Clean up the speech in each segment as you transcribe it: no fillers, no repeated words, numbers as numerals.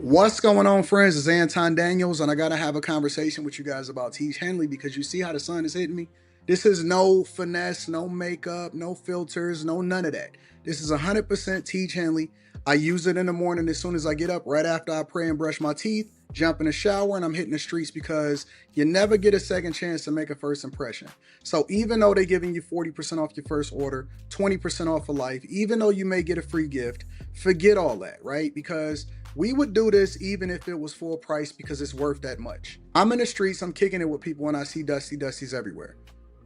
What's going on, friends? It's Anton Daniels, and I got to have a conversation with you guys about Teach Henley because you see how the sun is hitting me? This is no finesse, no makeup, no filters, no none of that. This is 100% Teach Henley. I use it in the morning as soon as I get up, right after I pray and brush my teeth, jump in the shower, and I'm hitting the streets because you never get a second chance to make a first impression. So even though they're giving you 40% off your first order, 20% off for life, even though you may get a free gift, forget all that, right? Because we would do this even if it was full price because it's worth that much. I'm in the streets, I'm kicking it with people, and I see Dusties everywhere.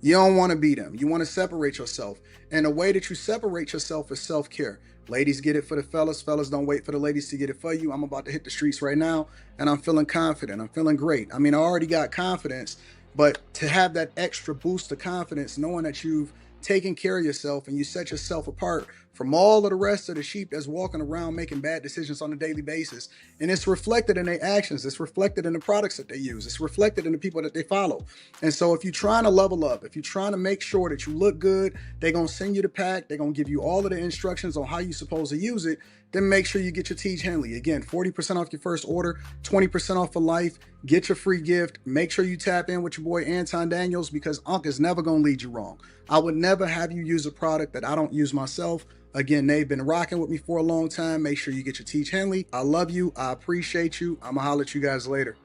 You don't want to be them. You want to separate yourself. And the way that you separate yourself is self-care. Ladies get it for the fellas. Fellas don't wait for the ladies to get it for you. I'm about to hit the streets right now, and I'm feeling confident. I'm feeling great. I mean, I already got confidence, but to have that extra boost of confidence, knowing that you've taken care of yourself and you set yourself apart from all of the rest of the sheep that's walking around making bad decisions on a daily basis. And it's reflected in their actions. It's reflected in the products that they use. It's reflected in the people that they follow. And so if you're trying to level up, if you're trying to make sure that you look good, they're going to send you the pack. They're going to give you all of the instructions on how you're supposed to use it. Then make sure you get your Teach Henley. Again, 40% off your first order, 20% off for life. Get your free gift. Make sure you tap in with your boy Anton Daniels because Unc is never going to lead you wrong. I would never have you use a product that I don't use myself. Again, they've been rocking with me for a long time. Make sure you get your Teach Henley. I love you. I appreciate you. I'm going to holler at you guys later.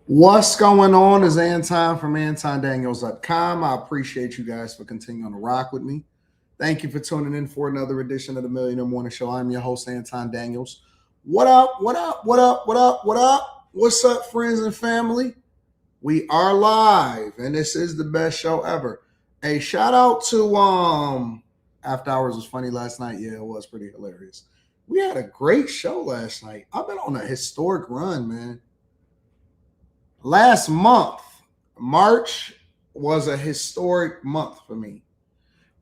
What's going on is Anton from AntonDaniels.com. I appreciate you guys for continuing to rock with me. Thank you for tuning in for another edition of the Millionaire Morning Show. I'm your host, Anton Daniels. What up? What up? What up? What up? What up? What's up, friends and family? We are live, and this is the best show ever. A shout out to After Hours was funny last night. Yeah, it was pretty hilarious. We had a great show last night. I've been on a historic run, man. Last month, March was a historic month for me.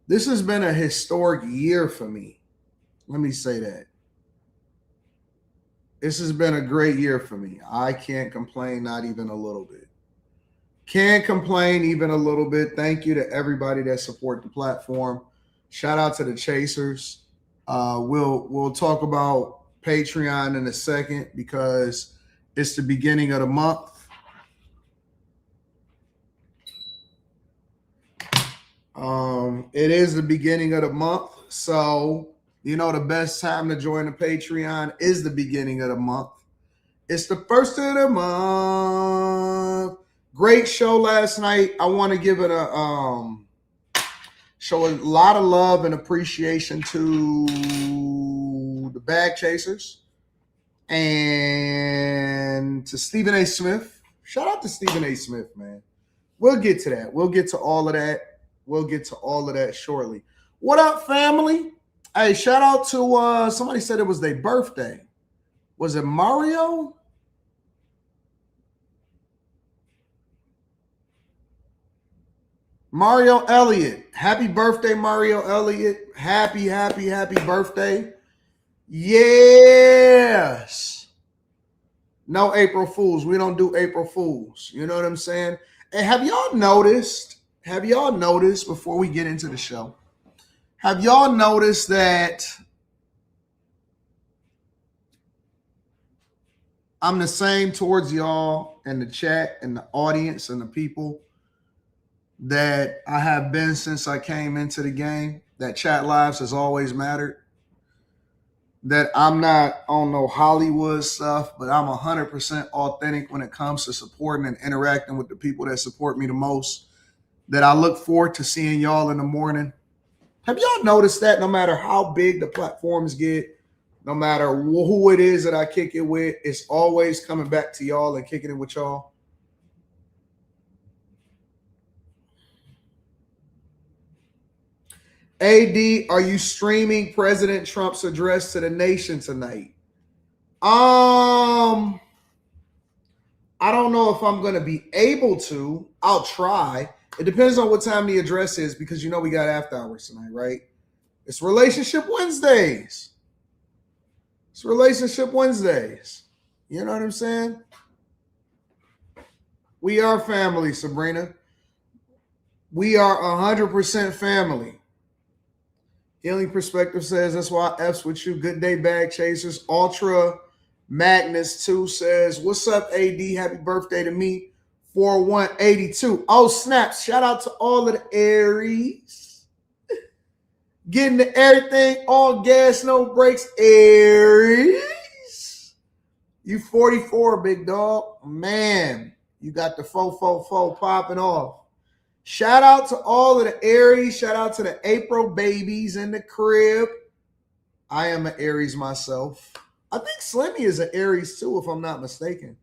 This has been a historic year for me. Let me say that. This has been a great year for me. I can't complain, not even a little bit. Can't complain even a little bit. Thank you to everybody that support the platform. Shout out to the chasers. We'll talk about Patreon in a second because it's the beginning of the month. It is the beginning of the month, so you know the best time to join the Patreon is the beginning of the month. It's the first of the month. Great show last night. I want to give it a show a lot of love and appreciation to the bag chasers and to Stephen A. Smith. Shout out to Stephen A. Smith, man. We'll get to that. We'll get to all of that. We'll get to all of that shortly. What up, family? Hey, shout out to somebody said it was their birthday. Was it Mario? Mario Elliott. Happy birthday, Mario Elliott. Happy birthday. Yes. No April Fools. We don't do April Fools. You know what I'm saying? And have y'all noticed before we get into the show, have y'all noticed that I'm the same towards y'all and the chat and the audience and the people that I have been since I came into the game? That chat lives has always mattered. That I'm not on no Hollywood stuff, but I'm 100% authentic when it comes to supporting and interacting with the people that support me the most. That I look forward to seeing y'all in the morning. Have y'all noticed that no matter how big the platforms get, no matter who it is that I kick it with, it's always coming back to y'all and kicking it with y'all? AD, are you streaming President Trump's address to the nation tonight? I don't know if I'm going to be able to. I'll try. It depends on what time the address is because you know we got after hours tonight, right? It's Relationship Wednesdays. It's Relationship Wednesdays. You know what I'm saying? We are family, Sabrina. We are 100% family. Healing Perspective says, that's why F's with you. Good day, bag chasers. Ultra Magnus 2 says, what's up, AD? Happy birthday to me. 4182. Oh, snaps. Shout out to all of the Aries. Getting to everything, all gas, no brakes. Aries. You 44, big dog. Man, you got the 444 popping off. Shout out to all of the Aries. Shout out to the April babies in the crib. I am an Aries myself. I think Slimmy is an Aries too, if I'm not mistaken.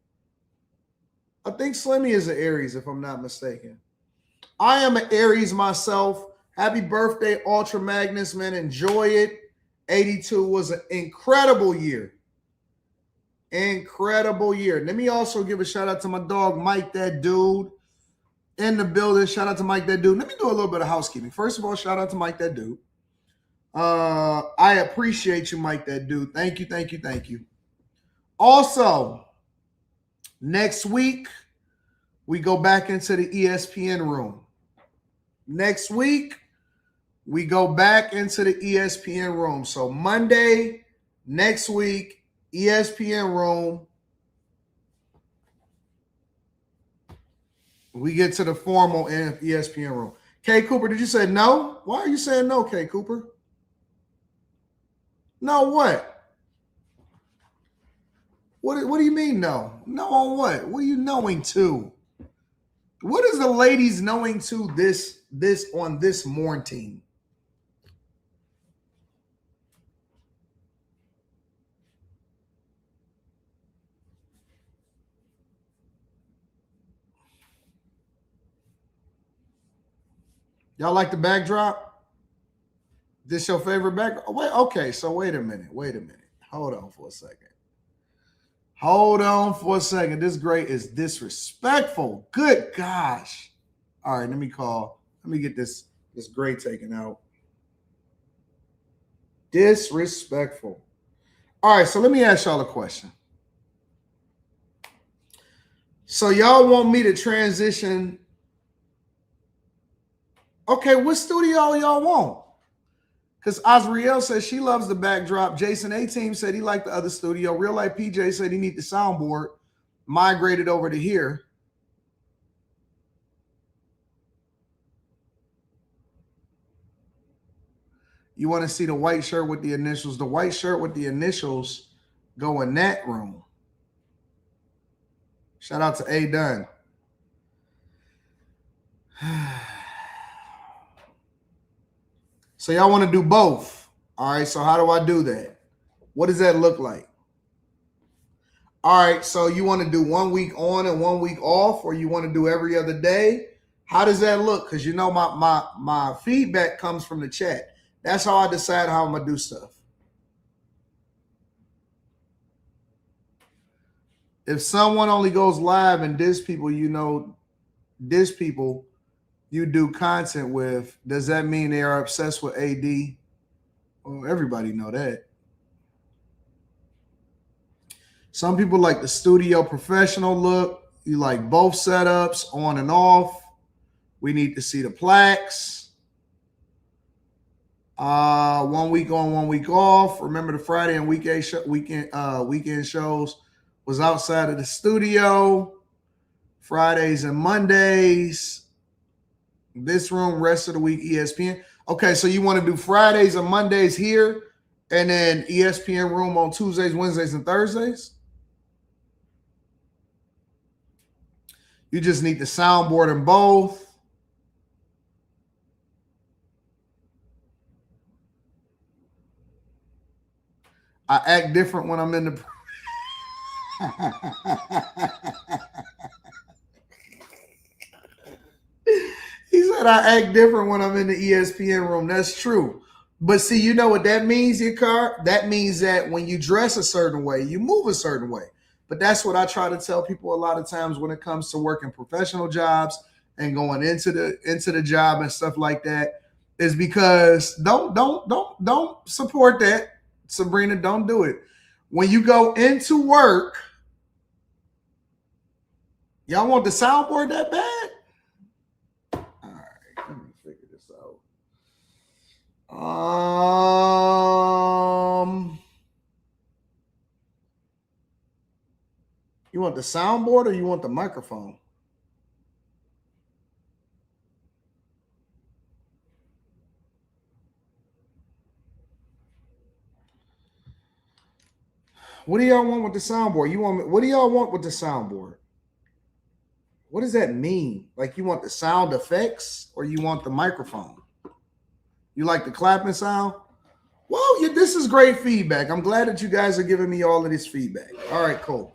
I am an Aries myself. Happy birthday, Ultra Magnus, man. Enjoy it. 82 was an incredible year. Let me also give a shout out to my dog, Mike, that dude. In the building. Shout out to Mike, that dude. Let me do a little bit of housekeeping. First of all, shout out to Mike, that dude. I appreciate you, Mike, that dude. Thank you. Also, next week, we go back into the ESPN room. So Monday, next week, ESPN room. We get to the formal ESPN room. K. Cooper, did you say no? Why are you saying no, K. Cooper? No, what? What do you mean no? No on what? What are you knowing to? What is the ladies knowing to this on this morning? Y'all like the backdrop? This your favorite backdrop? Wait, okay, so wait a minute. Hold on for a second. This grade is disrespectful. Good gosh. All right, let me get this grade taken out. Disrespectful. All right, so let me ask y'all a question. So y'all want me to transition? Okay, what studio y'all want? Because Azriel says she loves the backdrop. Jason A-Team said he liked the other studio. Real Life PJ said he need the soundboard. Migrated over to here. You want to see the white shirt with the initials? The white shirt with the initials go in that room. Shout out to A Dunn. So y'all want to do both. All right, so how do I do that? What does that look like? All right, so you want to do 1 week on and 1 week off, or you want to do every other day? How does that look? Because you know my feedback comes from the chat. That's how I decide how I'm going to do stuff. If someone only goes live and diss people, you do content with, does that mean they are obsessed with AD? Well, everybody know that. Some people like the studio professional look. You like both setups, on and off. We need to see the plaques. 1 week on, 1 week off. Remember the Friday and weekend shows was outside of the studio. Fridays and Mondays. This room, rest of the week, ESPN. Okay, so you want to do Fridays and Mondays here, and then ESPN room on Tuesdays, Wednesdays, and Thursdays? You just need the soundboard in both. I act different when I'm in the... He said I act different when I'm in the ESPN room. That's true. But see, you know what that means, Yakar? That means that when you dress a certain way, you move a certain way. But that's what I try to tell people a lot of times when it comes to working professional jobs and going into the job and stuff like that, is because don't support that. Sabrina, don't do it. When you go into work, y'all want the soundboard that bad? All right, let me figure this out. You want the soundboard or you want the microphone? What do y'all want with the soundboard? What do y'all want with the soundboard? What does that mean? Like, you want the sound effects or you want the microphone? You like the clapping sound? Well, yeah, this is great feedback. I'm glad that you guys are giving me all of this feedback. All right, cool.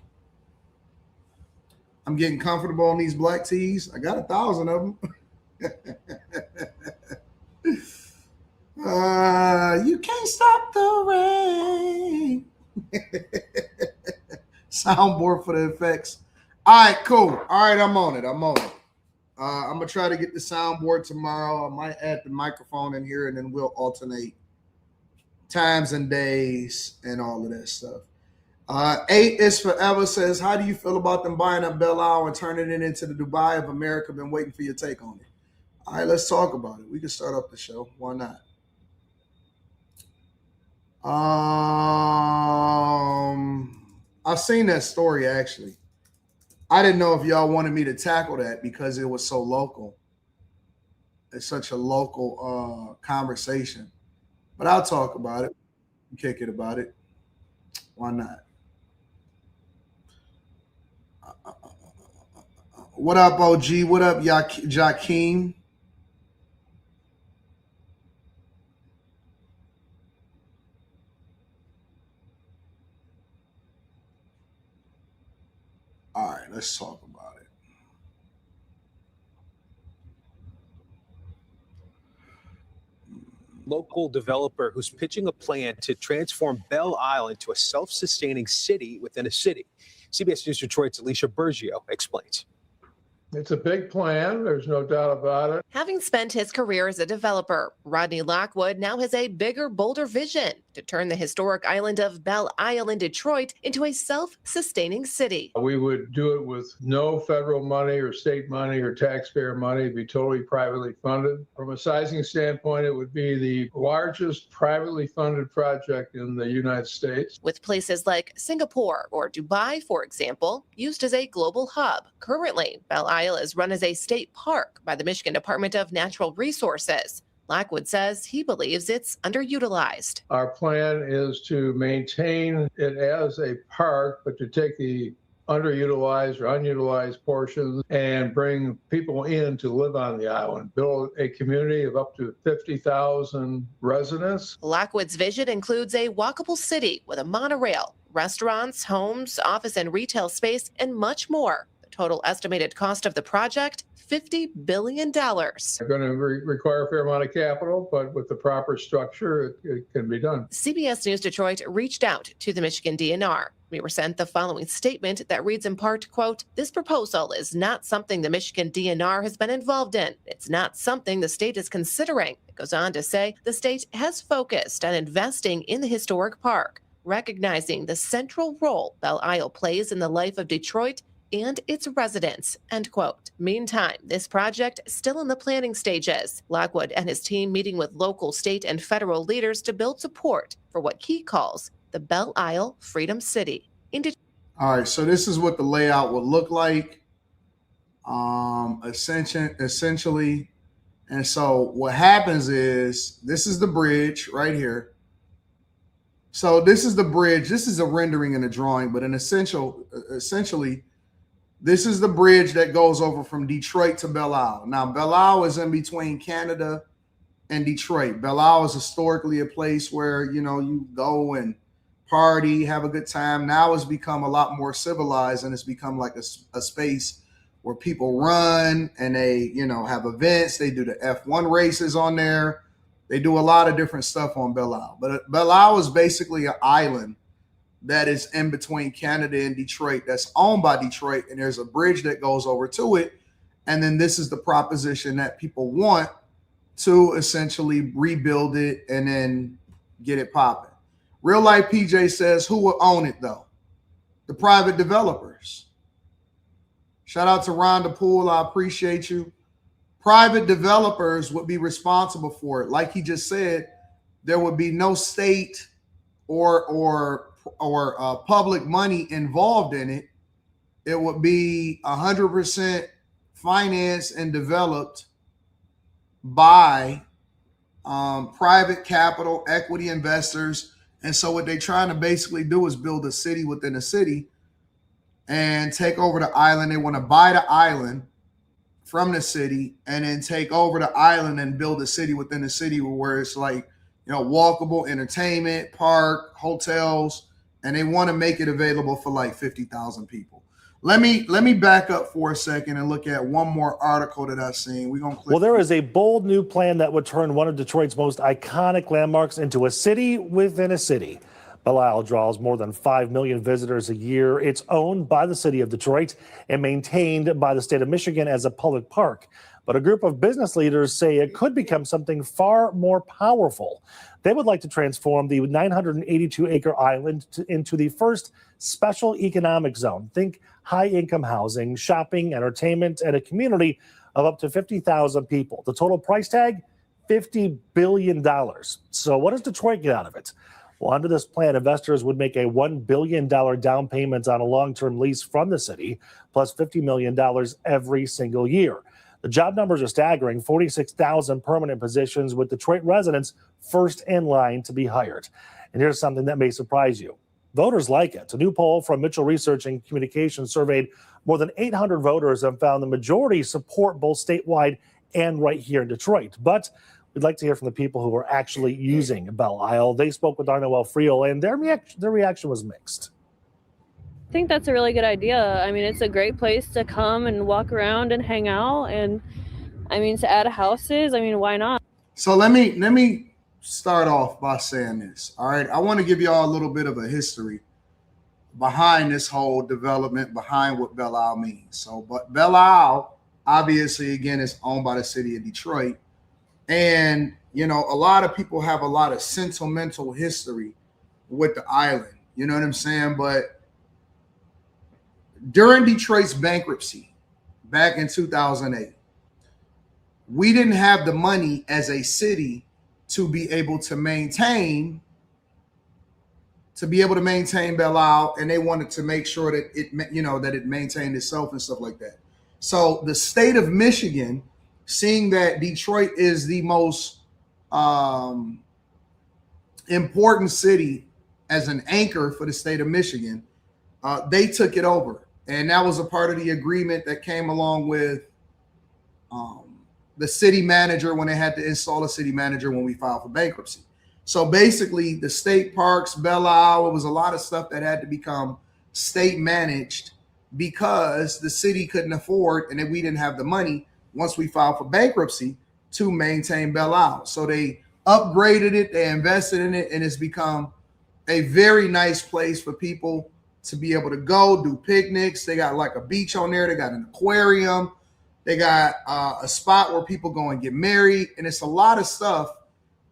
I'm getting comfortable on these black tees. I got 1,000 of them. You can't stop the rain. Soundboard for the effects. All right, cool. All right, I'm on it. I'm gonna try to get the soundboard tomorrow. I might add the microphone in here, and then we'll alternate times and days and all of that stuff. 8 is Forever says, how do you feel about them buying up Belle Isle and turning it into the Dubai of America? Been waiting for your take on it. All right, let's talk about it. We can start off the show. Why not? I've seen that story, actually. I didn't know if y'all wanted me to tackle that because it was so local. It's such a local conversation. But I'll talk about it. Kick it about it. Why not? What up, OG? What up, Jakeem? All right, let's talk about it. Local developer who's pitching a plan to transform Belle Isle into a self-sustaining city within a city. CBS News Detroit's Alicia Bergio explains. It's a big plan. There's no doubt about it. Having spent his career as a developer, Rodney Lockwood now has a bigger, bolder vision to turn the historic island of Belle Isle in Detroit into a self-sustaining city. We would do it with no federal money or state money or taxpayer money. It'd be totally privately funded. From a sizing standpoint, it would be the largest privately funded project in the United States. With places like Singapore or Dubai, for example, used as a global hub. Currently, Belle Isle is run as a state park by the Michigan Department of Natural Resources. Lockwood says he believes it's underutilized. Our plan is to maintain it as a park, but to take the underutilized or unutilized portions and bring people in to live on the island, build a community of up to 50,000 residents. Lockwood's vision includes a walkable city with a monorail, restaurants, homes, office and retail space, and much more. The total estimated cost of the project, $50 billion. They're going to require a fair amount of capital, but with the proper structure, it can be done. CBS News Detroit reached out to the Michigan DNR. We were sent the following statement that reads in part, quote, "This proposal is not something the Michigan DNR has been involved in. It's not something the state is considering." It goes on to say the state has focused on investing in the historic park, recognizing the central role Belle Isle plays in the life of Detroit and its residents, end quote. Meantime, this project still in the planning stages. Lockwood and his team meeting with local, state, and federal leaders to build support for what he calls the Belle Isle Freedom City. All right, so this is what the layout would look like, essentially. And so what happens is, this is the bridge right here. So this is the bridge. This is a rendering in a drawing, but essentially, this is the bridge that goes over from Detroit to Belle Isle. Now, Belle Isle is in between Canada and Detroit. Belle Isle is historically a place where, you go and party, have a good time. Now it's become a lot more civilized, and it's become like a space where people run and they, have events. They do the F1 races on there. They do a lot of different stuff on Belle Isle. But Belle Isle is basically an island that is in between Canada and Detroit, that's owned by Detroit, and there's a bridge that goes over to it. And then this is the proposition that people want to essentially rebuild it and then get it popping. Real Life PJ says, who will own it though? The private developers. Shout out to Rhonda Poole. I appreciate you. Private developers would be responsible for it. Like he just said, there would be no state or public money involved in it. it would be 100% financed and developed by private capital, equity investors. And so what they're trying to basically do is build a city within a city and take over the island. They want to buy the island from the city and then take over the island and build a city within the city where it's like, walkable entertainment, park, hotels, and they want to make it available for like 50,000 people. Let me back up for a second and look at one more article that I've seen. We're gonna click. Well, there is a bold new plan that would turn one of Detroit's most iconic landmarks into a city within a city. Belle Isle draws more than 5 million visitors a year. It's owned by the city of Detroit and maintained by the state of Michigan as a public park. But a group of business leaders say it could become something far more powerful. They would like to transform the 982-acre island into the first special economic zone. Think high-income housing, shopping, entertainment, and a community of up to 50,000 people. The total price tag, $50 billion. So what does Detroit get out of it? Well, under this plan, investors would make a $1 billion down payment on a long-term lease from the city, plus $50 million every single year. The job numbers are staggering, 46,000 permanent positions with Detroit residents first in line to be hired. And here's something that may surprise you. Voters like it. A new poll from Mitchell Research and Communications surveyed more than 800 voters and found the majority support both statewide and right here in Detroit. But we'd like to hear from the people who are actually using Belle Isle. They spoke with Darnell Friel, and their reaction was mixed. I think that's a really good idea. I mean, it's a great place to come and walk around and hang out. And I mean, to add houses, I mean, why not? So let me start off by saying this. All right. I want to give y'all a little bit of a history behind this whole development, behind what Belle Isle means. So, but Belle Isle, obviously, again, is owned by the city of Detroit. And, a lot of people have a lot of sentimental history with the island. You know what I'm saying? But during Detroit's bankruptcy back in 2008, we didn't have the money as a city to be able to maintain Belle Isle, and they wanted to make sure that it maintained itself and stuff like that. So the state of Michigan, seeing that Detroit is the most important city as an anchor for the state of Michigan, they took it over. And that was a part of the agreement that came along with the city manager when they had to install a city manager when we filed for bankruptcy. So basically, the state parks, Belle Isle, it was a lot of stuff that had to become state managed because the city couldn't afford, and then we didn't have the money once we filed for bankruptcy to maintain Belle Isle. So they upgraded it, they invested in it, and it's become a very nice place for people to be able to go do picnics. They got like a beach on there. They got an aquarium. They got a spot where people go and get married. And it's a lot of stuff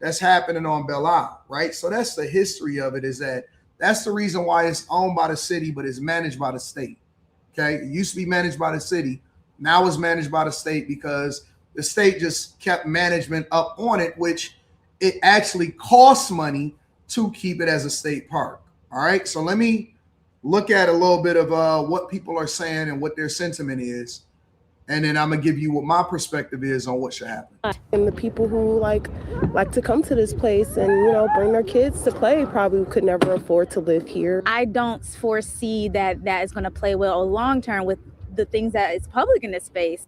that's happening on Belle Isle, right? So that's the history of it, is that's the reason why it's owned by the city, but it's managed by the state, okay? It used to be managed by the city. Now it's managed by the state because the state just kept management up on it, which it actually costs money to keep it as a state park, all right? So let me look at a little bit of what people are saying and what their sentiment is. And then I'm going to give you what my perspective is on what should happen. And the people who like to come to this place and, bring their kids to play probably could never afford to live here. I don't foresee that is going to play well long term with the things that is public in this space.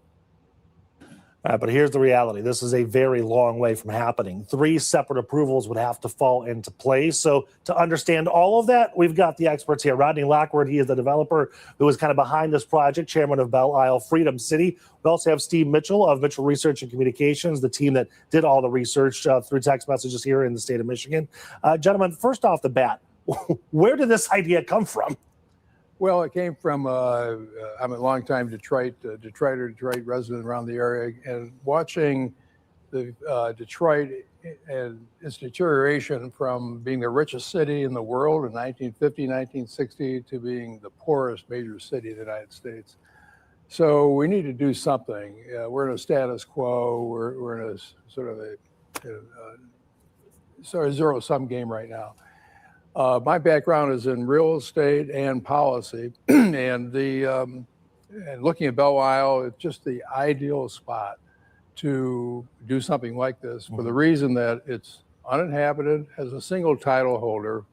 All right, but here's the reality. This is a very long way from happening. 3 separate approvals would have to fall into place. So to understand all of that, we've got the experts here. Rodney Lockwood, he is the developer who is kind of behind this project, chairman of Belle Isle Freedom City. We also have Steve Mitchell of Mitchell Research and Communications, the team that did all the research through text messages here in the state of Michigan. Gentlemen, first off the bat, where did this idea come from? Well, it came from, I'm a longtime Detroit resident around the area, and watching the Detroit and its deterioration from being the richest city in the world in 1950, 1960 to being the poorest major city in the United States. So we need to do something. We're in a status quo. We're in a sort of a zero-sum game right now. My background is in real estate and policy, and looking at Belle Isle, it's just the ideal spot to do something like this for the reason that it's uninhabited, has a single title holder,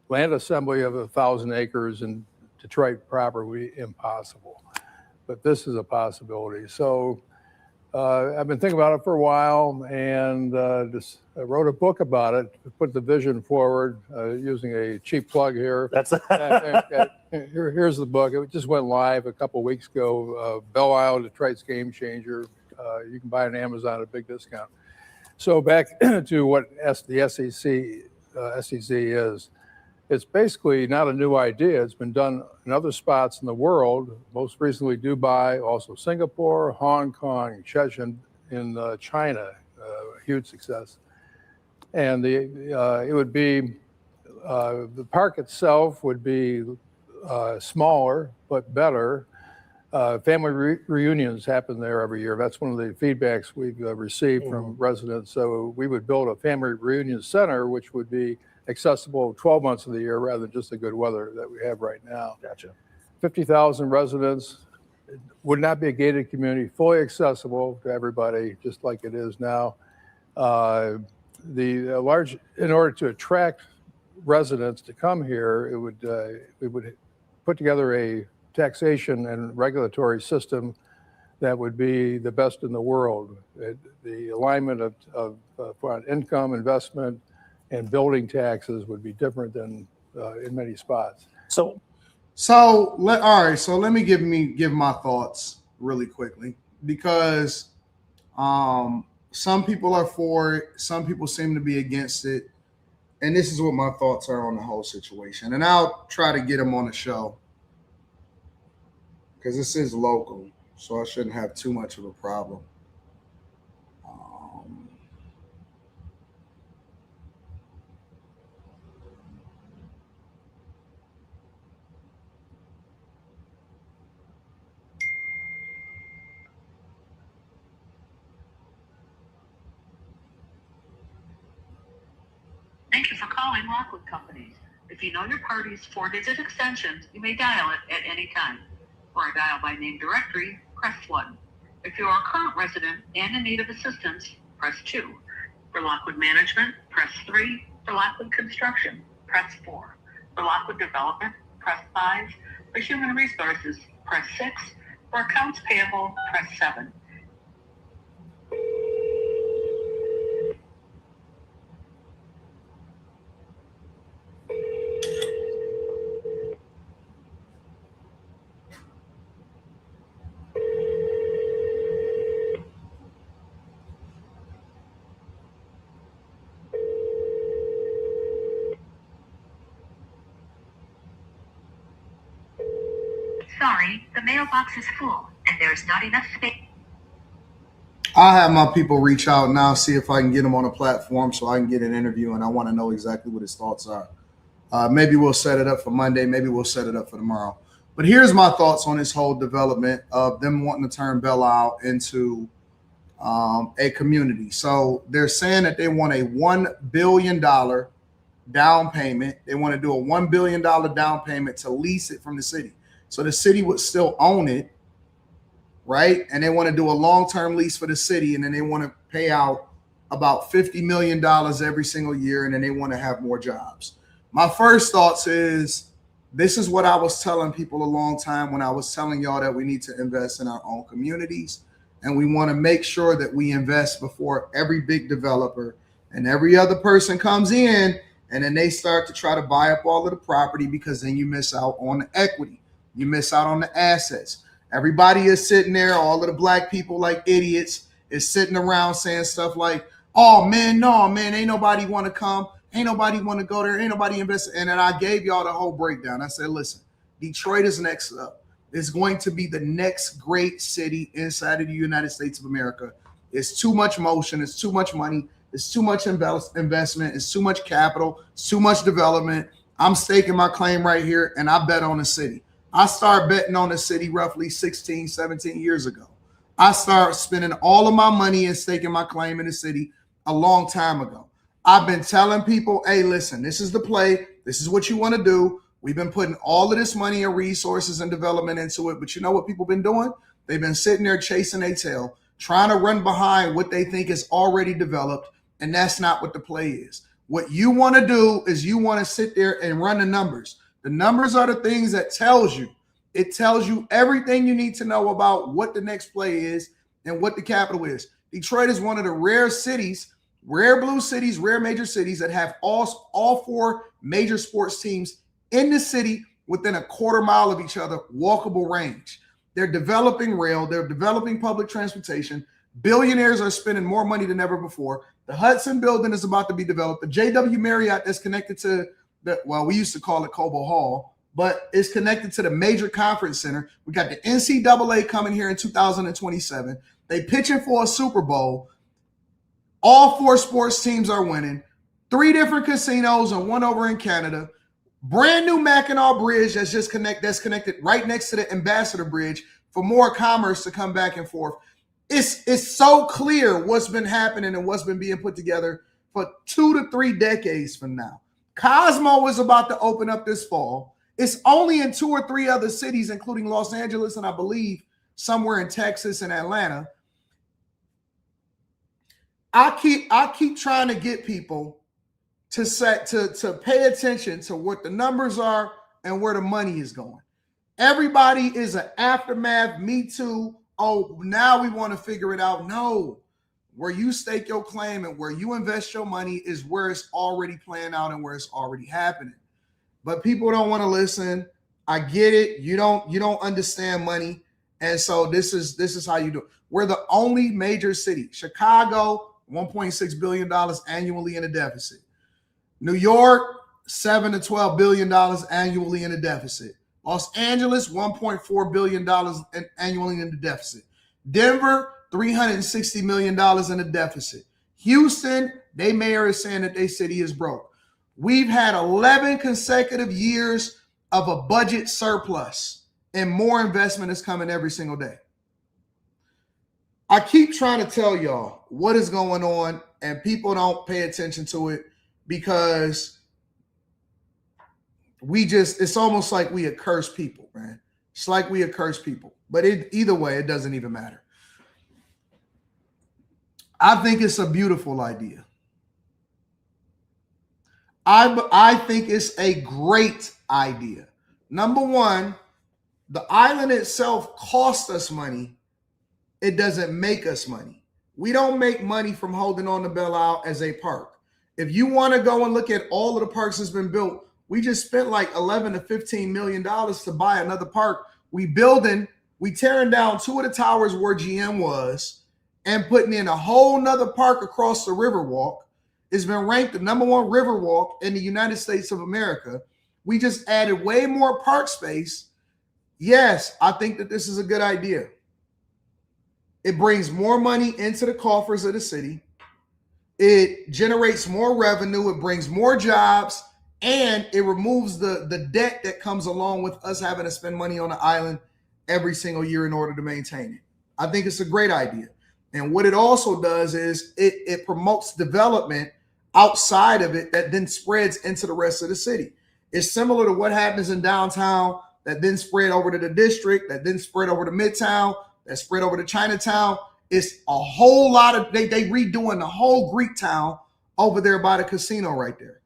land assembly of 1,000 acres in Detroit proper would be impossible, but this is a possibility. So I've been thinking about it for a while, and I wrote a book about it to put the vision forward using a cheap plug here. That's Here's the book. It just went live a couple weeks ago. Belle Isle, Detroit's Game Changer. You can buy it on Amazon at a big discount. So back to what the SEC is. It's basically not a new idea. It's been done in other spots in the world, most recently Dubai, also Singapore, Hong Kong, Shenzhen in China, huge success. And it would be, the park itself would be smaller, but better. Family reunions happen there every year. That's one of the feedbacks we've received from residents. So we would build a family reunion center, which would be accessible 12 months of the year rather than just the good weather that we have right now. Gotcha. 50,000 residents. It would not be a gated community, fully accessible to everybody, just like it is now. In order to attract residents to come here, we would put together a taxation and regulatory system that would be the best in the world. The alignment of income, investment, and building taxes would be different than in many spots. So let me give my thoughts really quickly, because some people are for it, some people seem to be against it, and this is what my thoughts are on the whole situation. And I'll try to get them on the show because this is local, so I shouldn't have too much of a problem. Thank you for calling Lockwood Companies. If you know your party's 4-digit extensions, you may dial it at any time. For a dial by name directory, press 1. If you are a current resident and in need of assistance, press 2. For Lockwood Management, press 3. For Lockwood Construction, press 4. For Lockwood Development, press 5. For Human Resources, press 6. For Accounts Payable, press 7. Sorry, the mailbox is full and there's not enough space. I'll have my people reach out now, see if I can get him on a platform so I can get an interview, and I want to know exactly what his thoughts are. Maybe we'll set it up for Monday. Maybe we'll set it up for tomorrow. But here's my thoughts on this whole development of them wanting to turn Belle Isle into a community. So they're saying that they want a $1 billion down payment. They want to do a $1 billion down payment to lease it from the city. So the city would still own it, right? And they want to do a long-term lease for the city, and then they want to pay out about $50 million every single year, and then they want to have more jobs. My first thoughts is, this is what I was telling people a long time when I was telling y'all that we need to invest in our own communities, and we want to make sure that we invest before every big developer and every other person comes in, and then they start to try to buy up all of the property, because then you miss out on the equity. You miss out on the assets. Everybody is sitting there, all of the black people like idiots is sitting around saying stuff like, oh man, no, man, ain't nobody want to come. Ain't nobody want to go there. Ain't nobody invest. And then I gave y'all the whole breakdown. I said, listen, Detroit is next up. It's going to be the next great city inside of the United States of America. It's too much motion. It's too much money. It's too much investment. It's too much capital. It's too much development. I'm staking my claim right here, and I bet on the city. I started betting on the city roughly 16, 17 years ago. I started spending all of my money and staking my claim in the city a long time ago. I've been telling people, hey, listen, this is the play. This is what you want to do. We've been putting all of this money and resources and development into it. But you know what people been doing? They've been sitting there chasing their tail, trying to run behind what they think is already developed. And that's not what the play is. What you want to do is you want to sit there and run the numbers. The numbers are the things that tells you. It tells you everything you need to know about what the next play is and what the capital is. Detroit is one of the rare cities, rare blue cities, rare major cities that have all four major sports teams in the city within a quarter mile of each other, walkable range. They're developing rail. They're developing public transportation. Billionaires are spending more money than ever before. The Hudson building is about to be developed. The JW Marriott that's connected to we used to call it Cobo Hall, but it's connected to the major conference center. We got the NCAA coming here in 2027. They pitching for a Super Bowl. All four sports teams are winning. 3 different casinos and one over in Canada. Brand new Mackinac Bridge that's connected right next to the Ambassador Bridge for more commerce to come back and forth. It's so clear what's been happening and what's been being put together for 2 to 3 decades from now. Cosmo is about to open up this fall. It's only in 2 or 3 other cities, including Los Angeles and I believe somewhere in Texas and Atlanta. I keep trying to get people to pay attention to what the numbers are and where the money is going. Everybody is an aftermath, me too. Oh, now we want to figure it out. No, where you stake your claim and where you invest your money is where it's already playing out and where it's already happening. But people don't want to listen. I get it. You don't understand money. And so this is how you do it. We're the only major city. Chicago, $1.6 billion annually in a deficit. New York, $7 to $12 billion annually in a deficit. Los Angeles, $1.4 billion annually in the deficit. Denver, $360 million in a deficit. Houston, their mayor is saying that their city is broke. We've had 11 consecutive years of a budget surplus, and more investment is coming every single day. I keep trying to tell y'all what is going on, and people don't pay attention to it because it's almost like we curse people, man. It's like we curse people. But either way, it doesn't even matter. I think it's a beautiful idea. I think it's a great idea. Number one, the island itself costs us money. It doesn't make us money. We don't make money from holding on to Belle Isle as a park. If you want to go and look at all of the parks that's been built, we just spent like $11 to $15 million to buy another park. We tearing down 2 of the towers where GM was and putting in a whole nother park across the Riverwalk. It's been ranked the number 1 Riverwalk in the United States of America. We just added way more park space. Yes, I think that this is a good idea. It brings more money into the coffers of the city. It generates more revenue. It brings more jobs. And it removes the debt that comes along with us having to spend money on the island every single year in order to maintain it. I think it's a great idea. And what it also does is it promotes development outside of it that then spreads into the rest of the city. It's similar to what happens in downtown that then spread over to the district, that then spread over to Midtown, that spread over to Chinatown. It's a whole lot of, they redoing the whole Greek town over there by the casino right there.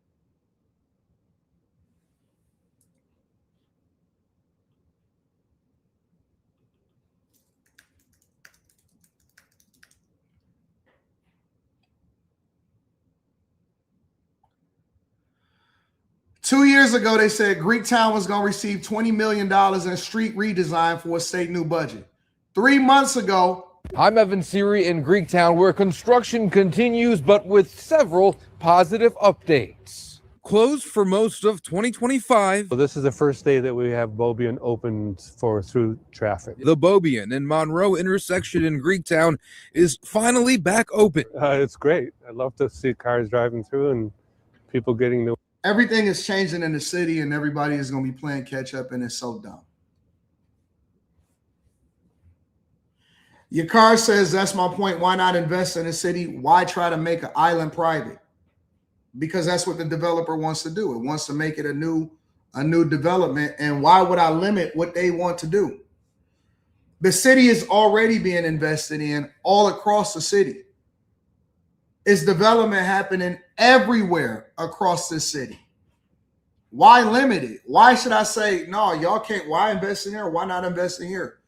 Two years ago, they said Greektown was going to receive $20 million in street redesign for a state new budget. 3 months ago. I'm Evan Siri in Greektown, where construction continues, but with several positive updates. Closed for most of 2025. So this is the first day that we have Beaubien opened for through traffic. The Beaubien and Monroe intersection in Greektown is finally back open. It's great. I love to see cars driving through and people getting the. Everything is changing in the city and everybody is going to be playing catch up, and it's so dumb. Your car says, that's my point. Why not invest in a city? Why try to make an island private? because that's what the developer wants to do. It wants to make it a new development. And why would I limit what they want to do? The city is already being invested in all across the city. It's development happening everywhere across this city. Why limit it? Why should I say, no, y'all can't, why invest in here? Why not invest in here?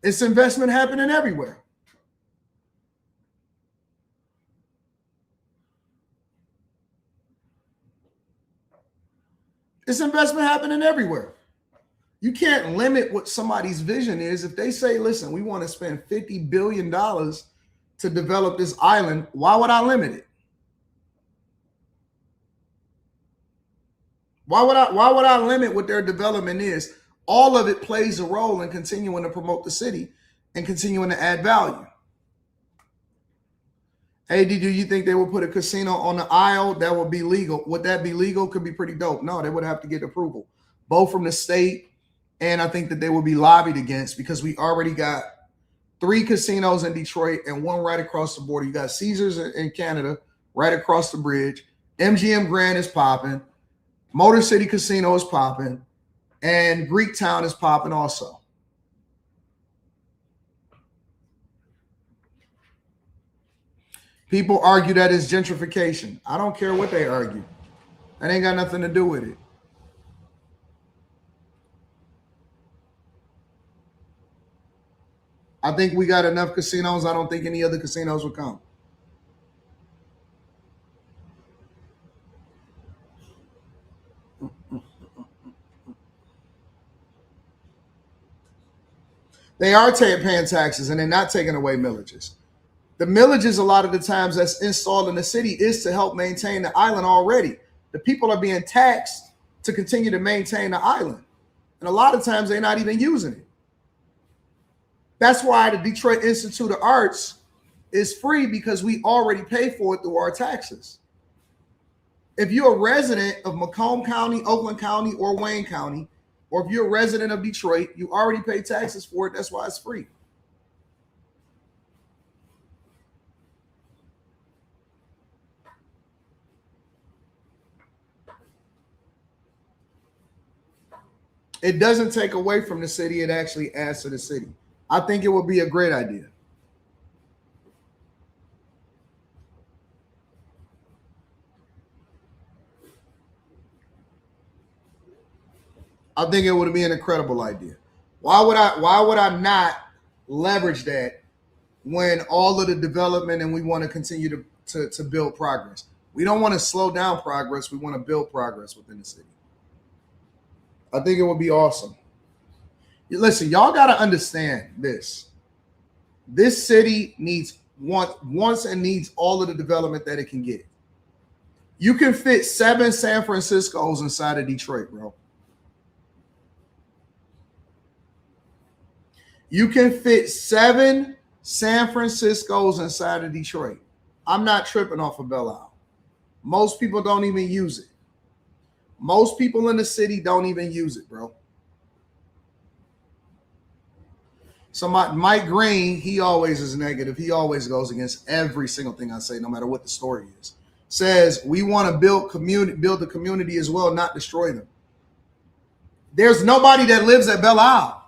It's investment happening everywhere. It's investment happening everywhere. You can't limit what somebody's vision is. If they say, listen, we want to spend $50 billion to develop this island, why would I limit it? Why would I limit what their development is? All of it plays a role in continuing to promote the city and continuing to add value. Hey, do you think they would put a casino on the Isle that would be legal? Would that be legal? Could be pretty dope. No, they would have to get approval, both from the state, and I think that they would be lobbied against, because we already got 3 casinos in Detroit and 1 right across the border. You got Caesars in Canada right across the bridge. MGM Grand is popping. Motor City Casino is popping, and Greektown is popping also. People argue that it's gentrification. I don't care what they argue. That ain't got nothing to do with it. I think we got enough casinos. I don't think any other casinos will come. They are paying taxes, and they're not taking away millages. The millages, a lot of the times that's installed in the city, is to help maintain the island already. The people are being taxed to continue to maintain the island. And a lot of times they're not even using it. That's why the Detroit Institute of Arts is free, because we already pay for it through our taxes. If you're a resident of Macomb County, Oakland County, or Wayne County, or if you're a resident of Detroit, you already pay taxes for it. That's why it's free. It doesn't take away from the city. It actually adds to the city. I think it would be a great idea. I think it would be an incredible idea. Why would I not leverage that when all of the development and we want to continue to build progress? We don't want to slow down progress. We want to build progress within the city. I think it would be awesome. Listen, y'all got to understand this. This city wants and needs all of the development that it can get. You can fit 7 San Franciscos inside of Detroit, bro. You can fit 7 San Franciscos inside of Detroit. I'm not tripping off of Belle Isle. Most people don't even use it. Most people in the city don't even use it, bro. So Mike Green, he always is negative. He always goes against every single thing I say, no matter what the story is. Says we want to build the community as well, not destroy them. There's nobody that lives at Belle Isle.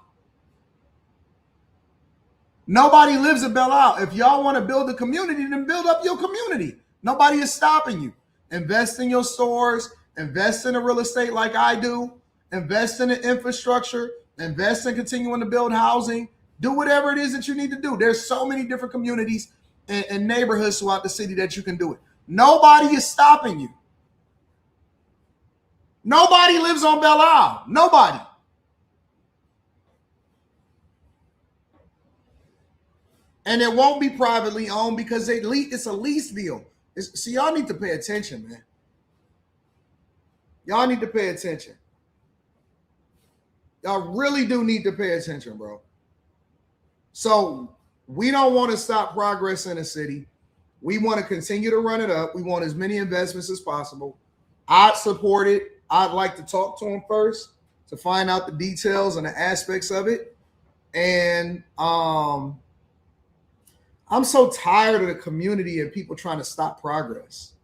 Nobody lives at Belle Isle. If y'all want to build a community, then build up your community. Nobody is stopping you. Invest in your stores. Invest in the real estate like I do. Invest in the infrastructure. Invest in continuing to build housing. Do whatever it is that you need to do. There's so many different communities and neighborhoods throughout the city that you can do it. Nobody is stopping you. Nobody lives on Belle Isle. Nobody. And it won't be privately owned because it's a lease deal. See, y'all need to pay attention, man. Y'all need to pay attention. Y'all really do need to pay attention, bro. So we don't want to stop progress in the city. We want to continue to run it up. We want as many investments as possible. I'd support it. I'd like to talk to them first to find out the details and the aspects of it. And I'm so tired of the community and people trying to stop progress.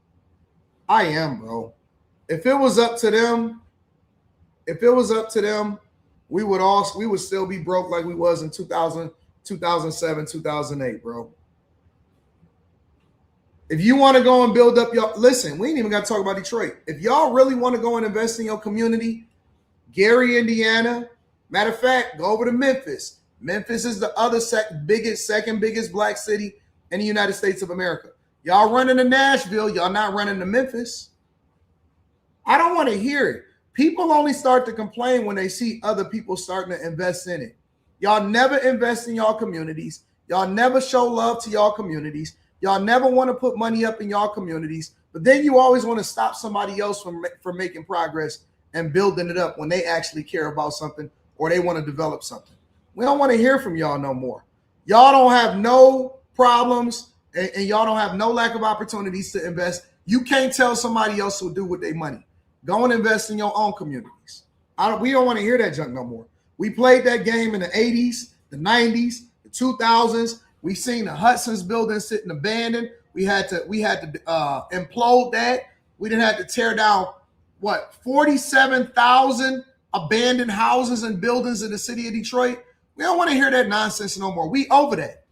I am, bro. If it was up to them, we would still be broke like we was in 2000, 2007, 2008, bro. If you want to go and build up your, listen, we ain't even got to talk about Detroit. If y'all really want to go and invest in your community, Gary, Indiana, matter of fact, go over to Memphis. Memphis is the other second biggest black city in the United States of America. Y'all running to Nashville, y'all not running to Memphis. I don't want to hear it. People only start to complain when they see other people starting to invest in it. Y'all never invest in y'all communities. Y'all never show love to y'all communities. Y'all never want to put money up in y'all communities. But then you always want to stop somebody else from making progress and building it up when they actually care about something or they want to develop something. We don't want to hear from y'all no more. Y'all don't have no problems and y'all don't have no lack of opportunities to invest. You can't tell somebody else what to do with their money. Go and invest in your own communities. We don't want to hear that junk no more. We played that game in the 80s, the 90s, the 2000s. We seen the Hudson's building sitting abandoned. We had to implode that. We didn't have to tear down 47,000 abandoned houses and buildings in the city of Detroit. We don't want to hear that nonsense no more. We over that.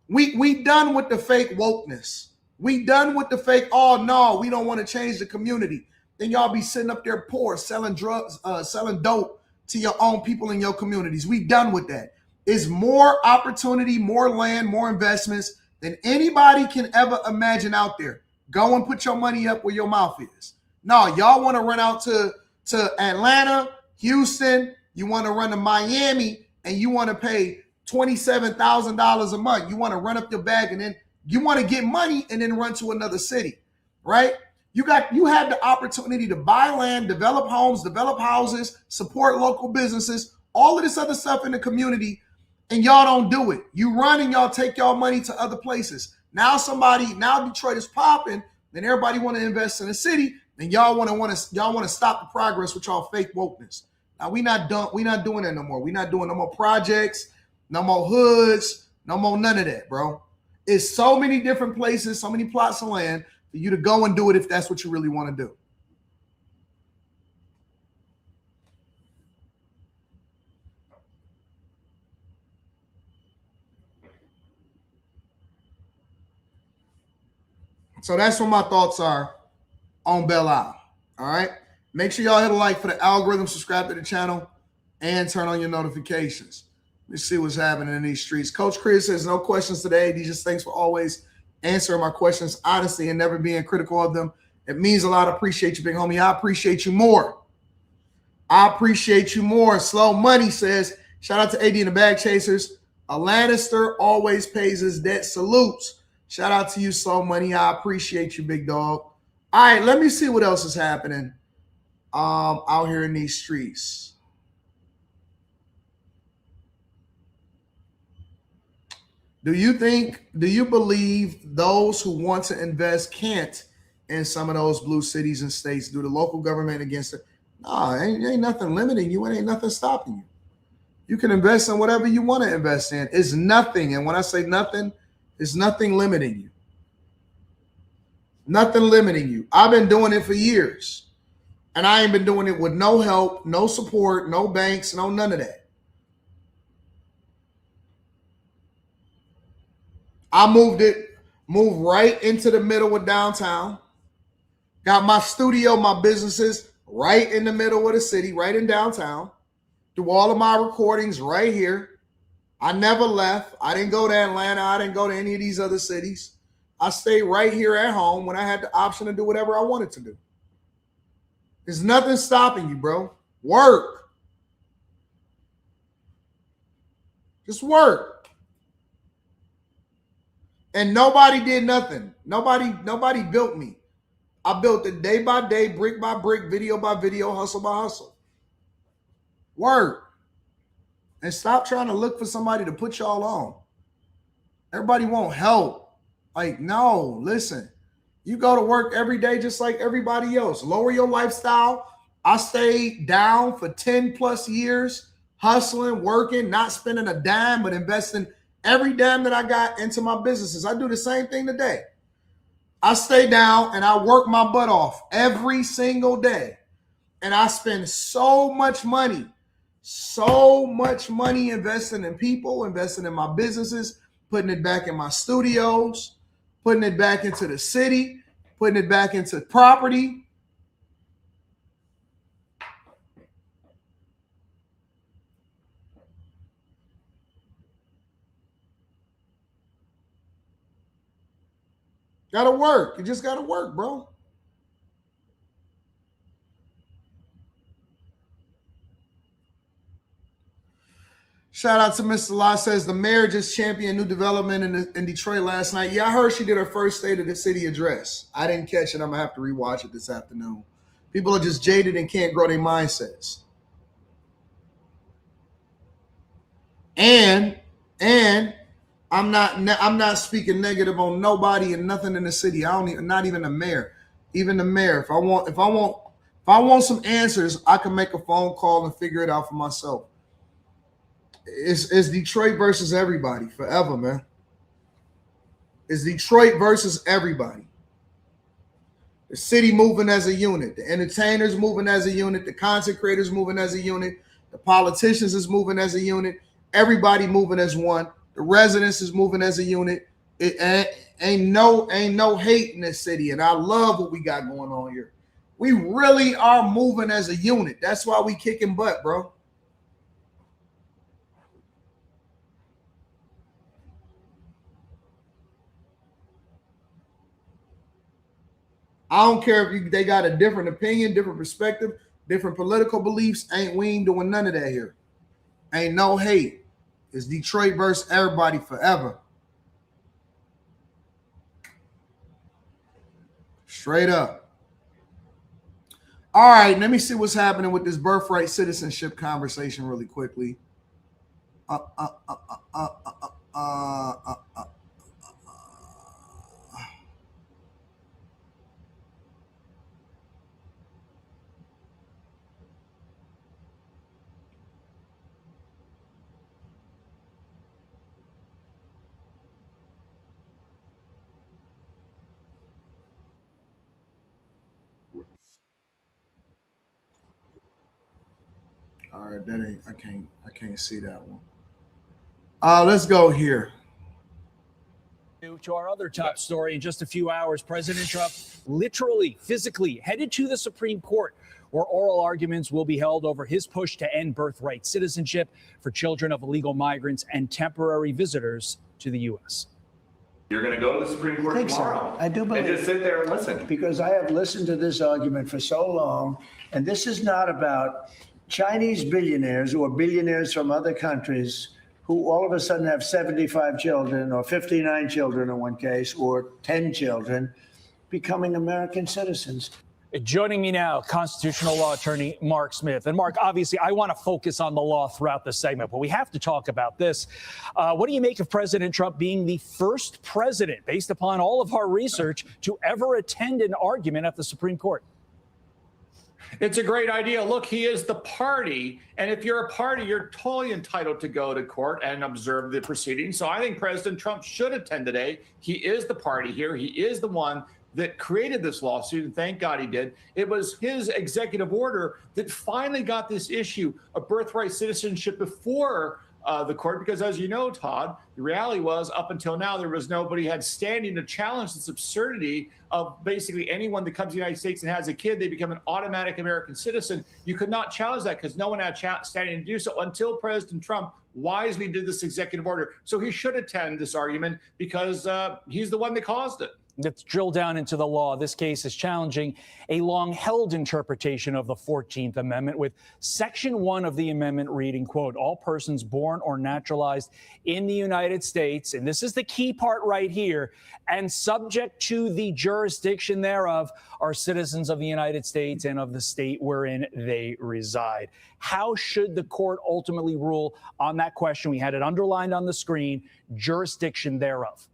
We done with the fake wokeness. We done with the fake, oh no, we don't want to change the community. Then y'all be sitting up there poor, selling drugs, selling dope to your own people in your communities. We done with that. It's more opportunity, more land, more investments than anybody can ever imagine out there. Go and put your money up where your mouth is. No, y'all want to run out to Atlanta, Houston, you want to run to Miami, and you want to pay $27,000 a month. You want to run up your bag and then you want to get money and then run to another city, right? You have the opportunity to buy land, develop homes, develop houses, support local businesses, all of this other stuff in the community, and y'all don't do it. You run and y'all take y'all money to other places. Now Detroit is popping, then everybody want to invest in the city, and y'all want to stop the progress with y'all fake wokeness. Now we not doing that no more. We not doing no more projects, no more hoods, no more none of that, bro. It's so many different places, so many plots of land for you to go and do it if that's what you really want to do. So that's what my thoughts are on Belle Isle. All right. Make sure y'all hit a like for the algorithm, subscribe to the channel, and turn on your notifications. Let's see what's happening in these streets. Coach Chris says no questions today. He just thanks for always answering my questions honestly and never being critical of them. It means a lot. I appreciate you, big homie. I appreciate you more. Slow Money says, shout out to AD and the Bag Chasers. A Lannister always pays his debt. Salutes. Shout out to you, Slow Money. I appreciate you, big dog. All right, let me see what else is happening out here in these streets. Do you believe those who want to invest can't in some of those blue cities and states? Do the local government against it? No, ain't nothing limiting you. It ain't nothing stopping you. You can invest in whatever you want to invest in. It's nothing. And when I say nothing, it's nothing limiting you. Nothing limiting you. I've been doing it for years. And I ain't been doing it with no help, no support, no banks, no none of that. I moved right into the middle of downtown. Got my studio, my businesses right in the middle of the city, right in downtown. Do all of my recordings right here. I never left. I didn't go to Atlanta. I didn't go to any of these other cities. I stayed right here at home when I had the option to do whatever I wanted to do. There's nothing stopping you, bro. Work. Just work. And nobody did nothing. Nobody built me. I built it day by day, brick by brick, video by video, hustle by hustle. Work. And stop trying to look for somebody to put y'all on. Everybody won't help. Like, no, listen. You go to work every day just like everybody else. Lower your lifestyle. I stayed down for 10 plus years, hustling, working, not spending a dime, but investing every dime that I got into my businesses. I do the same thing today. I stay down and I work my butt off every single day. And I spend so much money investing in people, investing in my businesses, putting it back in my studios, putting it back into the city, putting it back into property. Gotta work. You just gotta work, bro. Shout out to Mr. Law says the mayor just championed new development in Detroit last night. Yeah, I heard she did her first State of the City address. I didn't catch it. I'm going to have to rewatch it this afternoon. People are just jaded and can't grow their mindsets. And I'm not speaking negative on nobody and nothing in the city. Not even the mayor. Even the mayor. If I want some answers, I can make a phone call and figure it out for myself. It's Detroit versus everybody forever, man. It's Detroit versus everybody. The city moving as a unit. The entertainers moving as a unit. The content creators moving as a unit. The politicians is moving as a unit. Everybody moving as one. The residents is moving as a unit. It ain't no hate in this city, and I love what we got going on here. We really are moving as a unit. That's why we kicking butt, bro. I don't care if they got a different opinion, different perspective, different political beliefs. We ain't doing none of that here. Ain't no hate. It's Detroit versus everybody forever. Straight up. All right, let me see what's happening with this birthright citizenship conversation really quickly. All right, that ain't. I can't see that one. Let's go here. To our other top story, in just a few hours, President Trump literally, physically headed to the Supreme Court, where oral arguments will be held over his push to end birthright citizenship for children of illegal migrants and temporary visitors to the U.S. You're going to go to the Supreme Court tomorrow. I do believe. And just sit there and listen. Because I have listened to this argument for so long, and this is not about Chinese billionaires or billionaires from other countries who all of a sudden have 75 children or 59 children in one case or 10 children becoming American citizens. Joining me now, constitutional law attorney Mark Smith. And Mark, obviously, I want to focus on the law throughout the segment, but we have to talk about this. What do you make of President Trump being the first president, based upon all of our research, to ever attend an argument at the Supreme Court? It's a great idea. Look, he is the party. And if you're a party, you're totally entitled to go to court and observe the proceedings. So I think President Trump should attend today. He is the party here. He is the one that created this lawsuit, and thank God he did. It was his executive order that finally got this issue of birthright citizenship before the court, because as you know, Todd, the reality was up until now, there was nobody had standing to challenge this absurdity of basically anyone that comes to the United States and has a kid, they become an automatic American citizen. You could not challenge that because no one had standing to do so until President Trump wisely did this executive order. So he should attend this argument because he's the one that caused it. Let's drill down into the law. This case is challenging a long-held interpretation of the 14th Amendment, with Section 1 of the amendment reading, quote, all persons born or naturalized in the United States, and this is the key part right here, and subject to the jurisdiction thereof are citizens of the United States and of the state wherein they reside. How should the court ultimately rule on that question? We had it underlined on the screen, jurisdiction thereof.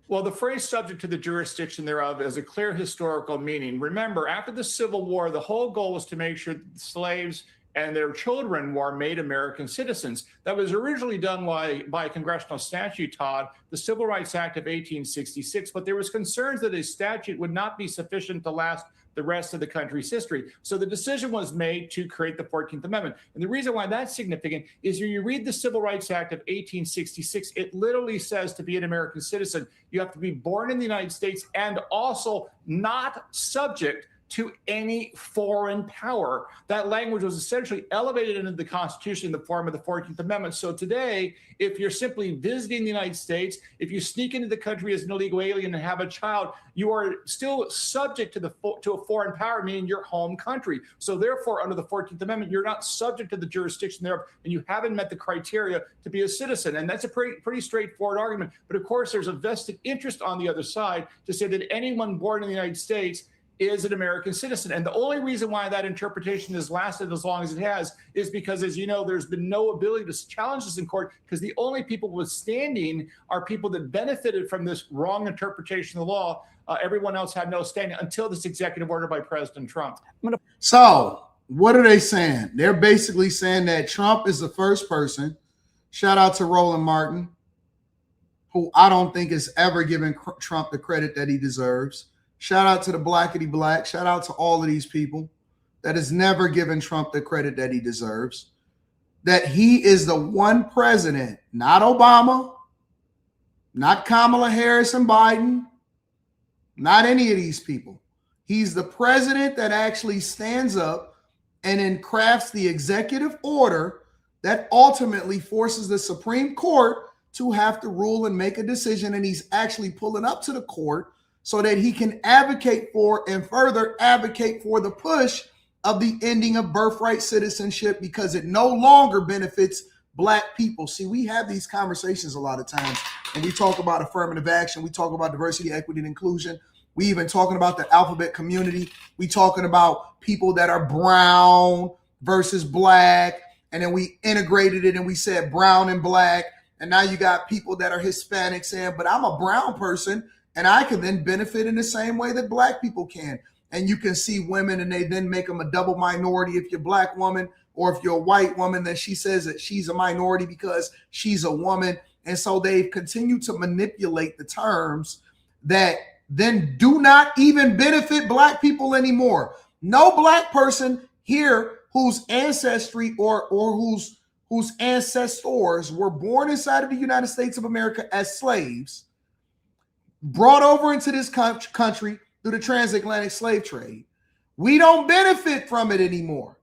Well, the phrase subject to the jurisdiction thereof is a clear historical meaning. Remember, after the Civil War, the whole goal was to make sure that slaves and their children were made American citizens. That was originally done by a congressional statute, Todd, the Civil Rights Act of 1866, but there was concerns that a statute would not be sufficient to last the rest of the country's history. So the decision was made to create the 14th Amendment. And the reason why that's significant is when you read the Civil Rights Act of 1866, it literally says to be an American citizen, you have to be born in the United States and also not subject to any foreign power. That language was essentially elevated into the Constitution in the form of the 14th Amendment. So today, if you're simply visiting the United States, if you sneak into the country as an illegal alien and have a child, you are still subject to a foreign power, meaning your home country. So therefore, under the 14th Amendment, you're not subject to the jurisdiction thereof, and you haven't met the criteria to be a citizen. And that's a pretty straightforward argument. But of course, there's a vested interest on the other side to say that anyone born in the United States is an American citizen. And the only reason why that interpretation has lasted as long as it has is because, as you know, there's been no ability to challenge this in court, because the only people withstanding are people that benefited from this wrong interpretation of the law. Everyone else had no standing until this executive order by President Trump. So what are they saying? They're basically saying that Trump is the first person, shout out to Roland Martin, who I don't think has ever given Trump the credit that he deserves. Shout out to the Blackity Black. Shout out to all of these people that has never given Trump the credit that he deserves. That he is the one president, not Obama, not Kamala Harris and Biden, not any of these people. He's the president that actually stands up and then crafts the executive order that ultimately forces the Supreme Court to have to rule and make a decision. And he's actually pulling up to the court so that he can advocate for and further advocate for the push of the ending of birthright citizenship, because it no longer benefits Black people. See, we have these conversations a lot of times, and we talk about affirmative action. We talk about diversity, equity, and inclusion. We even talking about the alphabet community. We talking about people that are brown versus Black, and then we integrated it and we said brown and Black, and now you got people that are Hispanic saying, but I'm a brown person, and I can then benefit in the same way that Black people can. And you can see women and they then make them a double minority. If you're a Black woman or if you're a white woman, then she says that she's a minority because she's a woman. And so they've continued to manipulate the terms that then do not even benefit Black people anymore. No Black person here whose ancestry or whose ancestors were born inside of the United States of America as slaves, brought over into this country through the transatlantic slave trade, we don't benefit from it anymore.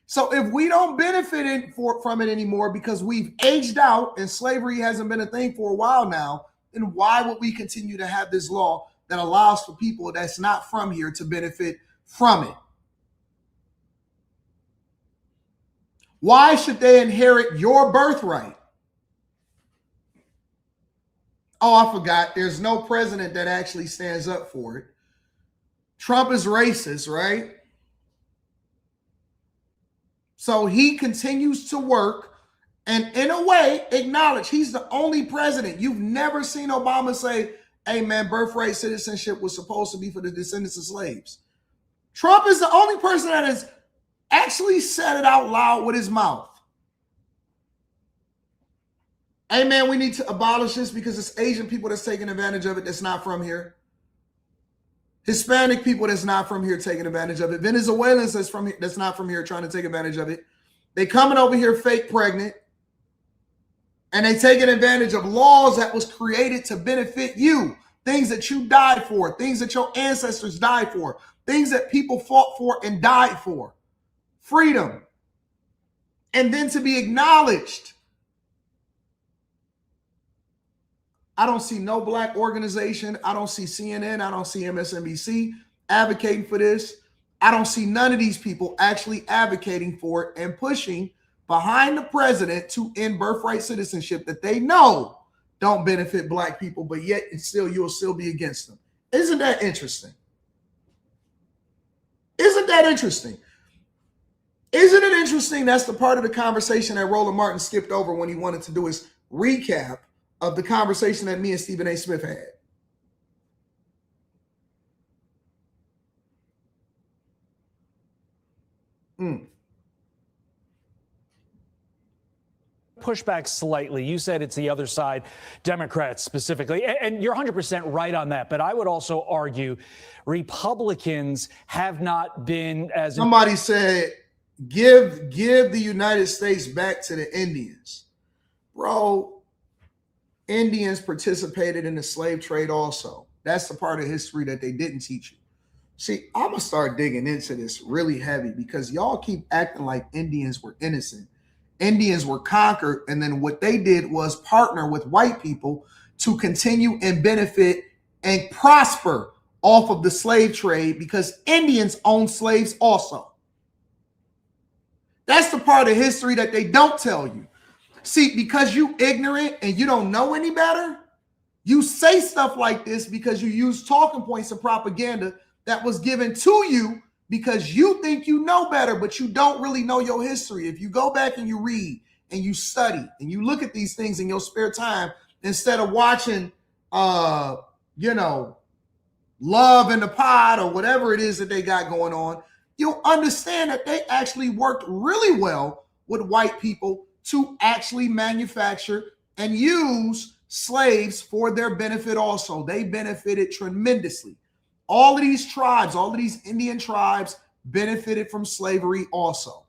So if we don't benefit from it anymore because we've aged out and slavery hasn't been a thing for a while now, then why would we continue to have this law that allows for people that's not from here to benefit from it? Why should they inherit your birthright? Oh, I forgot. There's no president that actually stands up for it. Trump is racist, right? So he continues to work and in a way acknowledge he's the only president. You've never seen Obama say, hey man, birthright citizenship was supposed to be for the descendants of slaves. Trump is the only person that has actually said it out loud with his mouth. Hey man, we need to abolish this because it's Asian people that's taking advantage of it that's not from here. Hispanic people that's not from here taking advantage of it. Venezuelans that's not from here trying to take advantage of it. They coming over here fake pregnant. And they taking advantage of laws that was created to benefit you. Things that you died for. Things that your ancestors died for. Things that people fought for and died for. Freedom. And then to be acknowledged. I don't see no Black organization. I don't see CNN. I don't see MSNBC advocating for this. I don't see none of these people actually advocating for it and pushing behind the president to end birthright citizenship that they know don't benefit Black people, but yet you'll still be against them. Isn't that interesting? Isn't that interesting? Isn't it interesting? That's the part of the conversation that Roland Martin skipped over when he wanted to do his recap of the conversation that me and Stephen A. Smith had. push back slightly. You said it's the other side, Democrats specifically, and you're 100% right on that. But I would also argue Republicans have not been as... Somebody said, give the United States back to the Indians. Bro, Indians participated in the slave trade also. That's the part of history that they didn't teach you. See, I'm going to start digging into this really heavy because y'all keep acting like Indians were innocent. Indians were conquered, and then what they did was partner with white people to continue and benefit and prosper off of the slave trade because Indians owned slaves also. That's the part of history that they don't tell you. See, because you ignorant and you don't know any better, you say stuff like this because you use talking points and propaganda that was given to you because you think you know better, but you don't really know your history. If you go back and you read and you study and you look at these things in your spare time, instead of watching, Love in the Pod or whatever it is that they got going on, you'll understand that they actually worked really well with white people to actually manufacture and use slaves for their benefit also. They benefited tremendously. All of these tribes, all of these Indian tribes benefited from slavery also.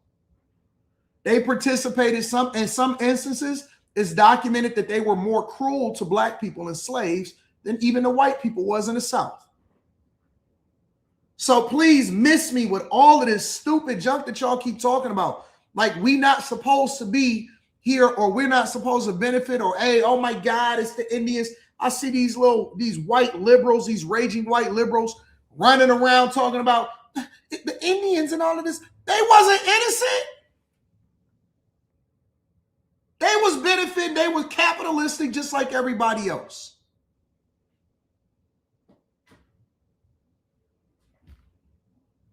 They participated in some instances. It's documented that they were more cruel to black people and slaves than even the white people was in the South. So please miss me with all of this stupid junk that y'all keep talking about. Like we not supposed to be here or we're not supposed to benefit or, hey, oh my God, it's the Indians. I see these white liberals, these raging white liberals running around talking about the Indians and all of this. They wasn't innocent. They was benefiting. They were capitalistic just like everybody else.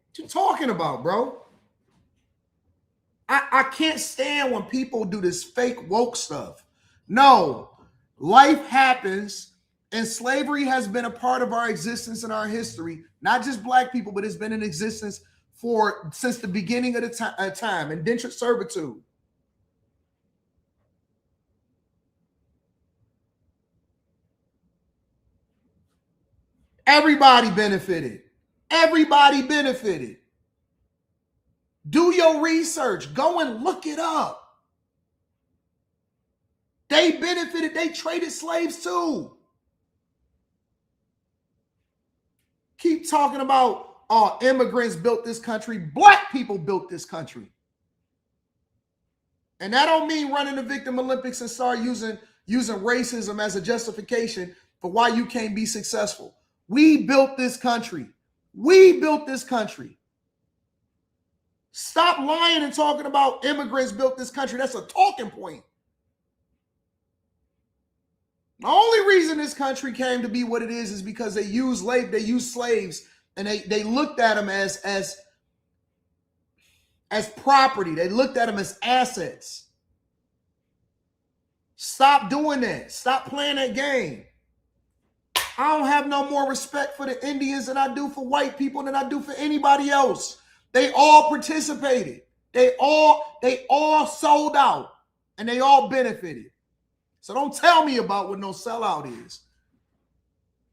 What you talking about, bro? I can't stand when people do this fake woke stuff. No, life happens, and slavery has been a part of our existence and our history. Not just black people, but it's been in existence since the beginning of the time. Indentured servitude. Everybody benefited. Everybody benefited. Do your research. Go and look it up. They benefited. They traded slaves too. Keep talking about immigrants built this country. Black people built this country. And that don't mean running the Victim Olympics and start using racism as a justification for why you can't be successful. We built this country. We built this country. Stop lying and talking about immigrants built this country. That's a talking point. The only reason this country came to be what it is because they used slaves, and they looked at them as property. They looked at them as assets. Stop doing that. Stop playing that game. I don't have no more respect for the Indians than I do for white people than I do for anybody else. They all participated. They all sold out, and they all benefited. So don't tell me about what no sellout is.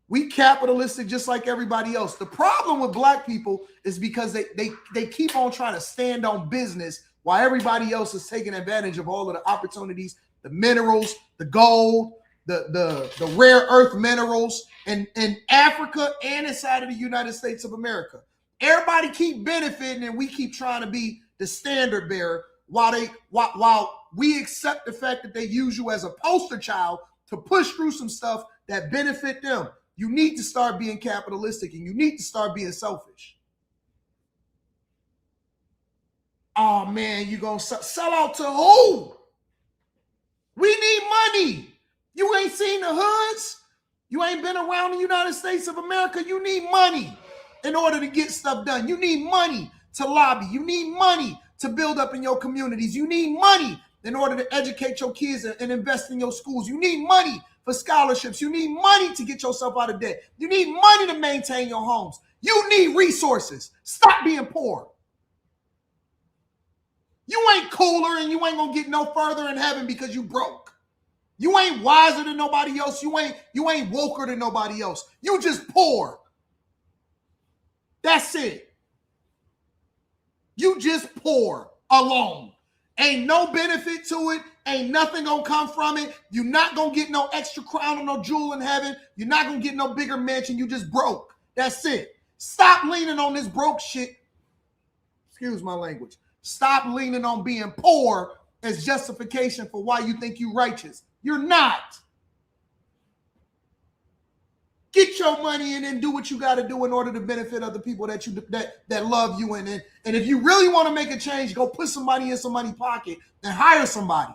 We capitalistic just like everybody else. The problem with black people is because they keep on trying to stand on business while everybody else is taking advantage of all of the opportunities, the minerals, the gold, the rare earth minerals in Africa and inside of the United States of America. Everybody keep benefiting, and we keep trying to be the standard bearer while we accept the fact that they use you as a poster child to push through some stuff that benefit them. You need to start being capitalistic, and you need to start being selfish. Oh man, you gonna sell out to who? We need money. You ain't seen the hoods. You ain't been around the United States of America. You need money in order to get stuff done. You need money to lobby. You need money to build up in your communities. You need money in order to educate your kids and invest in your schools. You need money for scholarships. You need money to get yourself out of debt. You need money to maintain your homes. You need resources. Stop being poor. You ain't cooler and you ain't gonna get no further in heaven because you broke. You ain't wiser than nobody else. You ain't woker than nobody else. You just poor. That's it. You just poor alone. Ain't no benefit to it. Ain't nothing gonna come from it. You're not gonna get no extra crown or no jewel in heaven. You're not gonna get no bigger mansion. You just broke. That's it. Stop leaning on this broke shit. Excuse my language. Stop leaning on being poor as justification for why you think you're righteous. You're not. Get your money and then do what you got to do in order to benefit other people that love you. And if you really want to make a change, go put some money in somebody's pocket and hire somebody.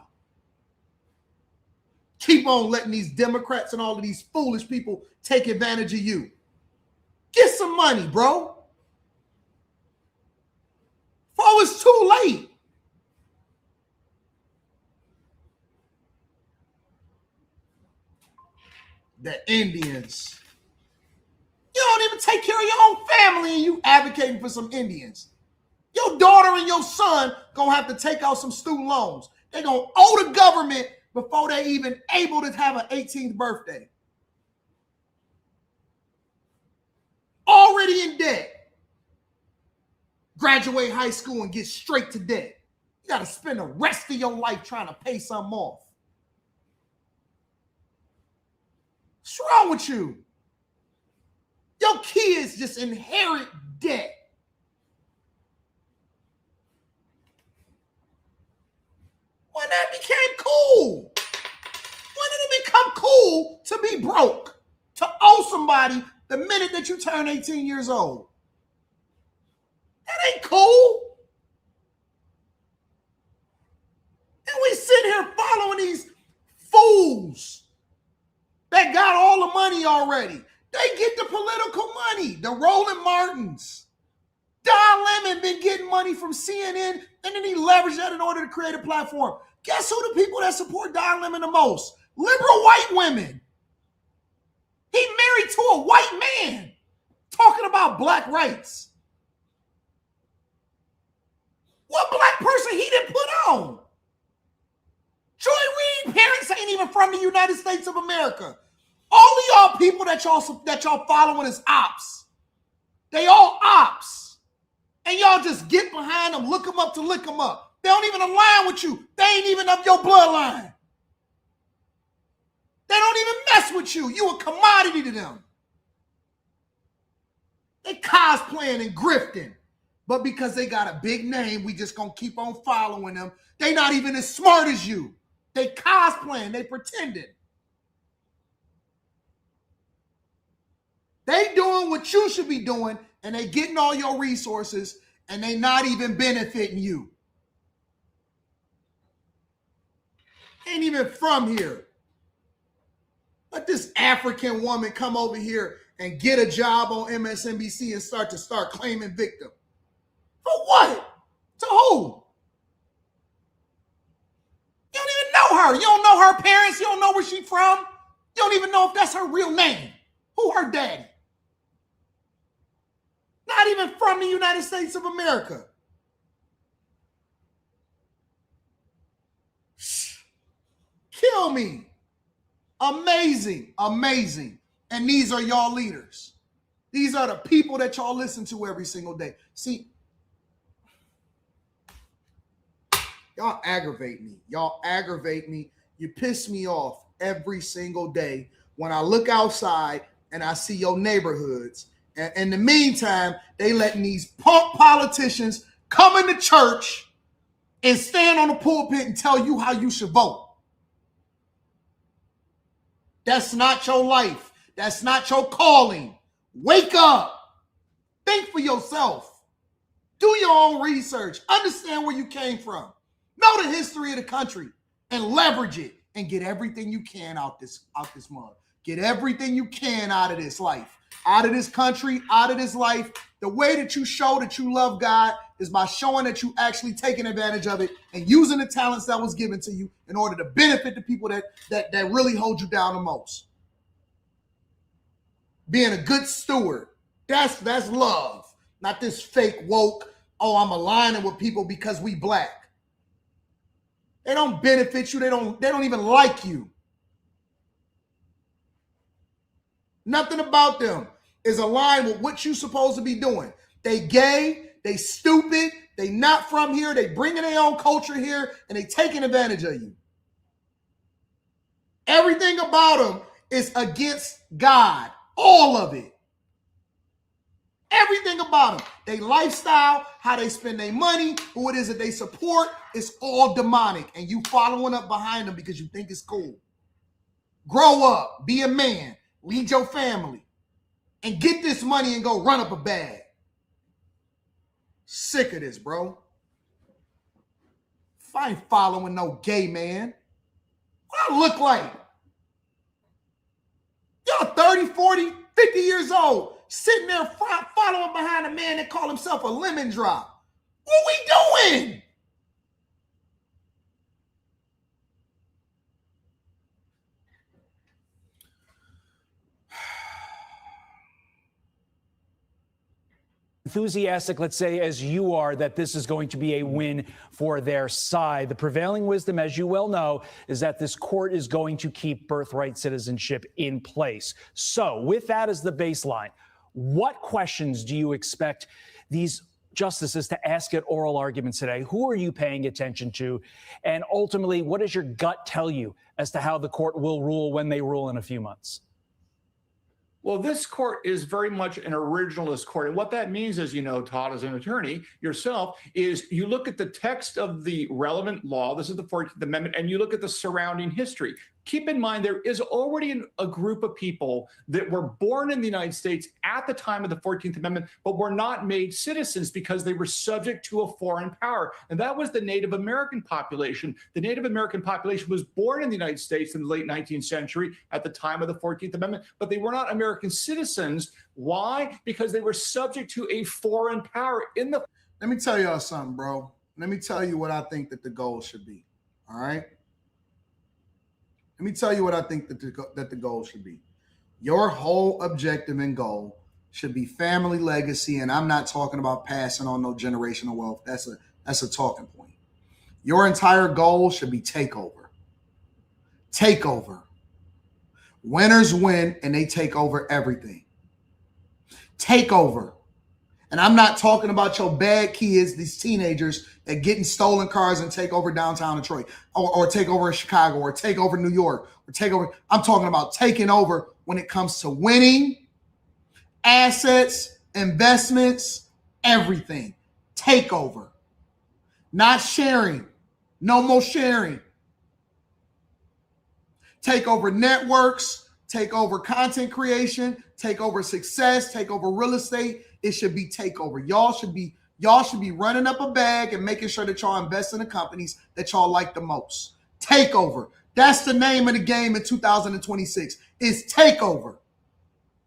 Keep on letting these Democrats and all of these foolish people take advantage of you. Get some money, bro. Before it's too late. The Indians. You don't even take care of your own family and you advocating for some Indians. Your daughter and your son gonna have to take out some student loans. They're gonna owe the government before they even able to have an 18th birthday. Already in debt. Graduate high school and get straight to debt. You gotta spend the rest of your life trying to pay something off. What's wrong with you? Your kids just inherit debt. When that became cool. When did it become cool to be broke? To owe somebody the minute that you turn 18 years old? That ain't cool. And we sit here following these fools that got all the money already. They get the political money. The Roland Martins. Don Lemon been getting money from CNN, and then he leveraged that in order to create a platform. Guess who the people that support Don Lemon the most? Liberal white women. He married to a white man talking about black rights. What black person he didn't put on? Joy Reid parents ain't even from the United States of America. All of y'all people that y'all following is ops. They all ops. And y'all just get behind them, look them up to lick them up. They don't even align with you. They ain't even of your bloodline. They don't even mess with you. You a commodity to them. They cosplaying and grifting. But because they got a big name, we just gonna keep on following them. They not even as smart as you. They cosplaying, they pretending. They doing what you should be doing, and they getting all your resources, and they not even benefiting you. Ain't even from here. Let this African woman come over here and get a job on MSNBC and start claiming victim. For what? To who? You don't even know her. You don't know her parents. You don't know where she's from. You don't even know if that's her real name. Who her daddy? Not even from the United States of America. Kill me. Amazing, amazing. And these are y'all leaders. These are the people that y'all listen to every single day. See, y'all aggravate me. Y'all aggravate me. You piss me off every single day when I look outside and I see your neighborhoods. And in the meantime, they letting these punk politicians come into church and stand on the pulpit and tell you how you should vote. That's not your life. That's not your calling. Wake up. Think for yourself. Do your own research. Understand where you came from. Know the history of the country and leverage it and get everything you can out this mug. Get everything you can out of this life, out of this country, out of this life. The way that you show that you love God is by showing that you actually taking advantage of it and using the talents that was given to you in order to benefit the people that really hold you down the most. Being a good steward, that's love, not this fake woke, oh, I'm aligning with people because we black. They don't benefit you. They don't even like you. Nothing about them is aligned with what you're supposed to be doing. They gay, they stupid, they not from here, they bringing their own culture here, and they taking advantage of you. Everything about them is against God. All of it. Everything about them. Their lifestyle, how they spend their money, who it is that they support, is all demonic. And you following up behind them because you think it's cool. Grow up. Be a man. Lead your family. And get this money and go run up a bag. Sick of this, bro. If I ain't following no gay man, what I look like? Y'all 30, 40, 50 years old, sitting there following behind a man that call himself a lemon drop. What we doing? Enthusiastic, let's say, as you are, that this is going to be a win for their side. The prevailing wisdom, as you well know, is that this court is going to keep birthright citizenship in place. So with that as the baseline, what questions do you expect these justices to ask at oral arguments today? Who are you paying attention to? And ultimately, what does your gut tell you as to how the court will rule when they rule in a few months? Well, this court is very much an originalist court. And what that means, as you know, Todd, as an attorney yourself, is you look at the text of the relevant law, this is the 14th Amendment, and you look at the surrounding history. Keep in mind, there is already a group of people that were born in the United States at the time of the 14th Amendment, but were not made citizens because they were subject to a foreign power. And that was the Native American population. The Native American population was born in the United States in the late 19th century at the time of the 14th Amendment, but they were not American citizens. Why? Because they were subject to a foreign power in the... Let me tell y'all something, bro. Let me tell you what I think that the goal should be. All right? Let me tell you what I think that the goal should be. Your whole objective and goal should be family legacy, and I'm not talking about passing on no generational wealth. That's a talking point. Your entire goal should be takeover. Takeover. Winners win, and they take over everything. Takeover. And I'm not talking about your bad kids, these teenagers that get in stolen cars and take over downtown Detroit or take over Chicago or take over New York or take over. I'm talking about taking over when it comes to winning, assets, investments, everything. Take over. Not sharing. No more sharing. Take over networks, take over content creation, take over success, take over real estate. It should be takeover. Y'all should be running up a bag and making sure that y'all invest in the companies that y'all like the most. Takeover. That's the name of the game in 2026. Is takeover.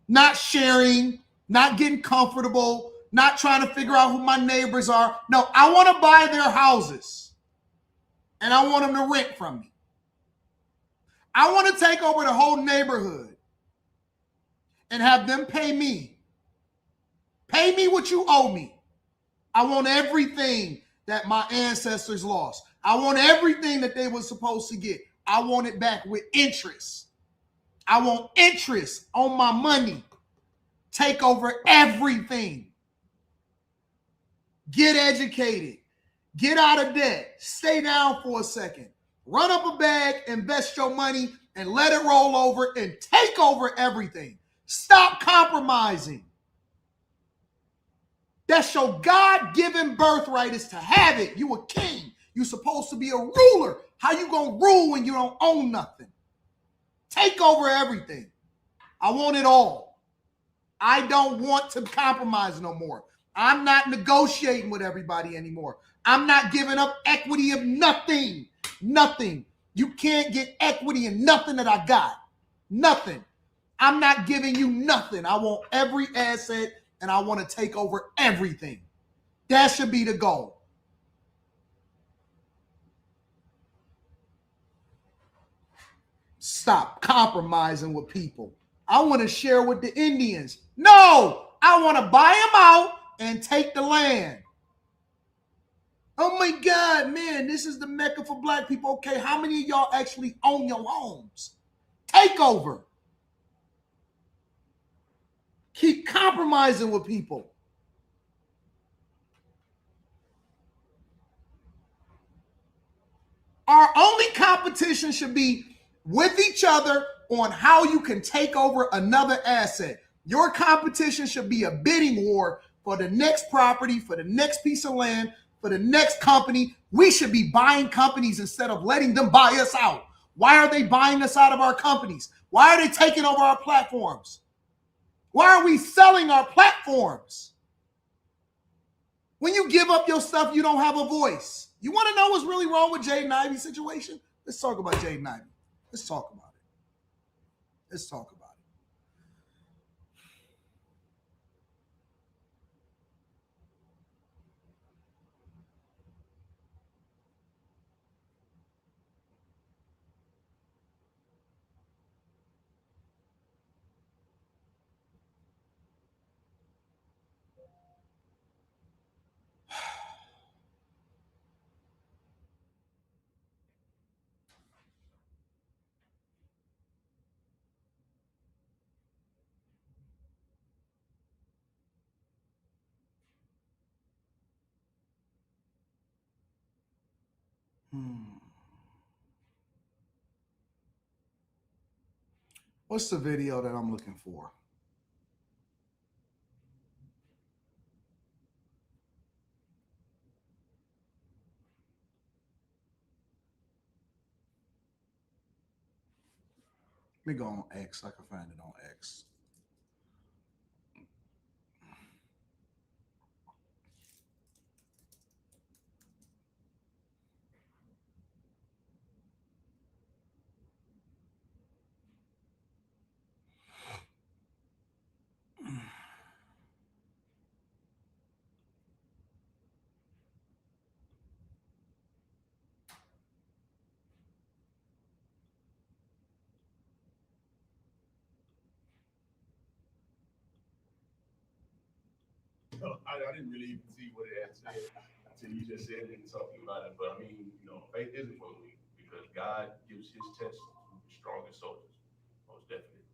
Not sharing, not getting comfortable, not trying to figure out who my neighbors are. No, I want to buy their houses and I want them to rent from me. I want to take over the whole neighborhood and have them pay me. Pay me what you owe me. I want everything that my ancestors lost. I want everything that they were supposed to get. I want it back with interest. I want interest on my money. Take over everything. Get educated. Get out of debt. Stay down for a second. Run up a bag, invest your money, and let it roll over and take over everything. Stop compromising. That's your God-given birthright, is to have it. You a king. You're supposed to be a ruler. How you gonna rule when you don't own nothing? Take over everything. I want it all. I don't want to compromise no more. I'm not negotiating with everybody anymore. I'm not giving up equity of nothing. Nothing. You can't get equity in nothing that I got. Nothing. I'm not giving you nothing. I want every asset and I want to take over everything. That should be the goal. Stop compromising with people. I want to share with the Indians. No, I want to buy them out and take the land. Oh my God, man, this is the Mecca for black people. Okay, how many of y'all actually own your homes? Takeover. Keep compromising with people. Our only competition should be with each other on how you can take over another asset. Your competition should be a bidding war for the next property, for the next piece of land, for the next company. We should be buying companies instead of letting them buy us out. Why are they buying us out of our companies? Why are they taking over our platforms? Why are we selling our platforms? When you give up your stuff, you don't have a voice. You want to know what's really wrong with Jaden Ivey's situation? Let's talk about Jaden Ivey. Let's talk about it. Let's talk about it. What's the video that I'm looking for? Let me go on X. I can find it on X. I didn't really even see what it had said until you just said it and talking about it. But I mean, faith isn't for the weak because God gives his test to the strongest soldiers, most definitely.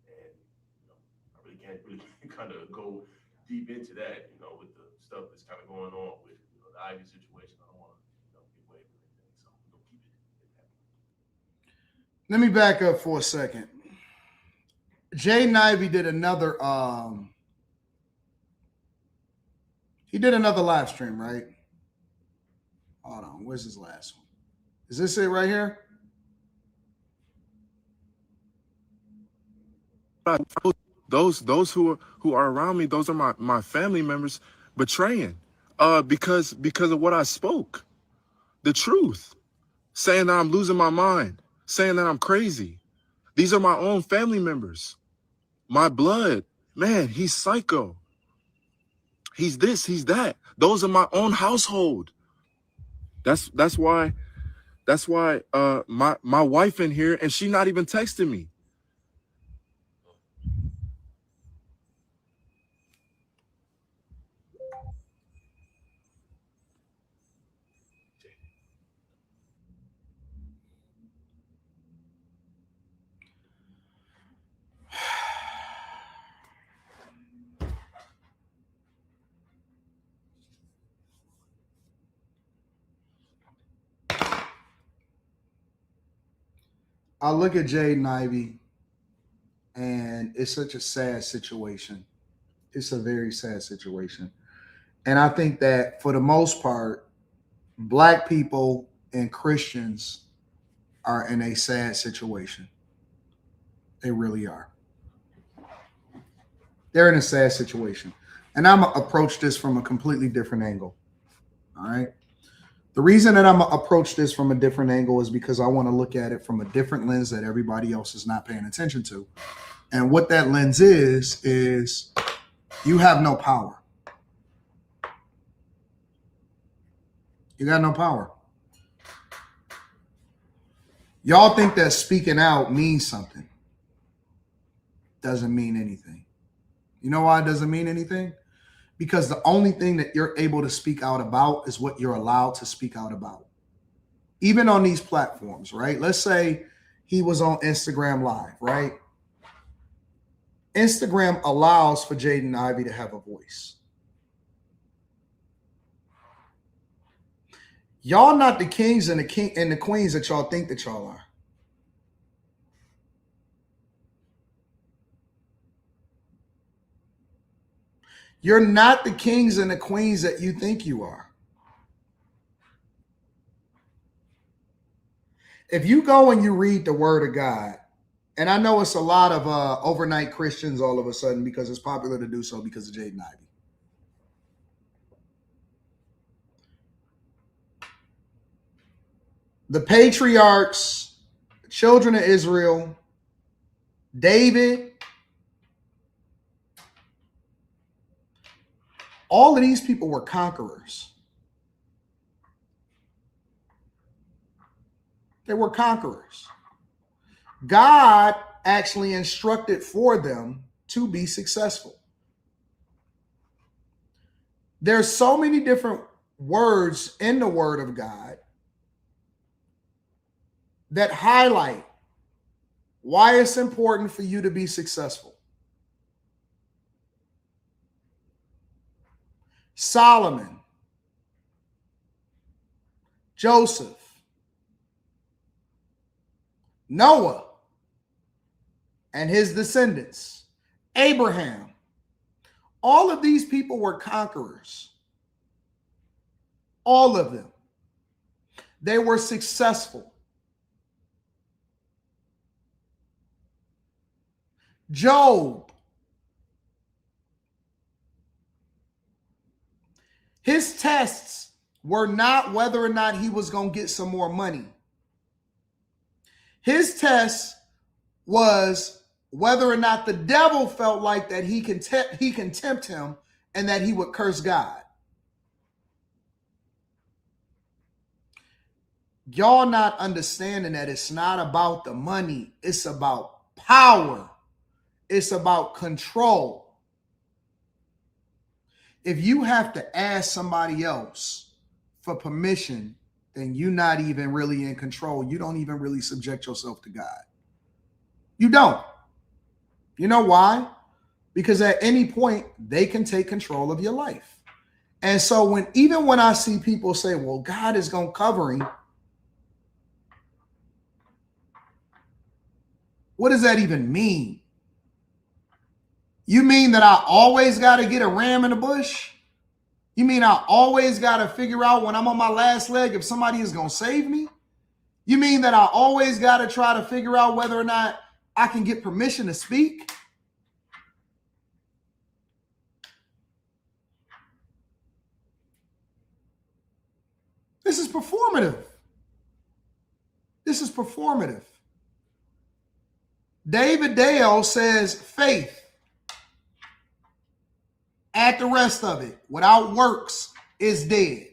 And, I really can't really kind of go deep into that, with the stuff that's kind of going on with, the Ivy situation. I don't want to, get away from anything. So we'll keep it at that. Let me back up for a second. Jaden Ivey did another live stream, right? Hold on, where's his last one? Is this it right here? Those who are around me, those are my family members betraying because of what I spoke. The truth. Saying that I'm losing my mind, saying that I'm crazy. These are my own family members. My blood. Man, he's psycho. He's this, he's that. Those are my own household. That's why my wife in here and she not even texting me. I look at Jaden Ivey, and it's such a sad situation. It's a very sad situation. And I think that for the most part, Black people and Christians are in a sad situation. They really are. They're in a sad situation. And I'm going to approach this from a completely different angle. All right. The reason that I'm going to approach this from a different angle is because I want to look at it from a different lens that everybody else is not paying attention to. And what that lens is you have no power. You got no power. Y'all think that speaking out means something. Doesn't mean anything. You know why it doesn't mean anything? because the only thing that you're able to speak out about is what you're allowed to speak out about. Even on these platforms, right? Let's say he was on Instagram Live, right? Instagram allows for Jaden Ivey to have a voice. Y'all not the kings and the queens that y'all think that y'all are. You're not the kings and the queens that you think you are. If you go and you read the word of God, and I know it's a lot of overnight Christians all of a sudden because it's popular to do so because of Jaden Ivey. The patriarchs, the children of Israel, David, all of these people were conquerors. They were conquerors. God actually instructed for them to be successful. There's so many different words in the Word of God that highlight why it's important for you to be successful. Solomon, Joseph, Noah and his descendants, Abraham. All of these people were conquerors. All of them. They were successful. Job. His tests were not whether or not he was going to get some more money. His test was whether or not the devil felt like that he can tempt him and that he would curse God. Y'all not understanding that it's not about the money. It's about power. It's about control. If you have to ask somebody else for permission, then you're not even really in control. You don't even really subject yourself to God. You don't. You know why? Because at any point, they can take control of your life. And so even when I see people say, well, God is going to cover him, what does that even mean? You mean that I always got to get a ram in the bush? You mean I always got to figure out when I'm on my last leg if somebody is going to save me? You mean that I always got to try to figure out whether or not I can get permission to speak? This is performative. This is performative. David Dale says faith. Add the rest of it. Without works is dead.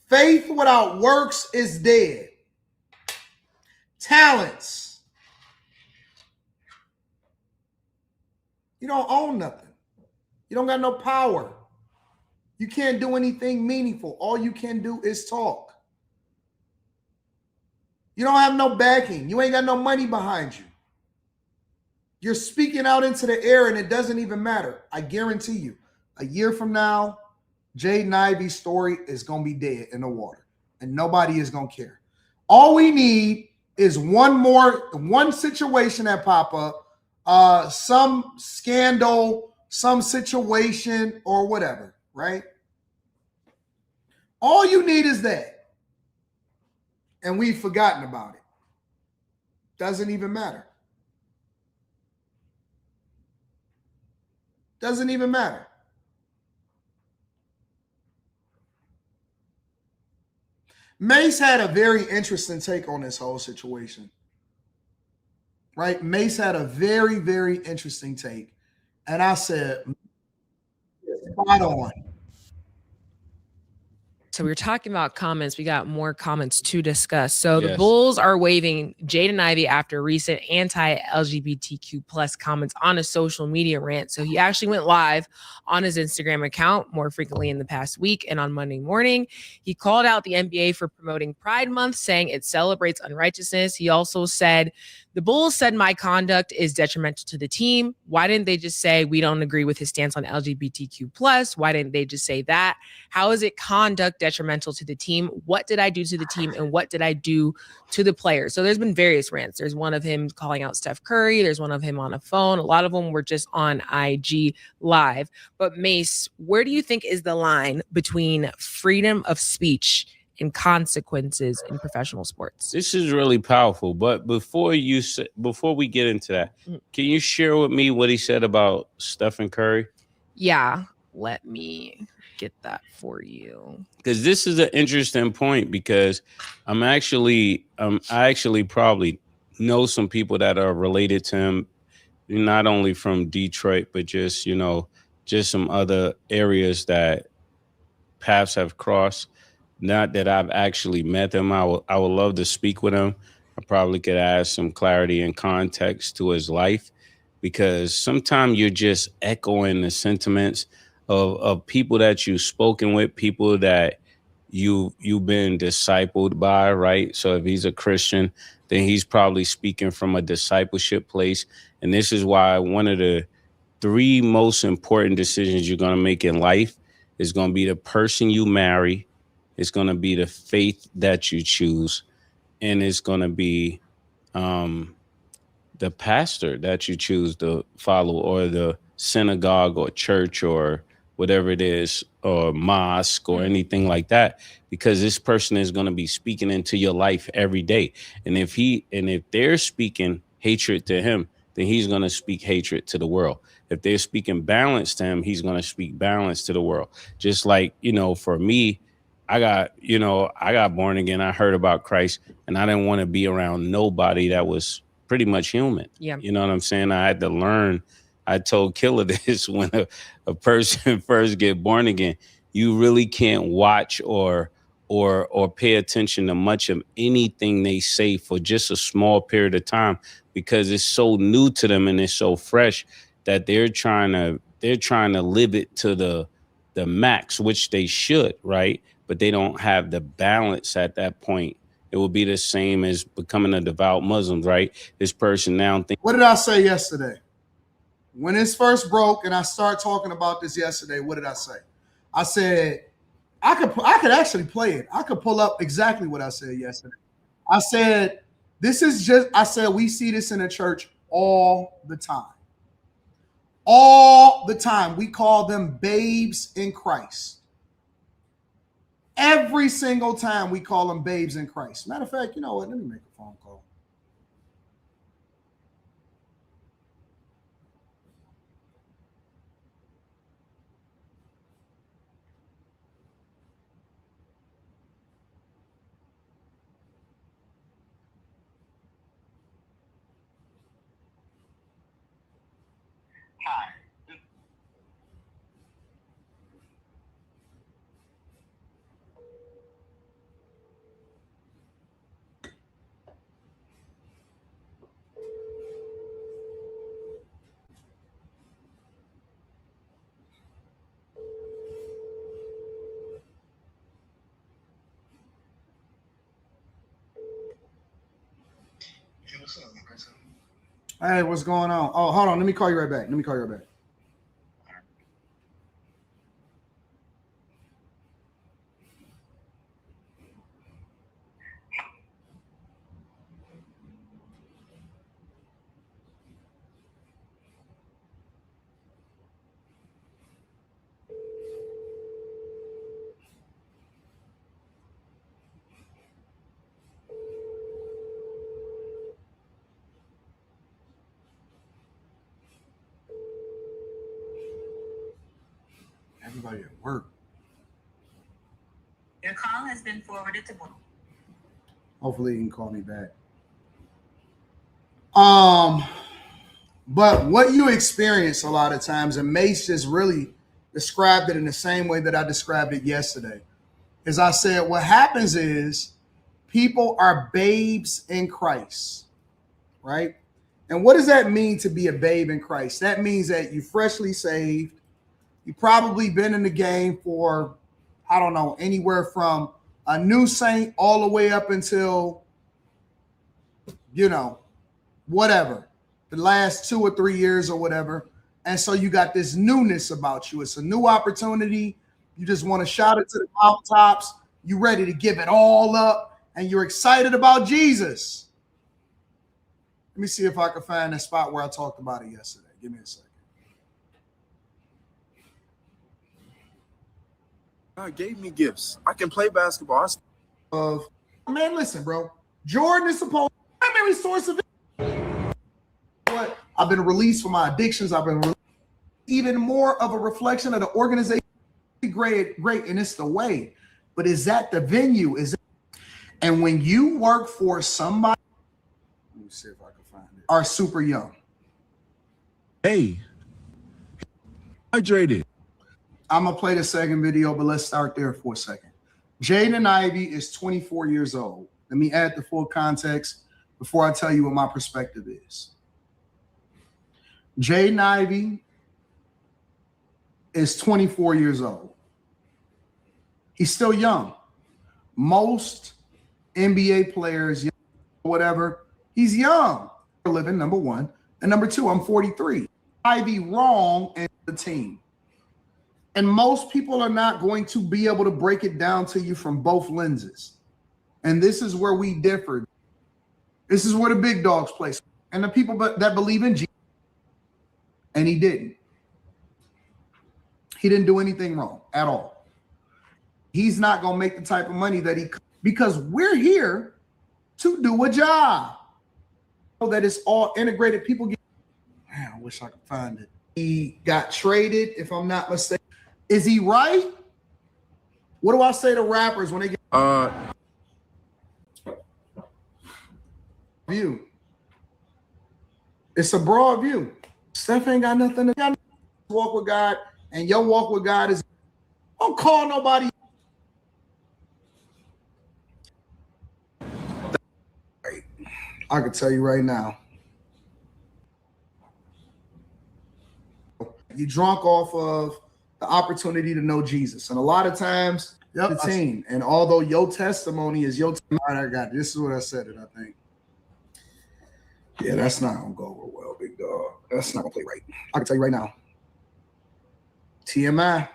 Faith without works is dead. Talents. You don't own nothing. You don't got no power. You can't do anything meaningful. All you can do is talk. You don't have no backing. You ain't got no money behind you. You're speaking out into the air and it doesn't even matter. I guarantee you, a year from now, Jaden Ivey's story is going to be dead in the water and nobody is going to care. All we need is one situation that pop up, some scandal, some situation or whatever, right? All you need is that. And we've forgotten about it. Doesn't even matter. Doesn't even matter. Mace had a very interesting take on this whole situation. Right? Mace had a very, very interesting take. And I said, spot on. So we were talking about comments. We got more comments to discuss. So the Yes. Bulls are waiving Jaden Ivey after recent anti-LGBTQ plus comments on a social media rant. So he actually went live on his Instagram account more frequently in the past week. And on Monday morning, he called out the NBA for promoting Pride Month, saying it celebrates unrighteousness. He also said, the Bulls said my conduct is detrimental to the team. Why didn't they just say we don't agree with his stance on LGBTQ plus? Why didn't they just say that? How is it conduct detrimental to the team? What did I do to the team and what did I do to the players? So there's been various rants. There's one of him calling out Steph Curry. There's one of him on a phone. A lot of them were just on IG Live. But Mace, where do you think is the line between freedom of speech and consequences in professional sports? This is really powerful. But before we get into that, can you share with me what he said about Stephen Curry? Yeah, let me get that for you. Because this is an interesting point, because I actually probably know some people that are related to him, not only from Detroit, but just some other areas that paths have crossed. Not that I've actually met him. I would love to speak with him. I probably could add some clarity and context to his life, because sometimes you're just echoing the sentiments of people that you've spoken with, people that you've been discipled by, right? So if he's a Christian, then he's probably speaking from a discipleship place. And this is why one of the 3 most important decisions you're going to make in life is going to be the person you marry, it's going to be the faith that you choose, and it's going to be the pastor that you choose to follow, or the synagogue or church or whatever it is, or mosque or anything like that, because this person is going to be speaking into your life every day. And if they're speaking hatred to him, then he's going to speak hatred to the world. If they're speaking balance to him, he's going to speak balance to the world. Just like, for me, I got born again. I heard about Christ, and I didn't want to be around nobody that was pretty much human. Yeah. You know what I'm saying? I had to learn. I told Killer this when a person first get born again, you really can't watch or pay attention to much of anything they say for just a small period of time, because it's so new to them and it's so fresh that they're trying to live it to the max, which they should, right? But they don't have the balance at that point. It will be the same as becoming a devout Muslim, right? This person now thinks. What did I say yesterday? When this first broke and I started talking about this yesterday, what did I say? I said, I could actually play it. I could pull up exactly what I said yesterday. I said, we see this in the church all the time. All the time. We call them babes in Christ. Every single time we call them babes in Christ. Matter of fact, you know what? Let me make a phone call. Hey, what's going on? Oh, hold on. Let me call you right back. Everybody at work. Your call has been forwarded to. Hopefully you can call me back. But what you experience a lot of times, and Mace just really described it in the same way that I described it yesterday. As I said, what happens is people are babes in Christ, right? And what does that mean to be a babe in Christ? That means that you freshly saved. You probably been in the game for, I don't know, anywhere from a new saint all the way up until, you know, whatever, the last 2 or 3 years or whatever. And so you got this newness about you. It's a new opportunity. You just want to shout it to the mountaintops. You're ready to give it all up, and you're excited about Jesus. Let me see if I can find that spot where I talked about it yesterday. Give me a second. God gave me gifts. I can play basketball. Man, listen, bro. Jordan is supposed to be the primary source of what I've been released from my addictions. I've been even more of a reflection of the organization. Great, and it's the way. But is that the venue? Is it? And when you work for somebody, let me see if I can find it, are super young. Hey, hydrated. I'm gonna play the second video, but let's start there for a second. Jaden Ivey is 24 years old. Let me add the full context before I tell you what my perspective is. Jaden Ivey is 24 years old. He's still young. Most NBA players, whatever, he's young. Living, number one. And number two, I'm 43. Ivy wrong in the team. And most people are not going to be able to break it down to you from both lenses. And this is where we differ. This is where the big dogs play. And the people that believe in Jesus. And he didn't. He didn't do anything wrong at all. He's not going to make the type of money that he could, because we're here to do a job. So that it's all integrated. People get, man, I wish I could find it. He got traded, if I'm not mistaken. Is he right? What do I say to rappers when they get view? It's a broad view. Steph ain't got nothing to walk with God, and your walk with God is don't call nobody. I can tell you right now. You drunk off of the opportunity to know Jesus. And a lot of times, the team. And although your testimony is your testimony, I got it. This is what I said it, I think. Yeah, that's not going to go over well, big dog. That's not going to play right. I can tell you right now. TMI,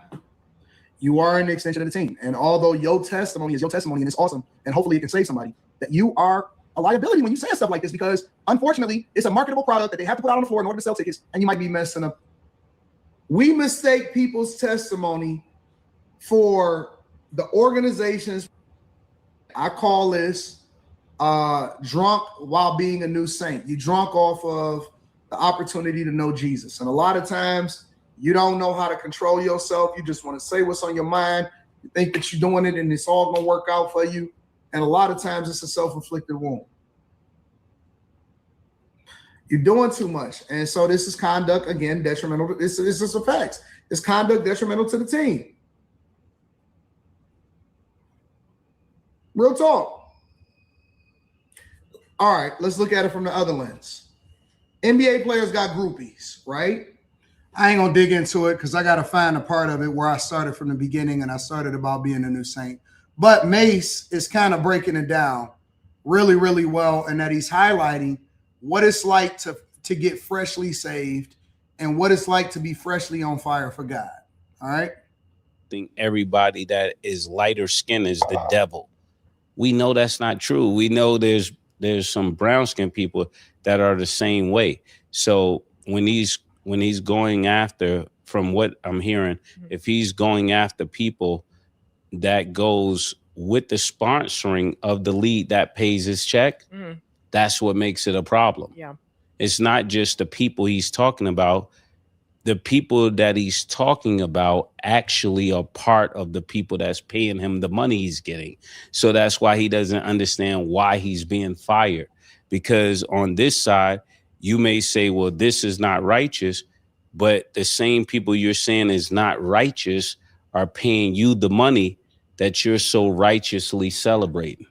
you are an extension of the team. And although your testimony is your testimony and it's awesome, and hopefully it can save somebody, that you are a liability when you say stuff like this, because unfortunately, it's a marketable product that they have to put out on the floor in order to sell tickets, and you might be messing up. We mistake people's testimony for the organizations. I call this drunk while being a new saint. You drunk off of the opportunity to know Jesus. And a lot of times you don't know how to control yourself. You just want to say what's on your mind. You think that you're doing it and it's all going to work out for you. And a lot of times it's a self-inflicted wound. You're doing too much. And so this is conduct, again, detrimental. It's just a fact. It's conduct detrimental to the team. Real talk. All right, let's look at it from the other lens. NBA players got groupies, right? I ain't going to dig into it because I got to find a part of it where I started from the beginning, and I started about being a new saint. But Mace is kind of breaking it down really, really well, and that he's highlighting what it's like to get freshly saved and what it's like to be freshly on fire for God. All right. I think everybody that is lighter skin is the devil. We know that's not true. We know there's some brown skin people that are the same way. So when he's going after, from what I'm hearing, if he's going after people that goes with the sponsoring of the league that pays his check, that's what makes it a problem. Yeah. It's not just the people he's talking about. The people that he's talking about actually are part of the people that's paying him the money he's getting. So that's why he doesn't understand why he's being fired. Because on this side, you may say, well, this is not righteous, but the same people you're saying is not righteous are paying you the money that you're so righteously celebrating.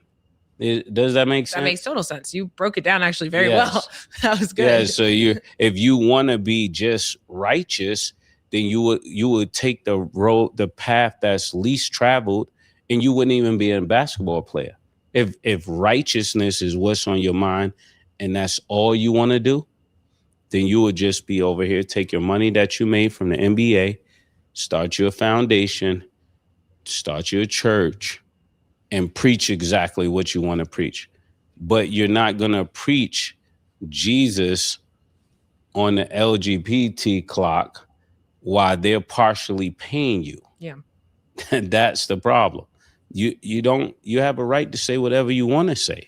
Does that make sense? That makes total sense. You broke it down actually very Yes. well. That was good. Yeah, so if you want to be just righteous, then you would take the path that's least traveled, and you wouldn't even be a basketball player. If righteousness is what's on your mind and that's all you want to do, then you would just be over here, take your money that you made from the NBA, start your foundation, start your church, and preach exactly what you want to preach. But you're not going to preach Jesus on the LGBT clock while they're partially paying you. Yeah. That's the problem. You have a right to say whatever you want to say,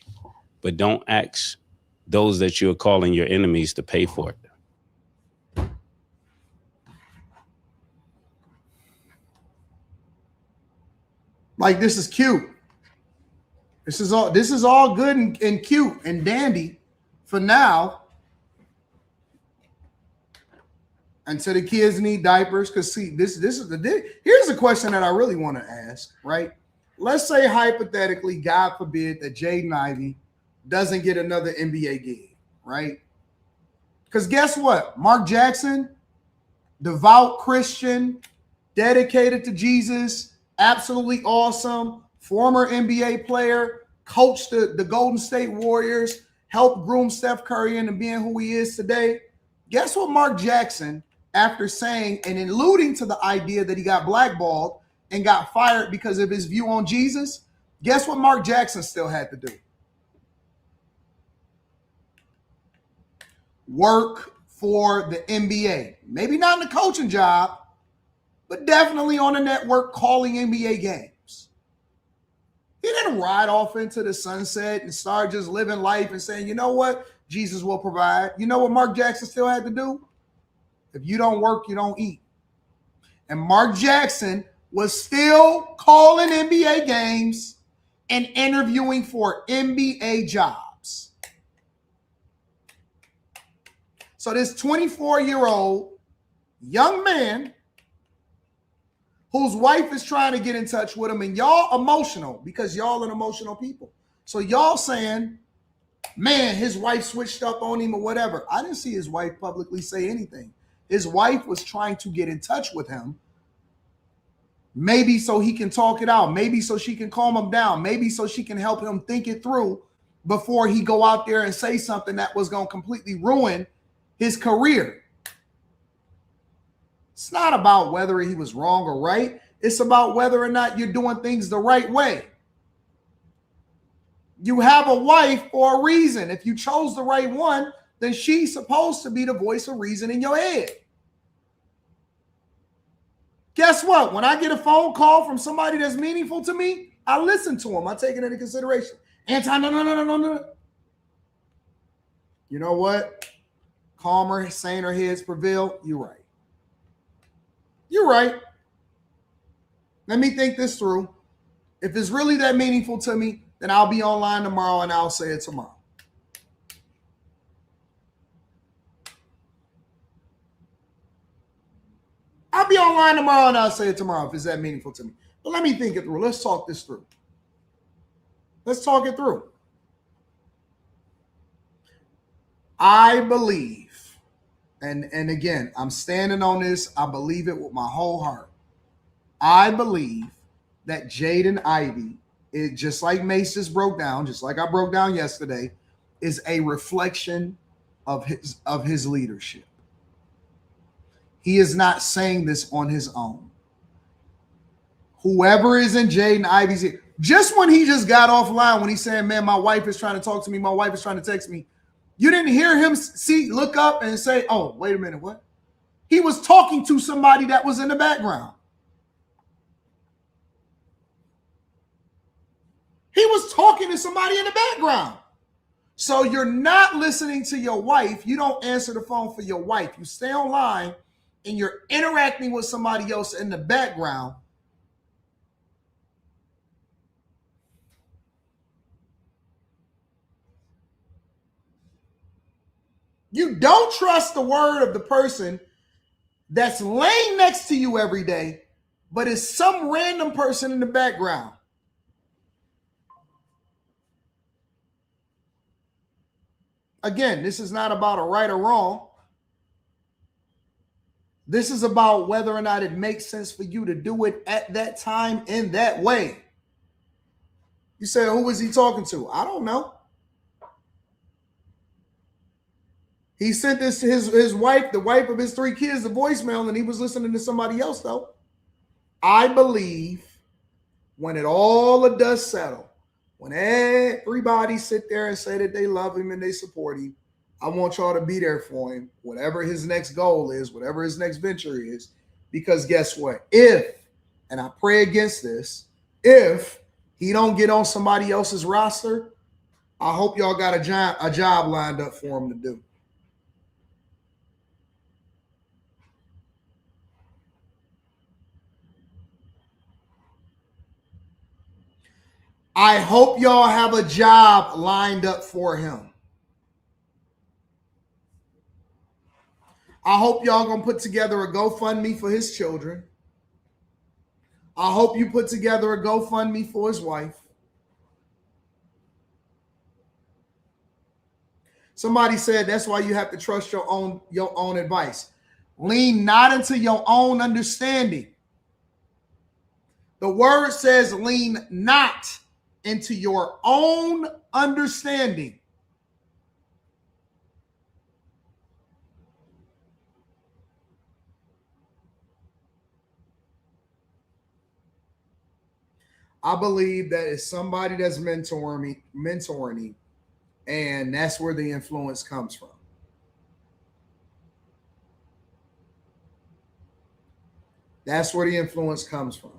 but don't ask those that you're calling your enemies to pay for it. Like, this is cute. This is all good and cute and dandy for now, until the kids need diapers. Because see, here's the question that I really want to ask, right? Let's say hypothetically, God forbid, that Jaden Ivey doesn't get another NBA gig, right? Because guess what? Mark Jackson, devout Christian, dedicated to Jesus, absolutely awesome, former NBA player, coached the Golden State Warriors, helped groom Steph Curry into being who he is today. Guess what Mark Jackson, after saying and alluding to the idea that he got blackballed and got fired because of his view on Jesus, guess what Mark Jackson still had to do? Work for the NBA. Maybe not in the coaching job, but definitely on the network calling NBA games. He didn't ride off into the sunset and start just living life and saying, you know what? Jesus will provide. You know what Mark Jackson still had to do? If you don't work, you don't eat. And Mark Jackson was still calling NBA games and interviewing for NBA jobs. So this 24-year-old young man whose wife is trying to get in touch with him, and y'all emotional because y'all an emotional people. So y'all saying, man, his wife switched up on him or whatever. I didn't see his wife publicly say anything. His wife was trying to get in touch with him, maybe so he can talk it out, maybe so she can calm him down, maybe so she can help him think it through before he go out there and say something that was going to completely ruin his career. It's not about whether he was wrong or right. It's about whether or not you're doing things the right way. You have a wife for a reason. If you chose the right one, then she's supposed to be the voice of reason in your head. Guess what? When I get a phone call from somebody that's meaningful to me, I listen to them. I take it into consideration. Anton, no. You know what? Calmer, saner heads prevail. You're right. You're right. Let me think this through. If it's really that meaningful to me, then I'll be online tomorrow and I'll say it tomorrow. I'll be online tomorrow and I'll say it tomorrow if it's that meaningful to me. But let me think it through. Let's talk this through. Let's talk it through. I believe, and again, I'm standing on this. I believe it with my whole heart. I believe that Jaden Ivey, just like Mace just broke down, just like I broke down yesterday, is a reflection of his leadership. He is not saying this on his own. Whoever is in Jaden Ivey's ear, just when he just got offline, when he's saying, man, my wife is trying to talk to me, my wife is trying to text me, you didn't hear him look up and say, oh, wait a minute, what? He was talking to somebody that was in the background. He was talking to somebody in the background. So you're not listening to your wife. You don't answer the phone for your wife. You stay online and you're interacting with somebody else in the background. You don't trust the word of the person that's laying next to you every day but it's some random person in the background. Again, this is not about a right or wrong. This is about whether or not it makes sense for you to do it at that time in that way. You say, who was he talking to? I don't know. He sent this to his wife, the wife of his 3 kids, the voicemail, and he was listening to somebody else, though. I believe when it all does settle, when everybody sit there and say that they love him and they support him, I want y'all to be there for him, whatever his next goal is, whatever his next venture is. Because guess what? If, and I pray against this, if he don't get on somebody else's roster, I hope y'all got a job lined up for him to do. I hope y'all have a job lined up for him. I hope y'all gonna put together a GoFundMe for his children. I hope you put together a GoFundMe for his wife. Somebody said that's why you have to trust your own advice. Lean not into your own understanding. The word says lean not into your own understanding. I believe that it's somebody that's mentoring me, and that's where the influence comes from. That's where the influence comes from.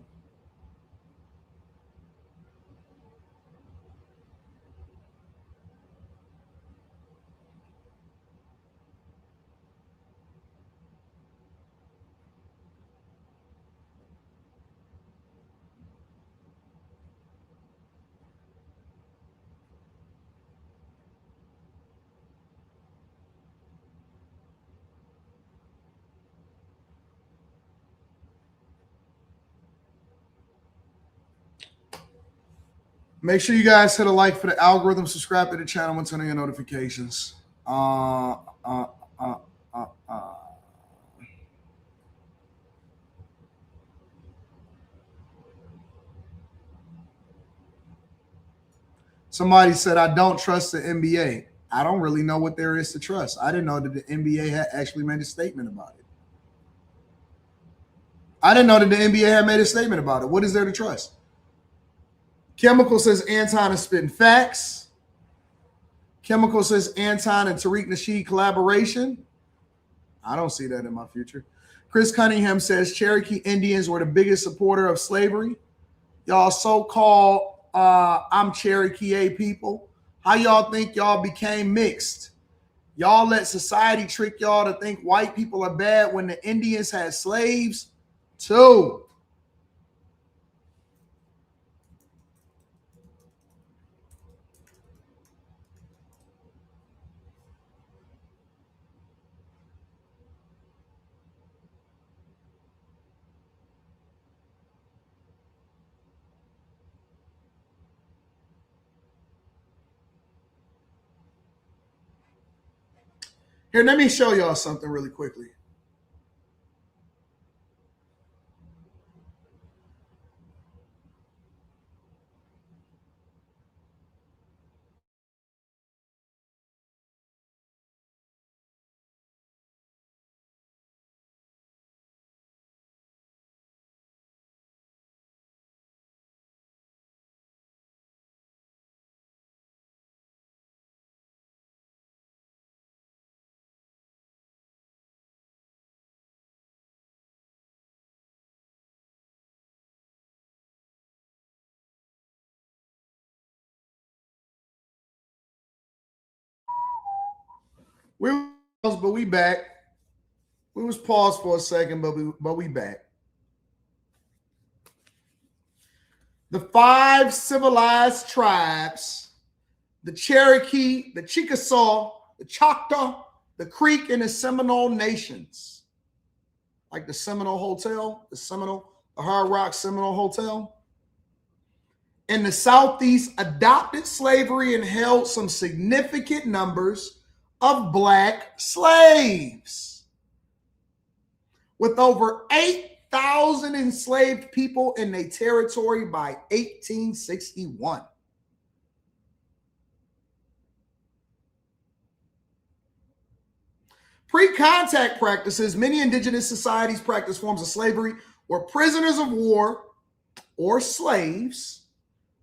Make sure you guys hit a like for the algorithm, subscribe to the channel, and turn on your notifications. Somebody said, I don't trust the NBA. I don't really know what there is to trust. I didn't know that the NBA had actually made a statement about it. I didn't know that the NBA had made a statement about it. What is there to trust? Chemical says Anton is spitting facts. Chemical says Anton and Tariq Nasheed collaboration. I don't see that in my future. Chris Cunningham says Cherokee Indians were the biggest supporter of slavery. Y'all so-called I'm Cherokee people. How y'all think y'all became mixed? Y'all let society trick y'all to think white people are bad when the Indians had slaves too. Here, let me show y'all something really quickly. But we back. We was paused for a second, but we back. The 5 civilized tribes, the Cherokee, the Chickasaw, the Choctaw, the Creek, and the Seminole nations. Like the Seminole Hotel, the Seminole, the Hard Rock Seminole Hotel. In the Southeast, adopted slavery and held some significant numbers of black slaves. With over 8,000 enslaved people in their territory by 1861. Pre-contact practices, many indigenous societies practice forms of slavery where prisoners of war or slaves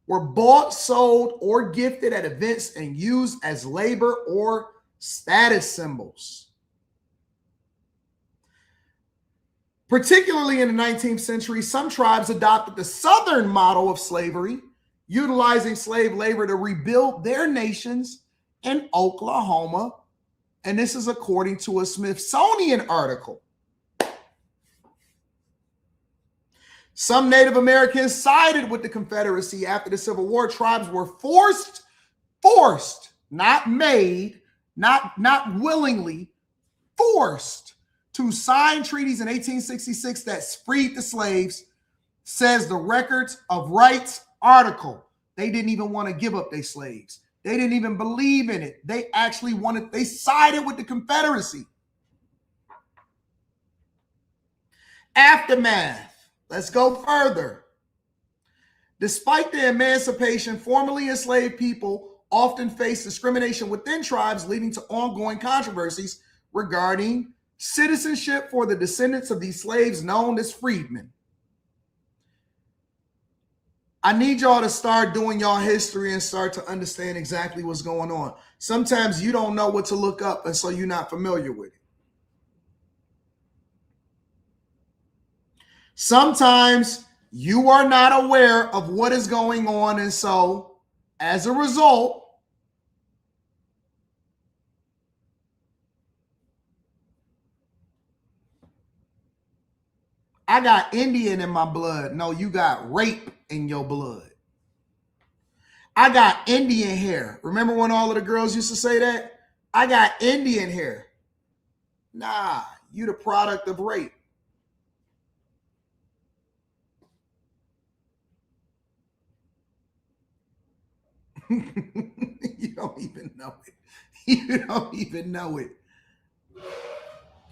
were bought, sold, or gifted at events and used as labor or status symbols. Particularly in the 19th century, some tribes adopted the Southern model of slavery, utilizing slave labor to rebuild their nations in Oklahoma. And this is according to a Smithsonian article. Some Native Americans sided with the Confederacy after the Civil War. Tribes were forced, not made, not willingly, forced to sign treaties in 1866 that freed the slaves, says the Records of Rights article. They didn't even want to give up their slaves. They didn't even believe in it. They actually they sided with the Confederacy. Aftermath. Let's go further. Despite the emancipation, formerly enslaved people often face discrimination within tribes, leading to ongoing controversies regarding citizenship for the descendants of these slaves known as freedmen. I need y'all to start doing y'all history and start to understand exactly what's going on. Sometimes you don't know what to look up, and so you're not familiar with it. Sometimes you are not aware of what is going on, and so as a result, I got Indian in my blood. No, you got rape in your blood. I got Indian hair. Remember when all of the girls used to say that? I got Indian hair. Nah, you the product of rape. You don't even know it. You don't even know it.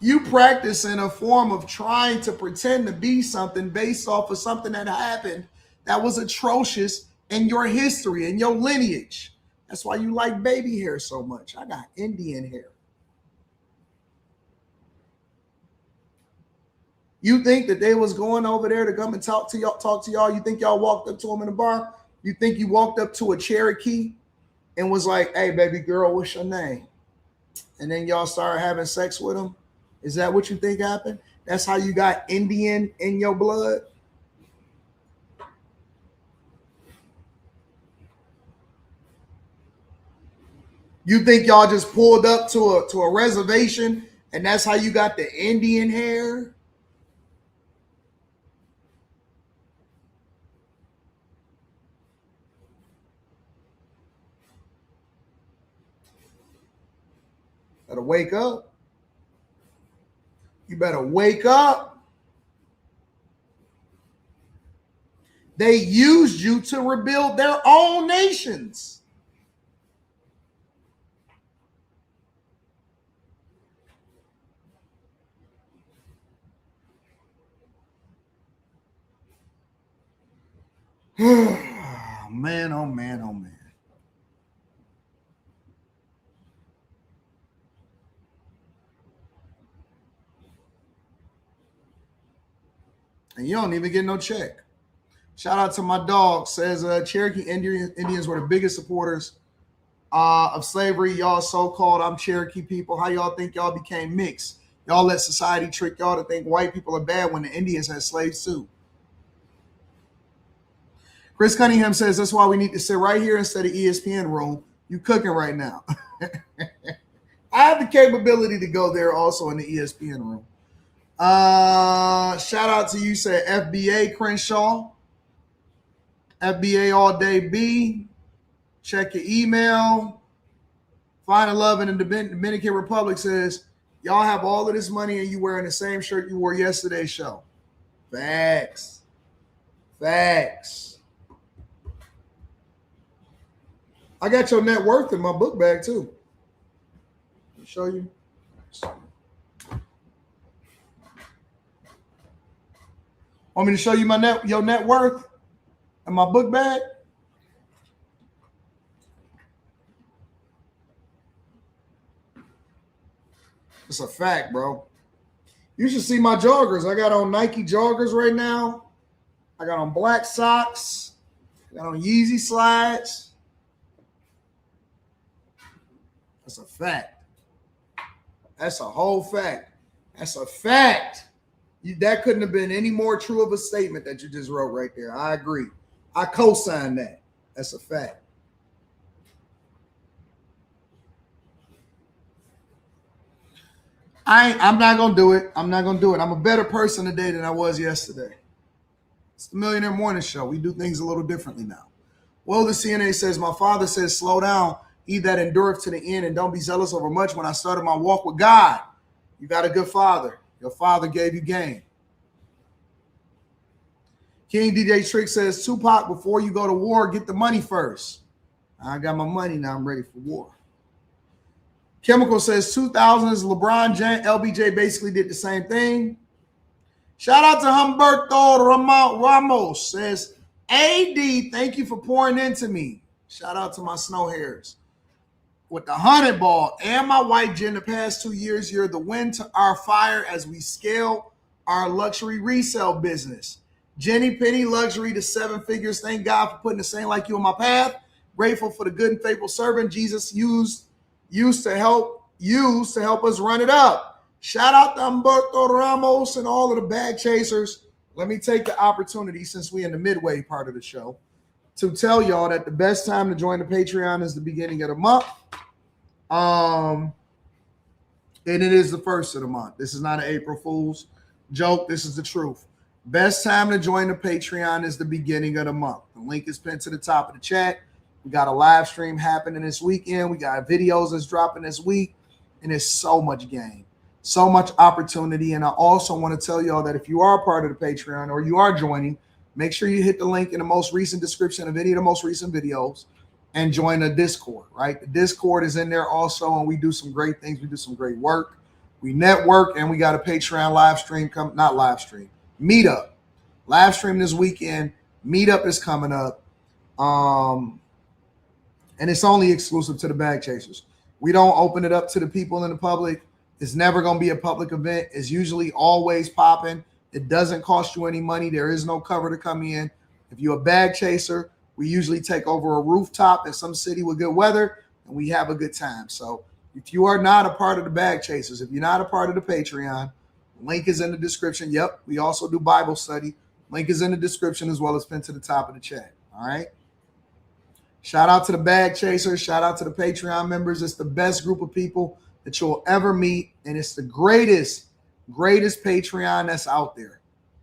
You practicing a form of trying to pretend to be something based off of something that happened that was atrocious in your history, in your lineage. That's why you like baby hair so much. I got Indian hair. You think that they was going over there to come and talk to y'all? You think y'all walked up to them in a bar? You think you walked up to a Cherokee and was like, hey, baby girl, what's your name? And then y'all started having sex with them? Is that what you think happened? That's how you got Indian in your blood? You think y'all just pulled up to a reservation and that's how you got the Indian hair? Better wake up. You better wake up. They used you to rebuild their own nations. Man, oh man, oh man. And you don't even get no check. Shout out to my dog. Says Cherokee Indians were the biggest supporters of slavery. Y'all so-called I'm Cherokee people. How y'all think y'all became mixed? Y'all let society trick y'all to think white people are bad when the Indians had slaves too. Chris Cunningham says that's why we need to sit right here instead of ESPN room. You cooking right now. I have the capability to go there also in the ESPN room. Shout out to you, said FBA Crenshaw. FBA all day B. Check your email. Find a love in the Dominican Republic says, y'all have all of this money and you wearing the same shirt you wore yesterday's show. Facts. Facts. I got your net worth in my book bag too. Let me show you. Want me to show you your net worth in my book bag? It's a fact, bro. You should see my joggers. I got on Nike joggers right now. I got on black socks. I got on Yeezy slides. That's a fact. That's a whole fact. That's a fact. That couldn't have been any more true of a statement that you just wrote right there. I agree. I co-sign that. That's a fact. I'm not going to do it. I'm not going to do it. I'm a better person today than I was yesterday. It's the Millionaire Morning Show. We do things a little differently now. Well, the CNA says, my father says, slow down, he that endureth to the end, and don't be zealous over much. When I started my walk with God, you got a good father. Your father gave you game. King DJ Trick says, Tupac, before you go to war, get the money first. I got my money now. I'm ready for war. Chemical says 2000s LeBron James, LBJ basically did the same thing. Shout out to Humberto Ramos says, AD, thank you for pouring into me. Shout out to my snow hairs. With the 100 ball and my white gin the past 2 years, you're the wind to our fire as we scale our luxury resale business. Jenny Penny luxury to 7 figures. Thank God for putting a saint like you on my path. Grateful for the good and faithful servant Jesus used to help us run it up. Shout out to Humberto Ramos and all of the bag chasers. Let me take the opportunity, since we're in the midway part of the show, to tell y'all that the best time to join the Patreon is the beginning of the month. And it is the first of the month. This is not an April Fool's joke. This is the truth. Best time to join the Patreon is the beginning of the month. The link is pinned to the top of the chat. We got a live stream happening this weekend. We got videos that's dropping this week. And there's so much game, so much opportunity. And I also want to tell y'all that if you are a part of the Patreon or you are joining, make sure you hit the link in the most recent description of any of the most recent videos and join the Discord, right? The Discord is in there also, and we do some great things. We do some great work. We network, and we got a Patreon live stream meetup. Live stream this weekend. Meetup is coming up. And it's only exclusive to the bag chasers. We don't open it up to the people in the public. It's never going to be a public event. It's usually always popping. It doesn't cost you any money. There is no cover to come in. If you're a bag chaser, we usually take over a rooftop in some city with good weather, and we have a good time. So if you are not a part of the bag chasers, if you're not a part of the Patreon, link is in the description. Yep, we also do Bible study. Link is in the description as well as pinned to the top of the chat. All right. Shout out to the bag chasers. Shout out to the Patreon members. It's the best group of people that you'll ever meet. And it's the greatest Patreon that's out there.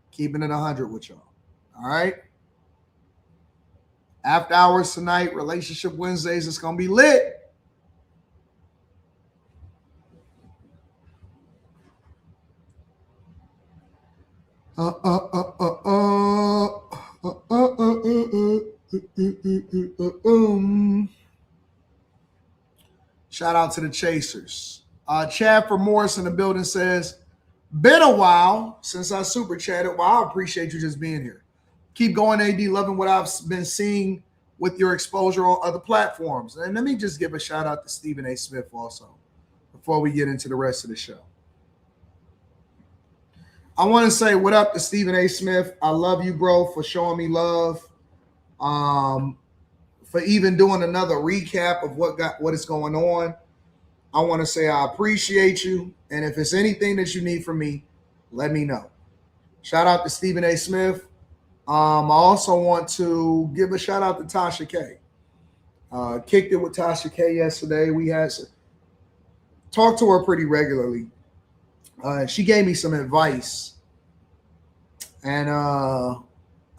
Keeping it 100 with y'all. All right. After hours tonight, Relationship Wednesdays. It's going to be lit. Shout out to the chasers. Chad from Morris in the building says, been a while since I super chatted. Well, I appreciate you just being here. Keep going, AD. Loving what I've been seeing with your exposure on other platforms. And let me just give a shout out to Stephen A. Smith also before we get into the rest of the show. I want to say what up to Stephen A. Smith. I love you, bro, for showing me love. For even doing another recap of what is going on. I want to say I appreciate you. And if it's anything that you need from me, let me know. Shout out to Stephen A. Smith. I also want to give a shout out to Tasha K. Kicked it with Tasha K yesterday. We had talked to her pretty regularly. She gave me some advice. And I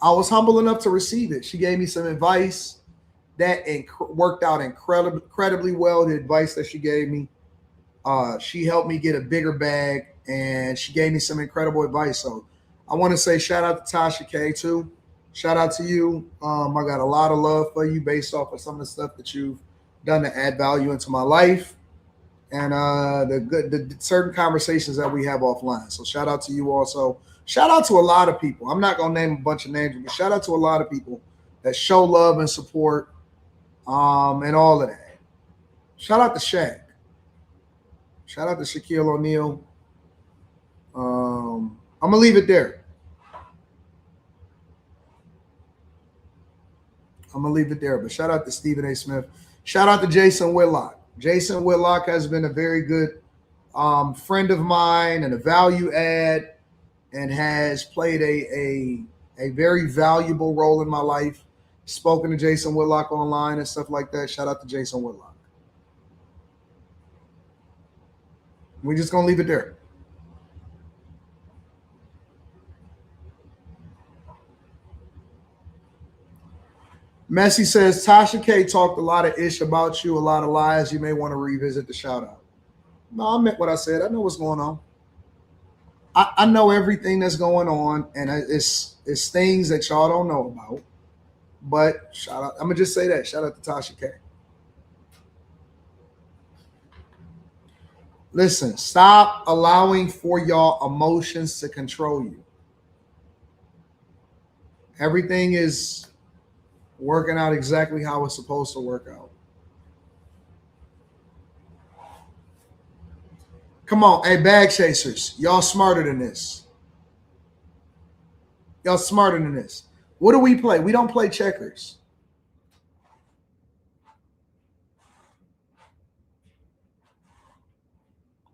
was humble enough to receive it. She gave me some advice that worked out incredibly well. The advice that she gave me, she helped me get a bigger bag, and she gave me some incredible advice. So I want to say shout out to Tasha K too. Shout out to you. I got a lot of love for you based off of some of the stuff that you've done to add value into my life and the certain conversations that we have offline. So shout out to you also. Shout out to a lot of people. I'm not gonna name a bunch of names, but shout out to a lot of people that show love and support, and all of that. Shout out to Shaq. Shout out to Shaquille O'Neal. I'm gonna leave it there. But shout out to Stephen A. Smith. Shout out to Jason Whitlock. Jason Whitlock has been a very good friend of mine and a value add, and has played a very valuable role in my life. Spoken to Jason Whitlock online and stuff like that. Shout out to Jason Whitlock. We're just gonna leave it there. Messi says, Tasha K talked a lot of ish about you, a lot of lies. You may want to revisit the shout out. No, I meant what I said. I know what's going on. I know everything that's going on, and it's things that y'all don't know about. But shout out, I'm going to just say that. Shout out to Tasha K. Listen, stop allowing for y'all emotions to control you. Everything is working out exactly how it's supposed to work out. Come on, hey, bag chasers, y'all smarter than this. Y'all smarter than this. What do we play? We don't play checkers.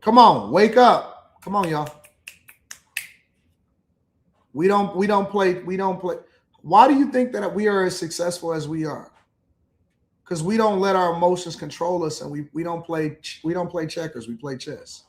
Come on, wake up. Come on, y'all. We don't play. Why do you think that we are as successful as we are? Because we don't let our emotions control us, and we don't play checkers. We play chess.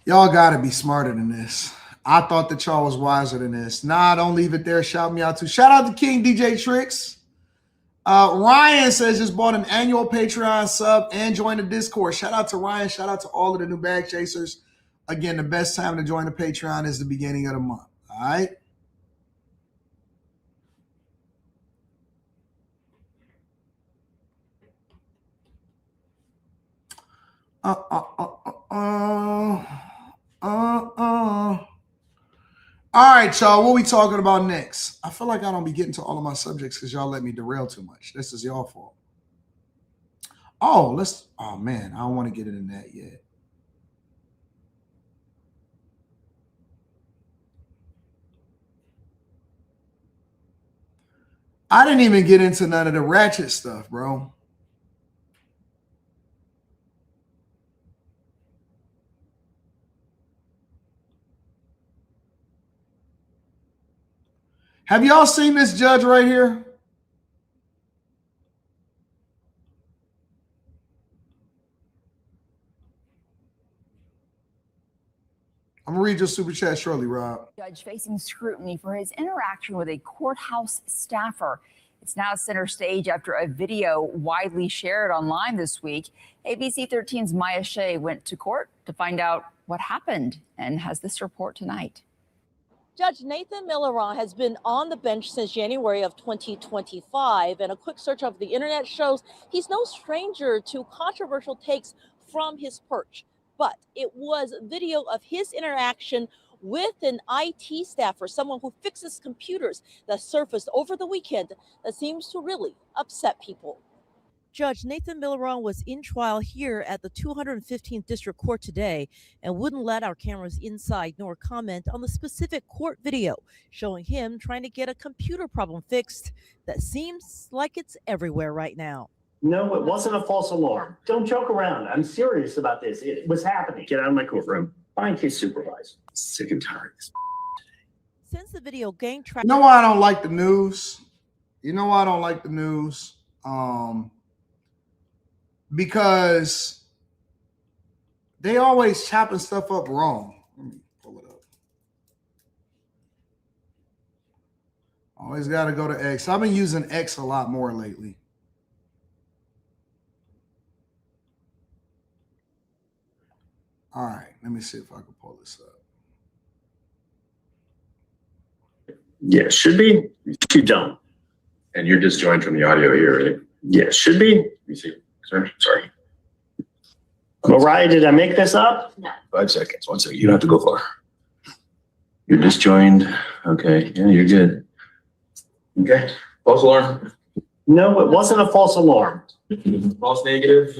Y'all got to be smarter than this. I thought that y'all was wiser than this. Nah, don't leave it there. Shout me out too. Shout out to King DJ Tricks. Ryan says just bought an annual Patreon sub and joined the Discord. Shout out to Ryan. Shout out to all of the new bag chasers. Again, the best time to join the Patreon is the beginning of the month. All right. All right, y'all. What we talking about next? I feel like I don't be getting to all of my subjects because y'all let me derail too much. This is y'all fault. Oh man, I don't want to get into that yet. I didn't even get into none of the ratchet stuff, bro. Have y'all seen this judge right here? I'm going to read your super chat shortly, Rob. Judge facing scrutiny for his interaction with a courthouse staffer. It's now center stage after a video widely shared online this week. ABC 13's Maya Shea went to court to find out what happened and has this report tonight. Judge Nathan Milleron has been on the bench since January of 2025, and a quick search of the internet shows he's no stranger to controversial takes from his perch. But it was video of his interaction with an IT staffer, someone who fixes computers, that surfaced over the weekend that seems to really upset people. Judge Nathan Milleron was in trial here at the 215th District Court today and wouldn't let our cameras inside nor comment on the specific court video showing him trying to get a computer problem fixed that seems like it's everywhere right now. No, it wasn't a false alarm. Don't joke around. I'm serious about this. It was happening. Get out of my courtroom. Find his supervisor. Sick and tired of this. Since the video gained traction. You know why I don't like the news? You know why I don't like the news? Because they always chopping stuff up wrong. Let me pull it up. Always got to go to X. I've been using X a lot more lately. All right, let me see if I can pull this up. Yeah, should be. You don't. And you're disjoined from the audio here, right? Yeah, should be. Let me see. Sorry. Mariah, did I make this up? 5 seconds. 1 second. You don't have to go far. You're disjoined. Okay. Yeah, you're good. Okay. False alarm. No, it wasn't a false alarm. False negative.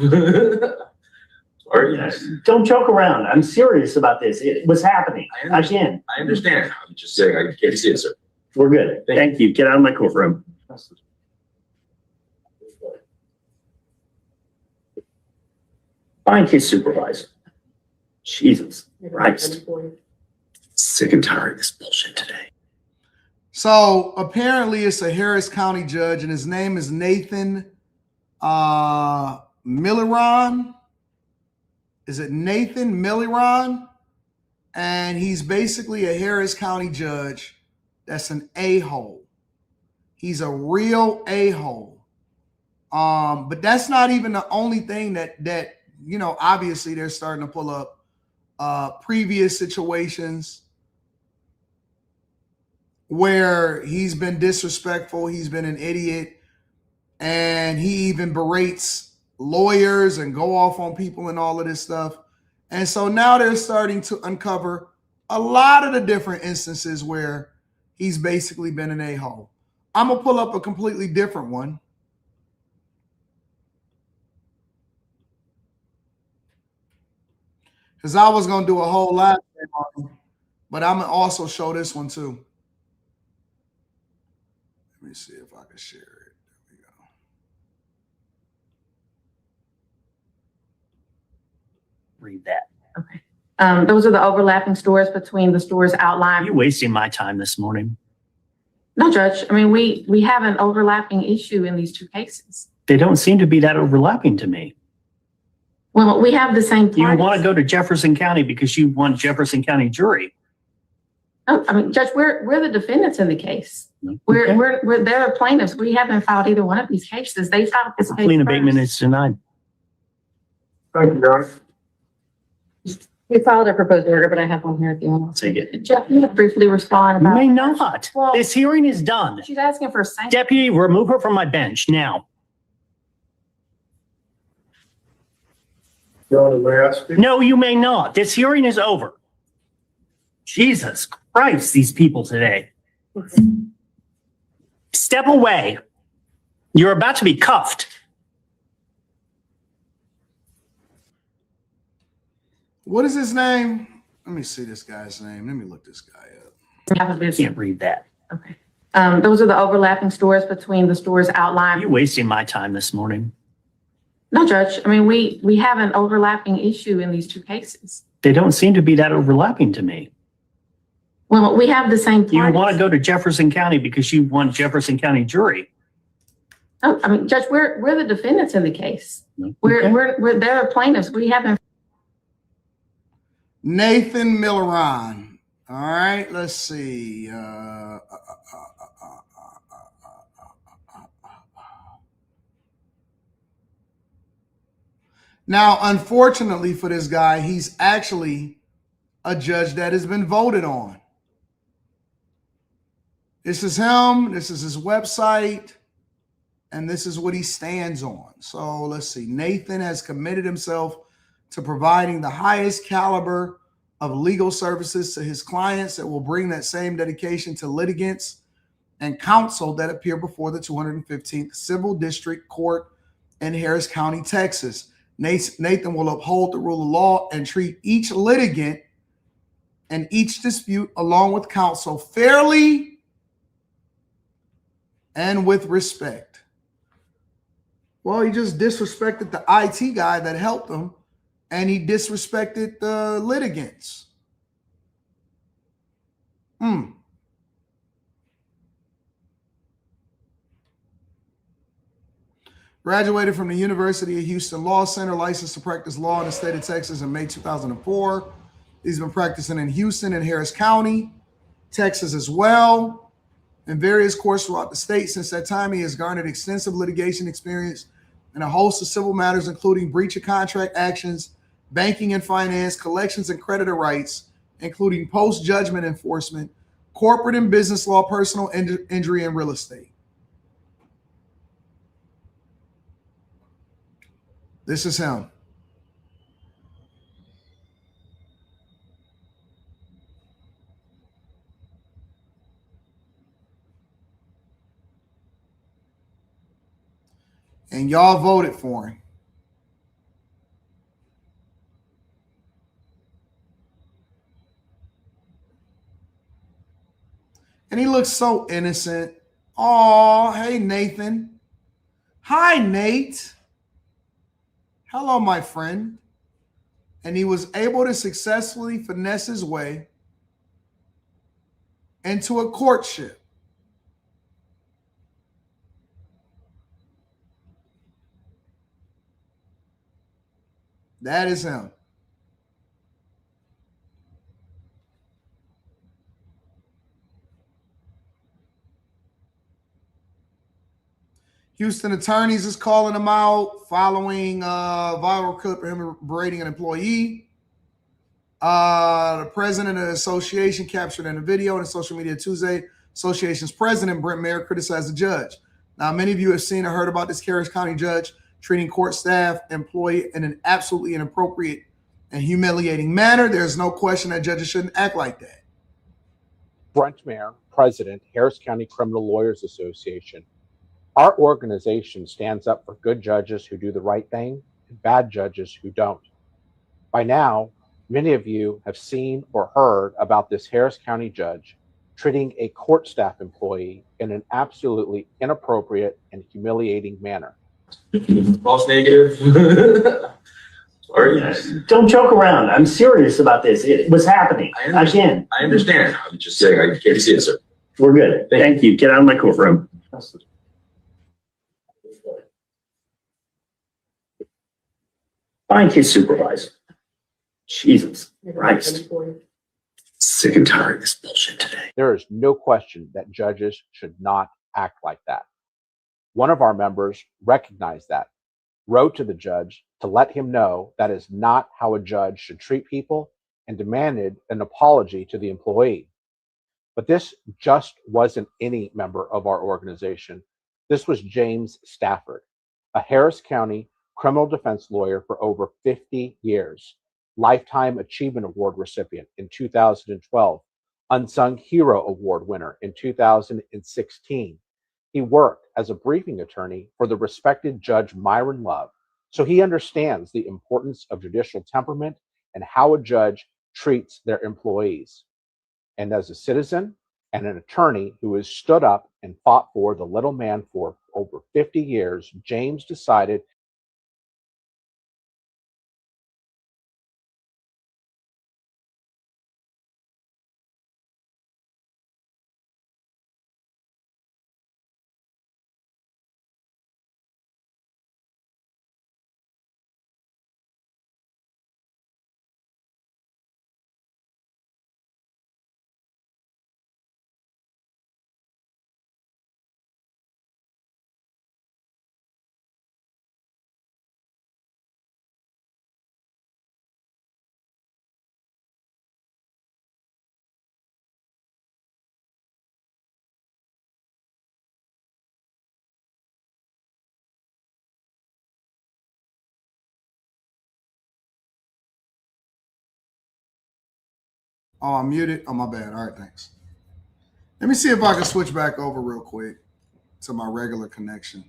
Sorry. Don't joke around. I'm serious about this. It was happening again. I understand. I'm just saying I can't see it, sir. We're good. Thank you. Get out of my courtroom. Find his supervisor. Jesus Christ. Sick and tired of this bullshit today. So apparently it's a Harris County judge, and his name is Nathan Milliron. Is it Nathan Milliron? And he's basically a Harris County judge that's an a-hole. He's a real a-hole. But that's not even the only thing that you know, obviously they're starting to pull up previous situations where he's been disrespectful, he's been an idiot, and he even berates lawyers and go off on people and all of this stuff. And so now they're starting to uncover a lot of the different instances where he's basically been an a-hole. I'm going to pull up a completely different one. Because I was going to do a whole live stream on him, but I'm going to also show this one too. Let me see if I can share it. There we go. Read that. Okay. Those are the overlapping stores between the stores outlined. You're wasting my time this morning. No, Judge. I mean, we have an overlapping issue in these two cases. They don't seem to be that overlapping to me. Well, we have the same parties. You want to go to Jefferson County because you want Jefferson County jury. Oh, I mean, Judge, we're the defendants in the case. Okay. We're they're plaintiffs. We haven't filed either one of these cases. They filed this case Lien first. abatement is denied. Thank you, Your Honor. We filed a proposed order, but I have one here at the end. Take it. Jeff, you would briefly respond You about. may not. Well, This hearing is done. she's asking for a sanction. Deputy, remove her from my bench now. Your Honor, may I speak? No, you may not. This hearing is over. Jesus Christ, these people today. Step away. You're about to be cuffed. What is his name? Let me see this guy's name. Let me look this guy up. I can't read that. Okay. Those are the overlapping stores between the stores outlined. You're wasting my time this morning. No, Judge. I mean, we have an overlapping issue in these two cases. They don't seem to be that overlapping to me. Well, we have the same parties. You want to go to Jefferson County because you want Jefferson County jury. Oh, I mean, Judge, we're the defendants in the case. Okay. We're they're plaintiffs. We haven't. Nathan Milliron. All right, let's see. Now, unfortunately for this guy, he's actually a judge that has been voted on. This is him. This is his website. And this is what he stands on. So let's see. Nathan has committed himself to providing the highest caliber of legal services to his clients that will bring that same dedication to litigants and counsel that appear before the 215th Civil District Court in Harris County, Texas. Nathan will uphold the rule of law and treat each litigant and each dispute along with counsel fairly and with respect. Well, he just disrespected the IT guy that helped him, and he disrespected the litigants. Graduated from the University of Houston Law Center, licensed to practice law in the state of Texas in May 2004. He's been practicing in Houston and Harris County, Texas as well, in various courts throughout the state. Since that time, he has garnered extensive litigation experience in a host of civil matters, including breach of contract actions, banking and finance, collections and creditor rights, including post-judgment enforcement, corporate and business law, personal injury, and real estate. This is him. And y'all voted for him. And he looks so innocent. Oh, hey, Nathan. Hi, Nate. Hello, my friend. And he was able to successfully finesse his way into a courtship. That is him. Houston attorneys is calling him out following viral clip of him berating an employee. The president of the association captured in a video on social media Tuesday. Association's president, Brent Mayer, criticized the judge. Now, many of you have seen or heard about this Harris County judge treating court staff, employee in an absolutely inappropriate and humiliating manner. There's no question that judges shouldn't act like that. Brent Mayer, president, Harris County Criminal Lawyers Association. Our organization stands up for good judges who do the right thing and bad judges who don't. By now, many of you have seen or heard about this Harris County judge treating a court staff employee in an absolutely inappropriate and humiliating manner. False negative. Sorry. Don't joke around. I'm serious about this. It was happening again. I understand. I'm just saying I can't see it, sir. We're good. Thank you. Get out of my courtroom. Find his supervisor. Jesus Christ. Sick and tired of this bullshit today. There is no question that judges should not act like that. One of our members recognized that, wrote to the judge to let him know that is not how a judge should treat people, and demanded an apology to the employee. But this just wasn't any member of our organization. This was James Stafford, a Harris County criminal defense lawyer for over 50 years, Lifetime Achievement Award recipient in 2012, Unsung Hero Award winner in 2016. He worked as a briefing attorney for the respected Judge Myron Love, so he understands the importance of judicial temperament and how a judge treats their employees. And as a citizen and an attorney who has stood up and fought for the little man for over 50 years, James decided Oh, I'm muted. Oh, my bad. All right, thanks. Let me see if I can switch back over real quick to my regular connection.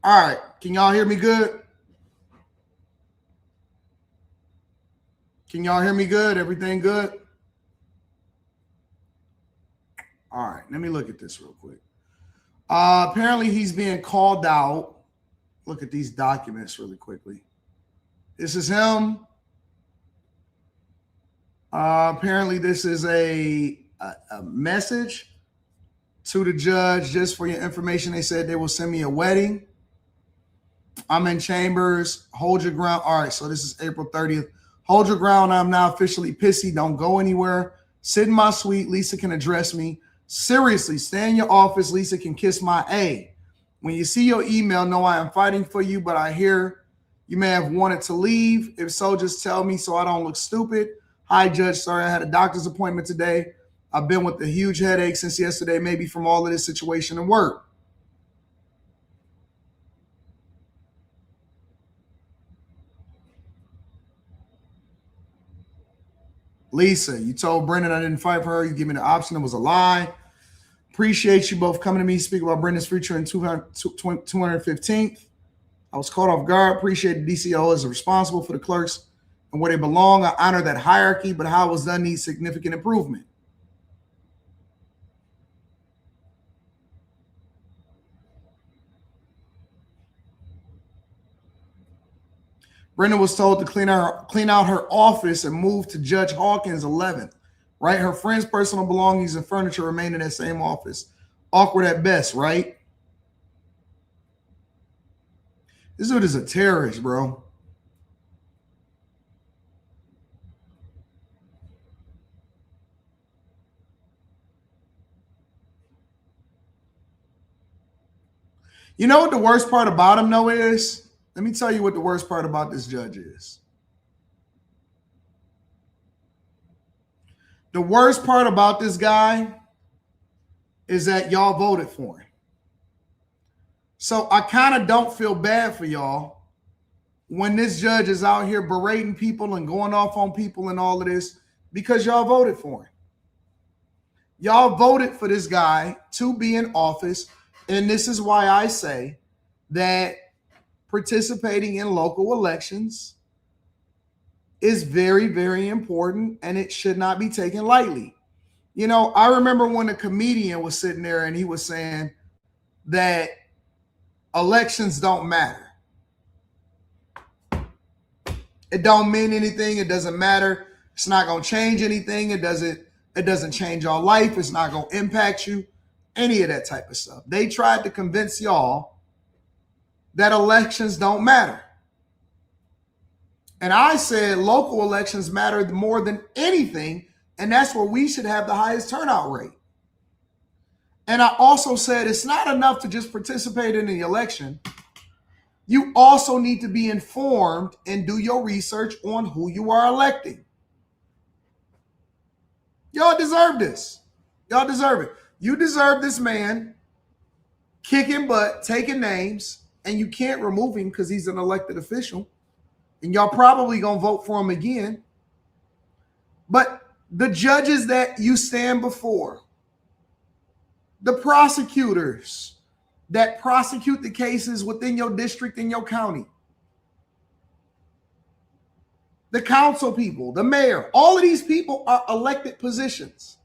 All right. Can y'all hear me good? Can y'all hear me good? Everything good? All right, let me look at this real quick. Apparently, he's being called out. Look at these documents really quickly. This is him. Apparently, this is a message to the judge. Just for your information, they said they will send me a wedding. I'm in chambers. Hold your ground. All right, so this is April 30th. Hold your ground. I'm now officially pissy. Don't go anywhere. Sit in my suite. Lisa can address me. Seriously, stay in your office. Lisa can kiss my A. When you see your email, know I am fighting for you, but I hear you may have wanted to leave. If so, just tell me so I don't look stupid. Hi, Judge. Sorry, I had a doctor's appointment today. I've been with a huge headache since yesterday, maybe from all of this situation and work. Lisa, you told Brendan I didn't fight for her. You gave me the option. It was a lie. Appreciate you both coming to me, speak about Brendan's future in 215th. I was caught off guard. Appreciate the DCO is responsible for the clerks and where they belong. I honor that hierarchy, but how it was done needs significant improvement. Brenda was told to clean out her office and move to Judge Hawkins 11th. Right? Her friend's personal belongings and furniture remain in that same office. Awkward at best, right? This dude is a terrorist, bro. You know what the worst part about him, though, is? Let me tell you what the worst part about this judge is. The worst part about this guy is that y'all voted for him. So I kind of don't feel bad for y'all when this judge is out here berating people and going off on people and all of this because y'all voted for him. Y'all voted for this guy to be in office, and this is why I say that participating in local elections is very, very important, and it should not be taken lightly. You know, I remember when a comedian was sitting there and he was saying that elections don't matter. It don't mean anything. It doesn't matter. It's not going to change anything. It doesn't change your life. It's not going to impact you. Any of that type of stuff. They tried to convince y'all that elections don't matter. And I said local elections matter more than anything, and that's where we should have the highest turnout rate. And I also said it's not enough to just participate in the election. You also need to be informed and do your research on who you are electing. Y'all deserve this. Y'all deserve it. You deserve this man kicking butt, taking names, and you can't remove him because he's an elected official. And y'all probably going to vote for him again. But the judges that you stand before, the prosecutors that prosecute the cases within your district and your county, the council people, the mayor, all of these people are elected positions.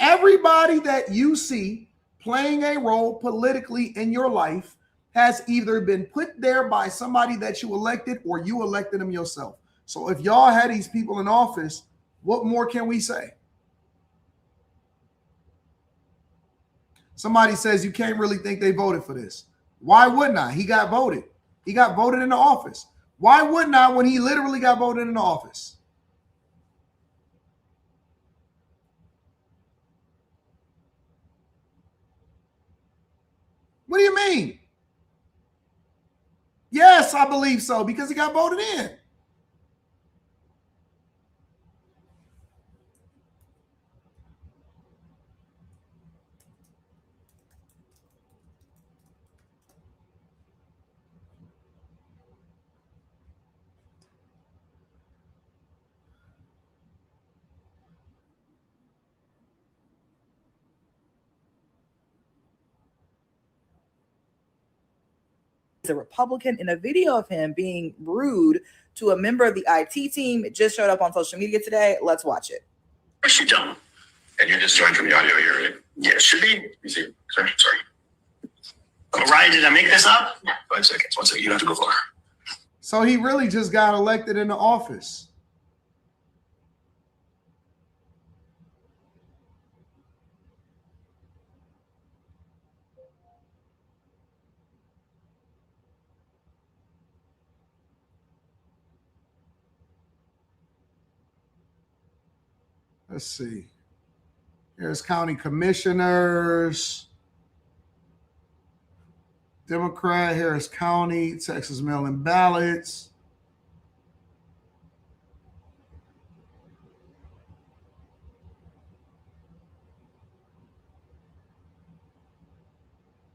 Everybody that you see playing a role politically in your life has either been put there by somebody that you elected or you elected them yourself. So if y'all had these people in office, what more can we say? Somebody says you can't really think they voted for this. Why wouldn't I? He got voted. He got voted into office. Why wouldn't I when he literally got voted into office? What do you mean? Yes, I believe so, because he got voted in. A Republican, in a video of him being rude to a member of the IT team. It just showed up on social media today. Let's watch it. Yes, you don't. And you're disjoined from the audio here, right? Yeah, it should be. You see, sorry. Ryan, did I make this up? No. 5 seconds. 1 second. You don't have to go far. So he really just got elected into office. Let's see. Here's county commissioners. Democrat, Harris County, Texas mail-in ballots.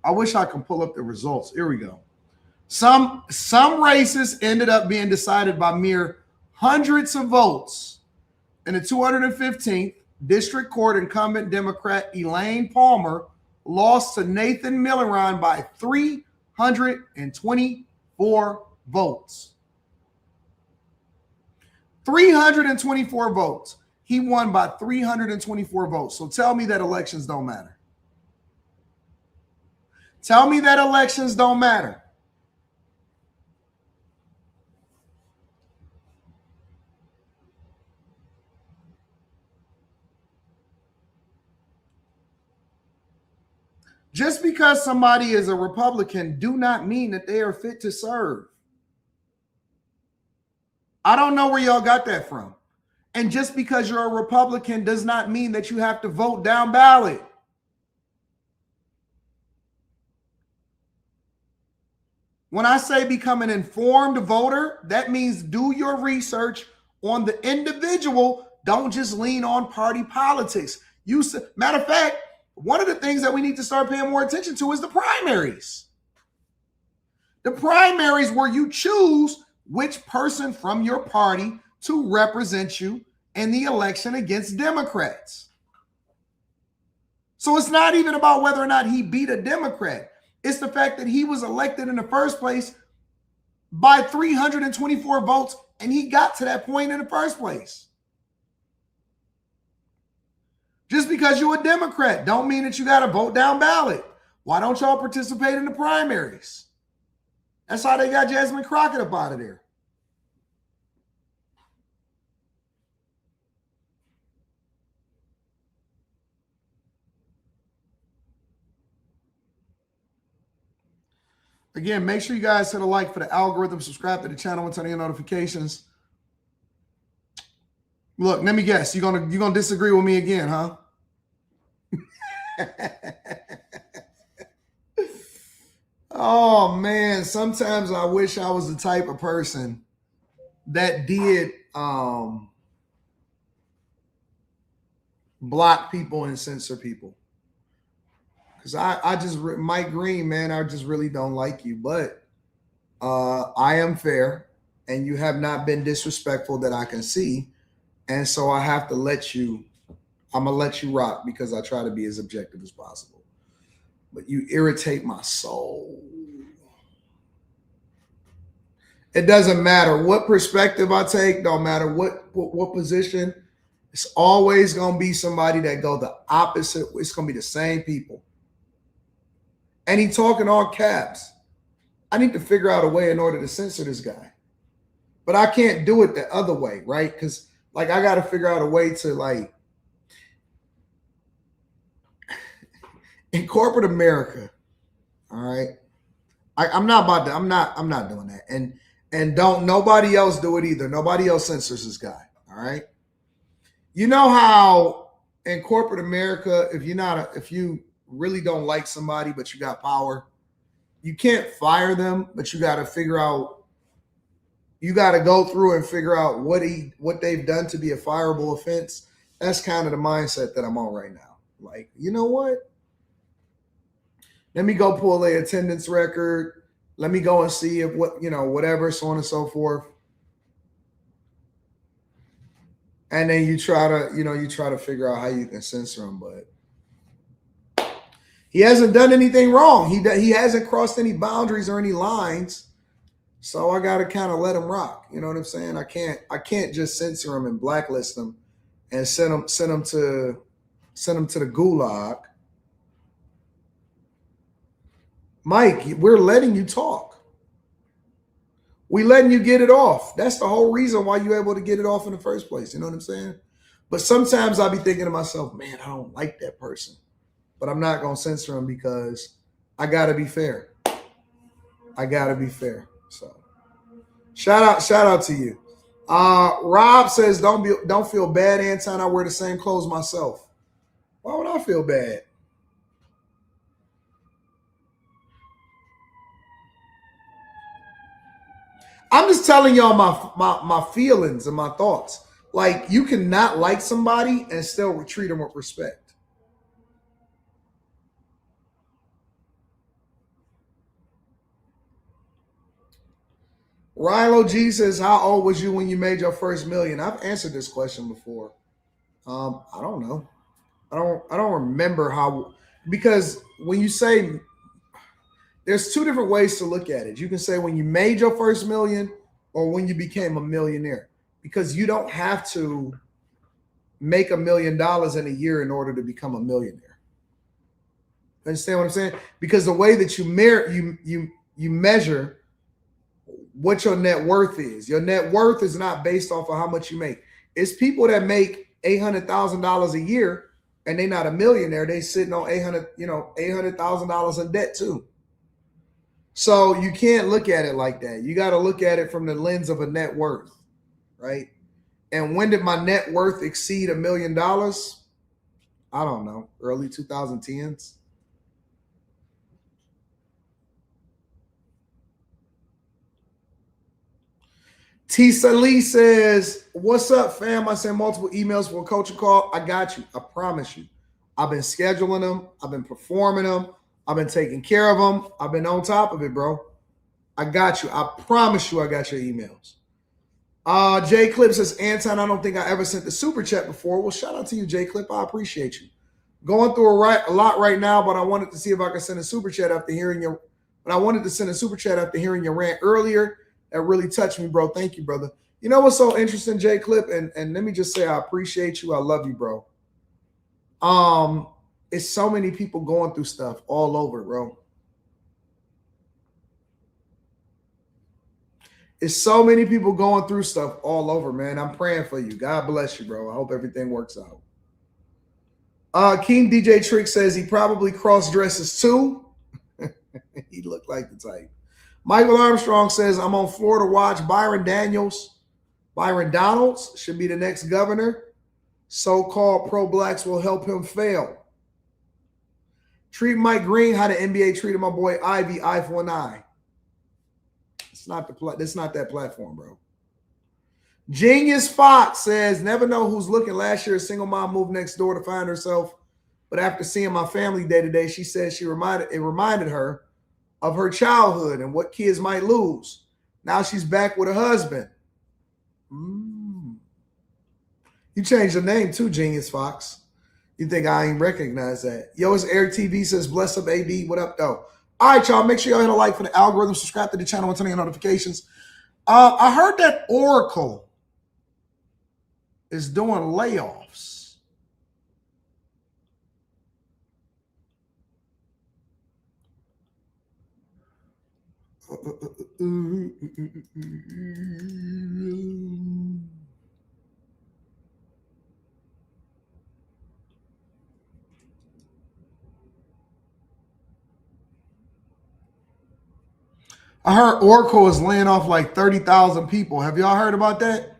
I wish I could pull up the results. Here we go. Some races ended up being decided by mere hundreds of votes. In the 215th District Court, incumbent Democrat Elaine Palmer lost to Nathan Millerine by 324 votes. 324 votes. He won by 324 votes. So tell me that elections don't matter. Tell me that elections don't matter. Just because somebody is a Republican do not mean that they are fit to serve. I don't know where y'all got that from. And just because you're a Republican does not mean that you have to vote down ballot. When I say become an informed voter, that means do your research on the individual. Don't just lean on party politics. Matter of fact, one of the things that we need to start paying more attention to is the primaries. The primaries where you choose which person from your party to represent you in the election against Democrats. So it's not even about whether or not he beat a Democrat. It's the fact that he was elected in the first place by 324 votes, and he got to that point in the first place. Just because you're a Democrat don't mean that you got to vote down ballot. Why don't y'all participate in the primaries? That's how they got Jasmine Crockett up out of there. Again, make sure you guys hit a like for the algorithm, subscribe to the channel, and turn on your notifications. Look, let me guess. You're gonna disagree with me again, huh? Oh man, sometimes I wish I was the type of person that did block people and censor people. Because I just, Mike Green, man, I just really don't like you. But I am fair, and you have not been disrespectful that I can see. And so I have to let you, I'm going to let you rock because I try to be as objective as possible. But you irritate my soul. It doesn't matter what perspective I take, don't matter what position. It's always going to be somebody that go the opposite. It's going to be the same people. And he talking all caps. I need to figure out a way in order to censor this guy. But I can't do it the other way, right? Because like I got to figure out a way to like in corporate America, all right. I'm not doing that. And don't nobody else do it either. Nobody else censors this guy. All right. You know how in corporate America, if you really don't like somebody, but you got power, you can't fire them, but you got to figure out, you got to go through and figure out what they've done to be a fireable offense. That's kind of the mindset that I'm on right now. Like, you know what? Let me go pull a attendance record. Let me go and see if whatever, so on and so forth. And then you try to figure out how you can censor him, but he hasn't done anything wrong. He hasn't crossed any boundaries or any lines. So I got to kind of let him rock. You know what I'm saying? I can't just censor him and blacklist him and send him to Send them to the gulag. Mike, we're letting you talk. We letting you get it off. That's the whole reason why you're able to get it off in the first place. You know what I'm saying? But sometimes I'll be thinking to myself, man, I don't like that person. But I'm not going to censor him because I got to be fair. I got to be fair. So shout out to you. Rob says, don't feel bad, Anton. I wear the same clothes myself. Why would I feel bad? I'm just telling y'all my feelings and my thoughts. Like, you cannot like somebody and still treat them with respect. Rilo G says, how old was you when you made your first million? I've answered this question before. I don't know. I don't remember how, because when you say, there's two different ways to look at it. You can say when you made your first million or when you became a millionaire, because you don't have to make $1 million in a year in order to become a millionaire. Understand what I'm saying? Because the way that you measure what your net worth is. Your net worth is not based off of how much you make. It's people that make $800,000 a year and they're not a millionaire. They sitting on $800,000 in debt too. So you can't look at it like that. You got to look at it from the lens of a net worth, right? And when did my net worth exceed $1 million? I don't know. Early 2010s. Tisa Lee says, what's up, fam? I sent multiple emails for a coaching call. I got you. I promise you. I've been scheduling them. I've been performing them. I've been taking care of them. I've been on top of it, bro. I got you. I promise you I got your emails. Jay Clip says, Anton, I don't think I ever sent the super chat before. Well, shout out to you, Jay Clip. I appreciate you. Going through a lot right now, but I wanted to see if I could send a super chat after hearing your rant earlier. That really touched me, bro. Thank you, brother. You know what's so interesting, Jay Clip? And let me just say I appreciate you. I love you, bro. It's so many people going through stuff all over, bro. It's so many people going through stuff all over, man. I'm praying for you. God bless you, bro. I hope everything works out. King DJ Trick says he probably cross-dresses too. He looked like the type. Michael Armstrong says, I'm on Florida watch. Byron Donalds should be the next governor. So-called pro-blacks will help him fail. Treat Mike Green how the NBA treated my boy Ivy, eye for an eye. It's not that platform, bro. Genius Fox says, never know who's looking. Last year, a single mom moved next door to find herself. But after seeing my family day to day, she says it reminded her of her childhood and what kids might lose. Now she's back with a husband. You changed the name too, Genius Fox. You think I ain't recognize that? Yo, it's Eric TV says, bless up, AD. What up, though? All right, y'all. Make sure y'all hit a like for the algorithm. Subscribe to the channel and turn on notifications. I heard that Oracle is doing layoffs. I heard Oracle is laying off like 30,000 people. Have y'all heard about that?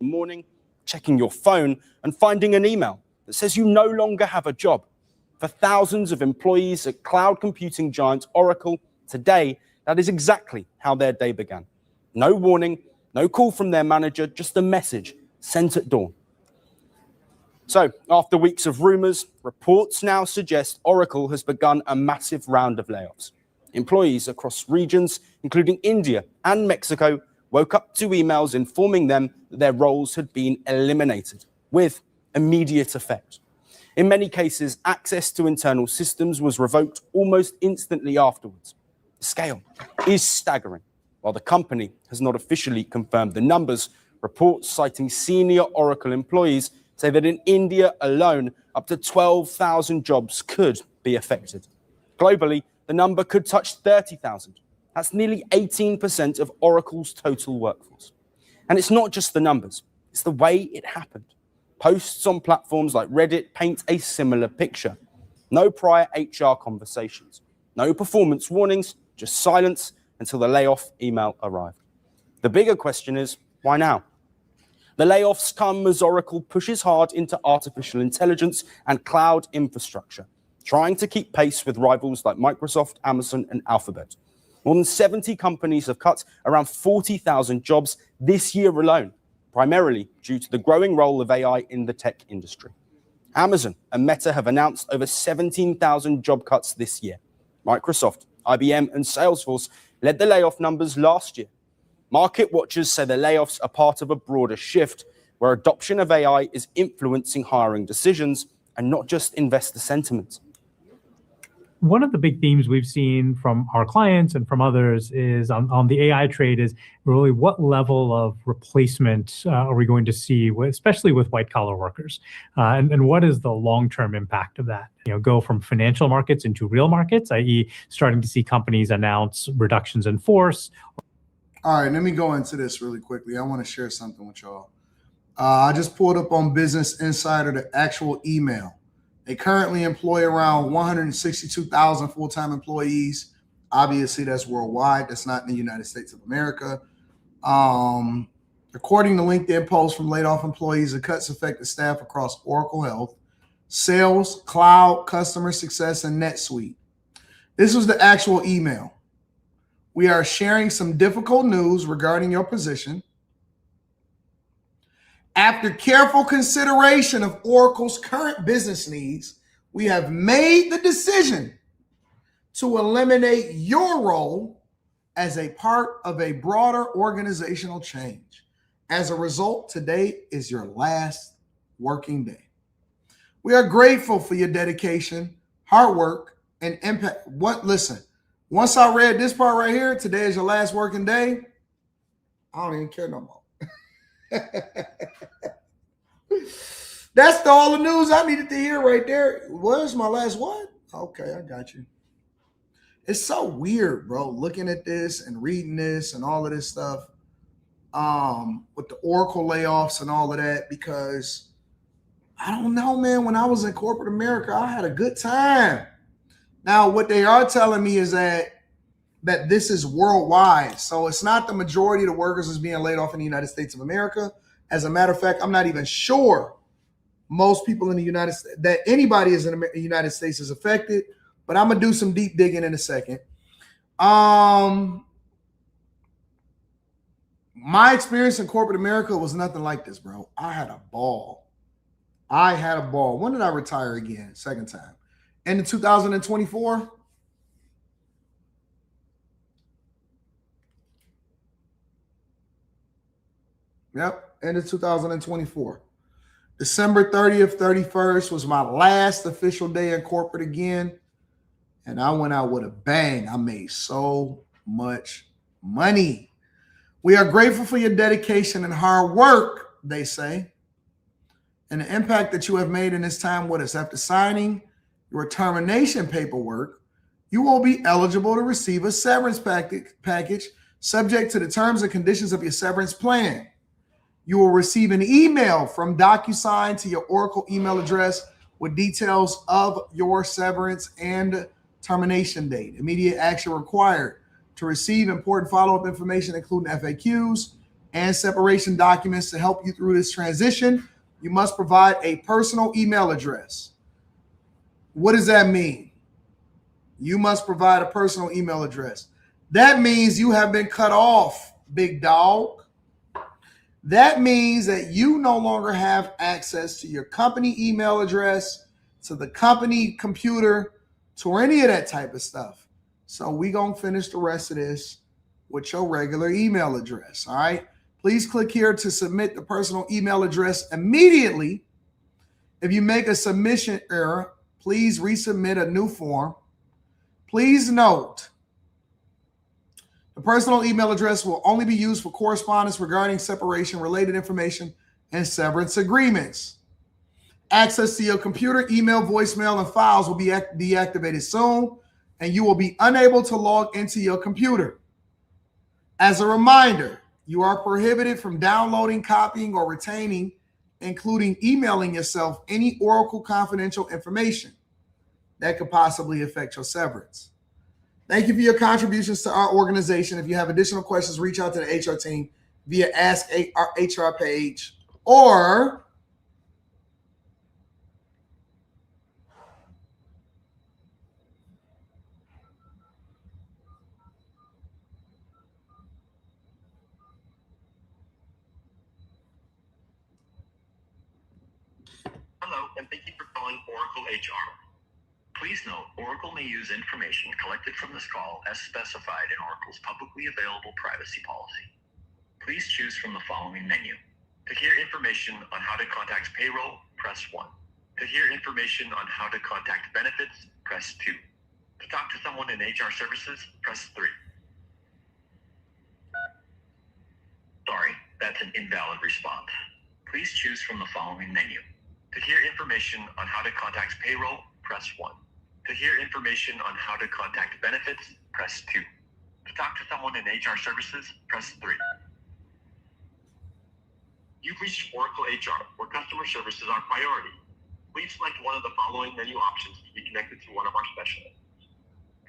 Morning, checking your phone and finding an email that says you no longer have a job. For thousands of employees at cloud computing giant Oracle, today, that is exactly how their day began. No warning, no call from their manager, just a message sent at dawn. So, after weeks of rumors, reports now suggest Oracle has begun a massive round of layoffs. Employees across regions, including India and Mexico, woke up to emails informing them that their roles had been eliminated with immediate effect. In many cases, access to internal systems was revoked almost instantly afterwards. The scale is staggering. While the company has not officially confirmed the numbers, reports citing senior Oracle employees say that in India alone, up to 12,000 jobs could be affected. Globally, the number could touch 30,000. That's nearly 18% of Oracle's total workforce. And it's not just the numbers, it's the way it happened. Posts on platforms like Reddit paint a similar picture. No prior HR conversations, no performance warnings, just silence until the layoff email arrived. The bigger question is, why now? The layoffs come as Oracle pushes hard into artificial intelligence and cloud infrastructure, trying to keep pace with rivals like Microsoft, Amazon, and Alphabet. More than 70 companies have cut around 40,000 jobs this year alone, primarily due to the growing role of AI in the tech industry. Amazon and Meta have announced over 17,000 job cuts this year. Microsoft, IBM, and Salesforce led the layoff numbers last year. Market watchers say the layoffs are part of a broader shift where adoption of AI is influencing hiring decisions and not just investor sentiment. One of the big themes we've seen from our clients and from others is on the AI trade is really what level of replacement are we going to see, especially with white collar workers, and what is the long-term impact of that? Go from financial markets into real markets, i.e. starting to see companies announce reductions in force. All right, let me go into this really quickly. I want to share something with y'all. I just pulled up on Business Insider the actual email. They currently employ around 162,000 full-time employees. Obviously, that's worldwide. That's not in the United States of America. According to LinkedIn posts from laid-off employees, the cuts affect the staff across Oracle Health, Sales, Cloud, Customer Success, and NetSuite. This was the actual email. We are sharing some difficult news regarding your position. After careful consideration of Oracle's current business needs, we have made the decision to eliminate your role as a part of a broader organizational change. As a result, today is your last working day. We are grateful for your dedication, hard work, and impact. Listen, once I read this part right here, today is your last working day, I don't even care no more. That's all the news I needed to hear right there. Where's my last what? Okay, I got you. It's so weird, bro, looking at this and reading this and all of this stuff with the Oracle layoffs and all of that, because I don't know, man. When I was in corporate America, I had a good time. Now, what they are telling me is that this is worldwide. So it's not the majority of the workers is being laid off in the United States of America. As a matter of fact, I'm not even sure most people in the United States, that anybody is in the United States is affected, but I'm going to do some deep digging in a second. My experience in corporate America was nothing like this, bro. I had a ball. When did I retire again? Second time. In 2024. Yep, end of 2024. December 30th, 31st was my last official day in corporate again. And I went out with a bang. I made so much money. We are grateful for your dedication and hard work, they say, and the impact that you have made in this time with us. After signing your termination paperwork, you will be eligible to receive a severance package subject to the terms and conditions of your severance plan. You will receive an email from DocuSign to your Oracle email address with details of your severance and termination date. Immediate action required. To receive important follow-up information, including FAQs and separation documents to help you through this transition, you must provide a personal email address. What does that mean? You must provide a personal email address. That means you have been cut off, big dog. That means that you no longer have access to your company email address, to the company computer, to any of that type of stuff. So we're going to finish the rest of this with your regular email address, all right? Please click here to submit the personal email address immediately. If you make a submission error, please resubmit a new form. Please note, The personal email address will only be used for correspondence regarding separation, related information, and severance agreements. Access to your computer, email, voicemail, and files will be deactivated soon, and you will be unable to log into your computer. As a reminder, you are prohibited from downloading, copying, or retaining, including emailing yourself, any Oracle confidential information that could possibly affect your severance. Thank you for your contributions to our organization. If you have additional questions, reach out to the HR team via Ask HR page or Hello, and thank you for calling Oracle HR. Please note, Oracle may use information collected from this call as specified in Oracle's publicly available privacy policy. Please choose from the following menu. To hear information on how to contact payroll, press 1. To hear information on how to contact benefits, press 2. To talk to someone in HR services, press 3. Sorry, that's an invalid response. Please choose from the following menu. To hear information on how to contact payroll, press 1. To hear information on how to contact benefits, press 2. To talk to someone in HR services, press 3. You've reached Oracle HR, where customer service is our priority. Please select one of the following menu options to be connected to one of our specialists.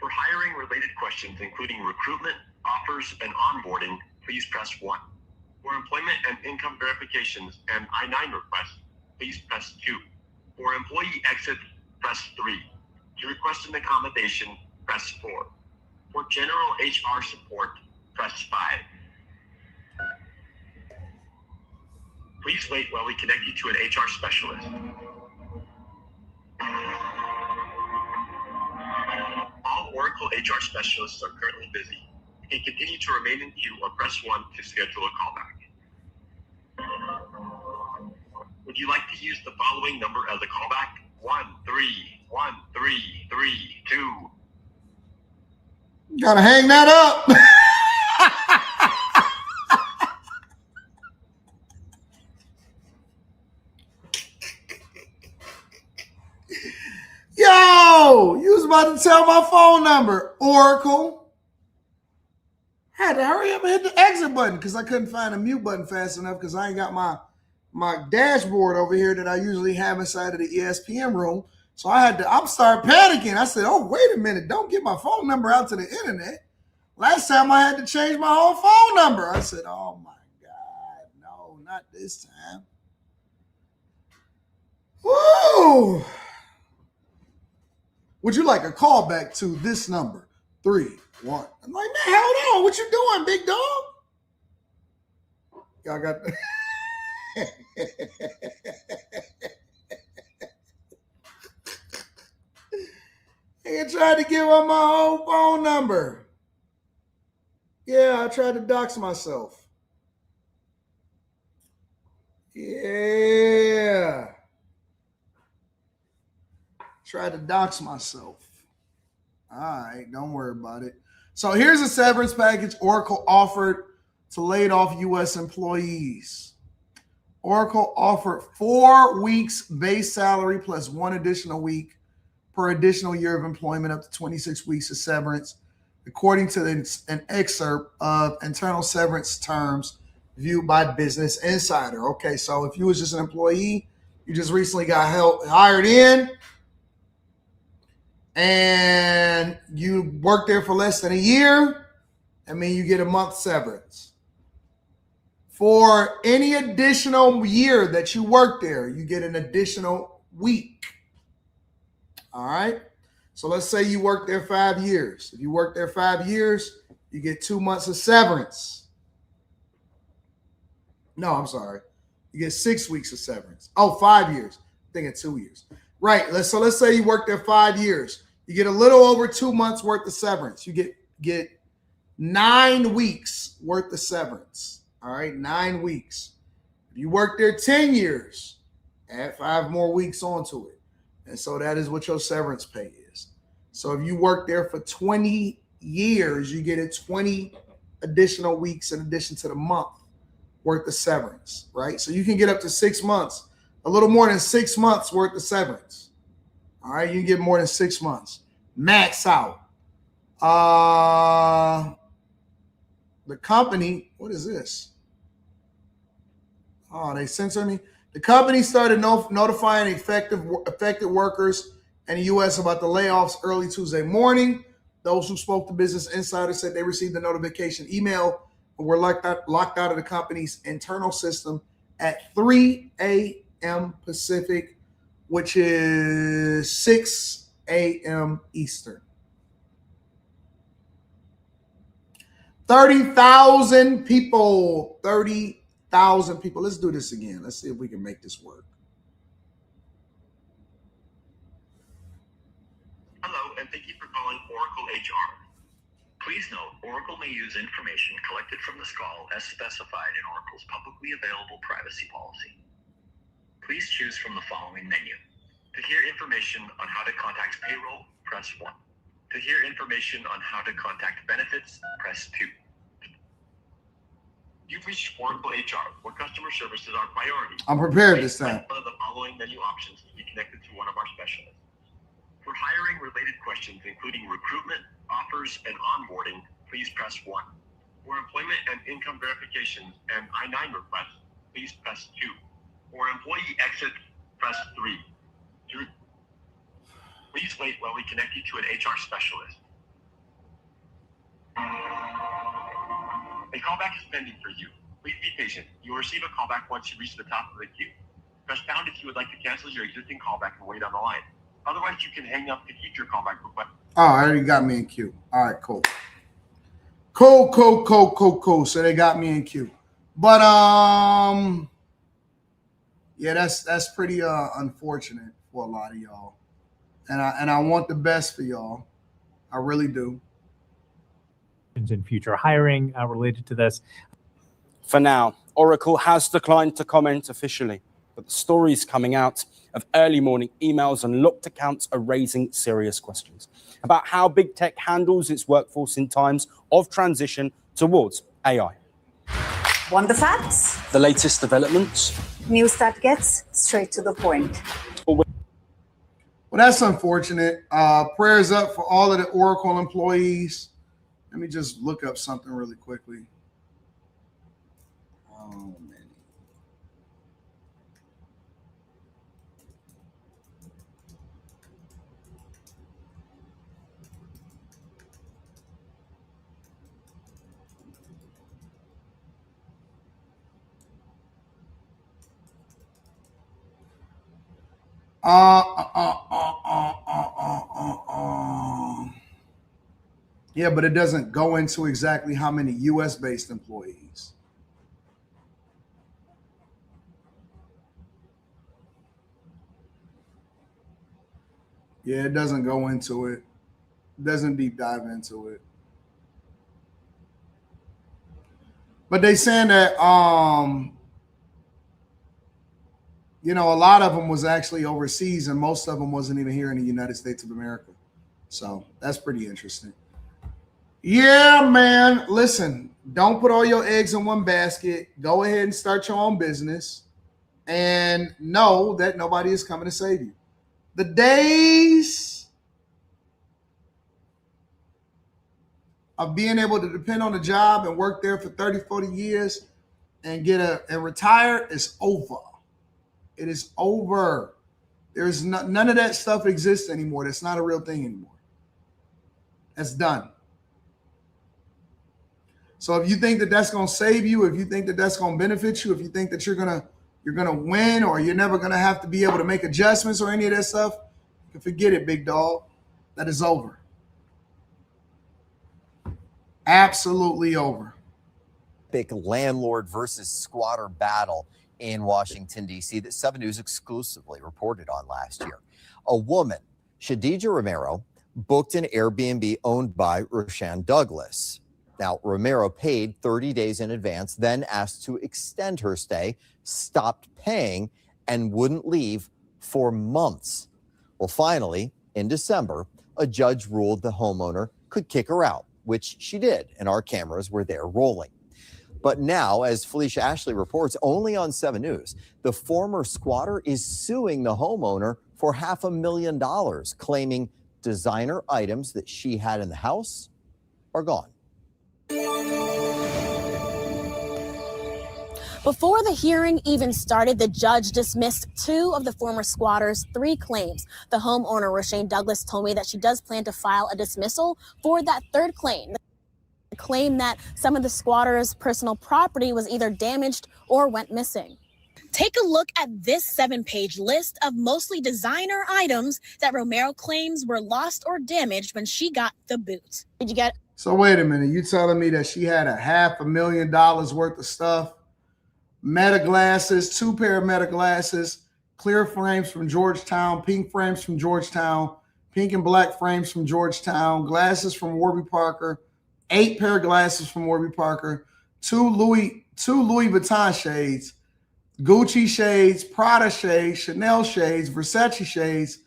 For hiring related questions, including recruitment, offers, and onboarding, please press 1. For employment and income verifications and I-9 requests, please press 2. For employee exit, press 3. To request an accommodation, press 4. For general HR support, press 5. Please wait while we connect you to an HR specialist. All Oracle HR specialists are currently busy. You can continue to remain in queue or press 1 to schedule a callback. Would you like to use the following number as a callback? 1-3-1-3-3-2. Gotta hang that up. Yo, you was about to tell my phone number, Oracle. I had to hurry up and hit the exit button because I couldn't find a mute button fast enough because I ain't got my dashboard over here that I usually have inside of the ESPN room. So I'm starting panicking. I said, oh, wait a minute. Don't get my phone number out to the internet. Last time I had to change my whole phone number. I said, oh my God, no, not this time. Woo! Would you like a call back to this number? 3-1. I'm like, man, hold on. What you doing, big dog? Y'all got I tried to give up my whole phone number. Yeah, I tried to dox myself. Yeah. Tried to dox myself. All right, don't worry about it. So here's a severance package Oracle offered to laid off U.S. employees. Oracle offered 4 weeks base salary plus 1 additional week per additional year of employment, up to 26 weeks of severance, according to an excerpt of internal severance terms viewed by Business Insider. Okay, so if you was just an employee, you just recently got hired in, and you worked there for less than a year, I mean, you get a month severance. For any additional year that you work there, you get an additional week. All right. So let's say you work there 5 years. If you work there 5 years, you get 2 months of severance. No, I'm sorry. You get 6 weeks of severance. Oh, 5 years. I'm thinking 2 years. Right. So let's say you work there 5 years. You get a little over 2 months worth of severance. You get 9 weeks worth of severance. All right. 9 weeks. If you work there 10 years, add 5 more weeks onto it. And so that is what your severance pay is. So if you work there for 20 years, you get a 20 additional weeks in addition to the month worth of severance, right? So you can get up to 6 months, a little more than 6 months worth of severance. All right, you can get more than 6 months. Max out. The company, what is this? Oh, they censor me. The company started notifying affected workers in the U.S. about the layoffs early Tuesday morning. Those who spoke to Business Insider said they received the notification email and were locked out of the company's internal system at 3 a.m. Pacific, which is 6 a.m. Eastern. 30,000 people. 30,000 people. Let's do this again. Let's see if we can make this work. Hello, and thank you for calling Oracle HR. Please note, Oracle may use information collected from this call as specified in Oracle's publicly available privacy policy. Please choose from the following menu. To hear information on how to contact payroll, press 1. To hear information on how to contact benefits, press 2. You've reached Oracle HR, where customer service is our priority. I'm prepared this time. One of the following menu options to be connected to one of our specialists. For hiring related questions, including recruitment, offers, and onboarding, please press 1. For employment and income verifications and I-9 requests, please press 2. For employee exits, press 3. Please wait while we connect you to an HR specialist. A callback is pending for you. Please be patient. You will receive a callback once you reach the top of the queue. Press pound if you would like to cancel your existing callback and wait on the line. Otherwise, you can hang up to keep your callback request. Oh, I already got me in queue. All right, cool. Cool. So they got me in queue. But yeah, that's pretty unfortunate for a lot of y'all. And I want the best for y'all. I really do. In future hiring related to this. For now, Oracle has declined to comment officially, but the stories coming out of early morning emails and locked accounts are raising serious questions about how big tech handles its workforce in times of transition towards AI. Want the facts? The latest developments? News that gets straight to the point. Well, that's unfortunate. Prayers up for all of the Oracle employees. Let me just look up something really quickly. Oh, man. Yeah, but it doesn't go into exactly how many US-based employees. Yeah, it doesn't go into it. It doesn't deep dive into it. But they saying that you know, a lot of them was actually overseas and most of them wasn't even here in the United States of America. So that's pretty interesting. Yeah, man. Listen, don't put all your eggs in one basket. Go ahead and start your own business and know that nobody is coming to save you. The days of being able to depend on a job and work there for 30, 40 years and and retire is over. It is over. There's none of that stuff exists anymore. That's not a real thing anymore. That's done. So if you think that that's going to save you, if you think that that's going to benefit you, if you think that you're going to win or you're never going to have to be able to make adjustments or any of that stuff, you can forget it, big dog. That is over. Absolutely over. Big landlord versus squatter battle in Washington, D.C. that 7 News exclusively reported on last year. A woman, Shadija Romero, booked an Airbnb owned by Roshan Douglas. Now, Romero paid 30 days in advance, then asked to extend her stay, stopped paying, and wouldn't leave for months. Well, finally, in December, a judge ruled the homeowner could kick her out. which she did, and our cameras were there rolling. But now, as Felicia Ashley reports only on 7 News, the former squatter is suing the homeowner for $500,000, claiming designer items that she had in the house are gone. Before the hearing even started, the judge dismissed 2 of the former squatters' 3 claims. The homeowner, Roshane Douglas, told me that she does plan to file a dismissal for that 3rd claim. The claim that some of the squatters' personal property was either damaged or went missing. Take a look at this 7-page list of mostly designer items that Romero claims were lost or damaged when she got the boot. Did you get it? So wait a minute. You telling me that she had $500,000 worth of stuff? Meta glasses, 2 pair of Meta glasses, clear frames from Georgetown, pink frames from Georgetown, pink and black frames from Georgetown, glasses from Warby Parker, 8 pair of glasses from Warby Parker, 2 Louis Vuitton shades, Gucci shades, Prada shades, Chanel shades, Versace shades,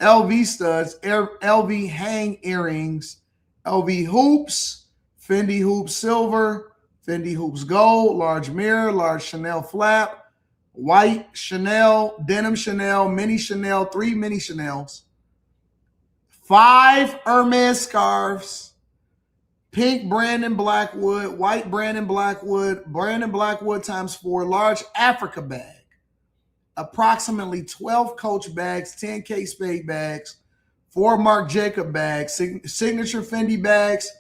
LV studs, LV hang earrings, LV hoops, Fendi hoops silver, Fendi hoops gold, large mirror, large Chanel flap, white Chanel, denim Chanel, mini Chanel, 3 mini Chanels, 5 Hermes scarves, pink Brandon Blackwood, white Brandon Blackwood, Brandon Blackwood times 4, large Africa bag, approximately 12 Coach bags, 10 Kate Spade bags, 4 Marc Jacob bags, signature Fendi bags,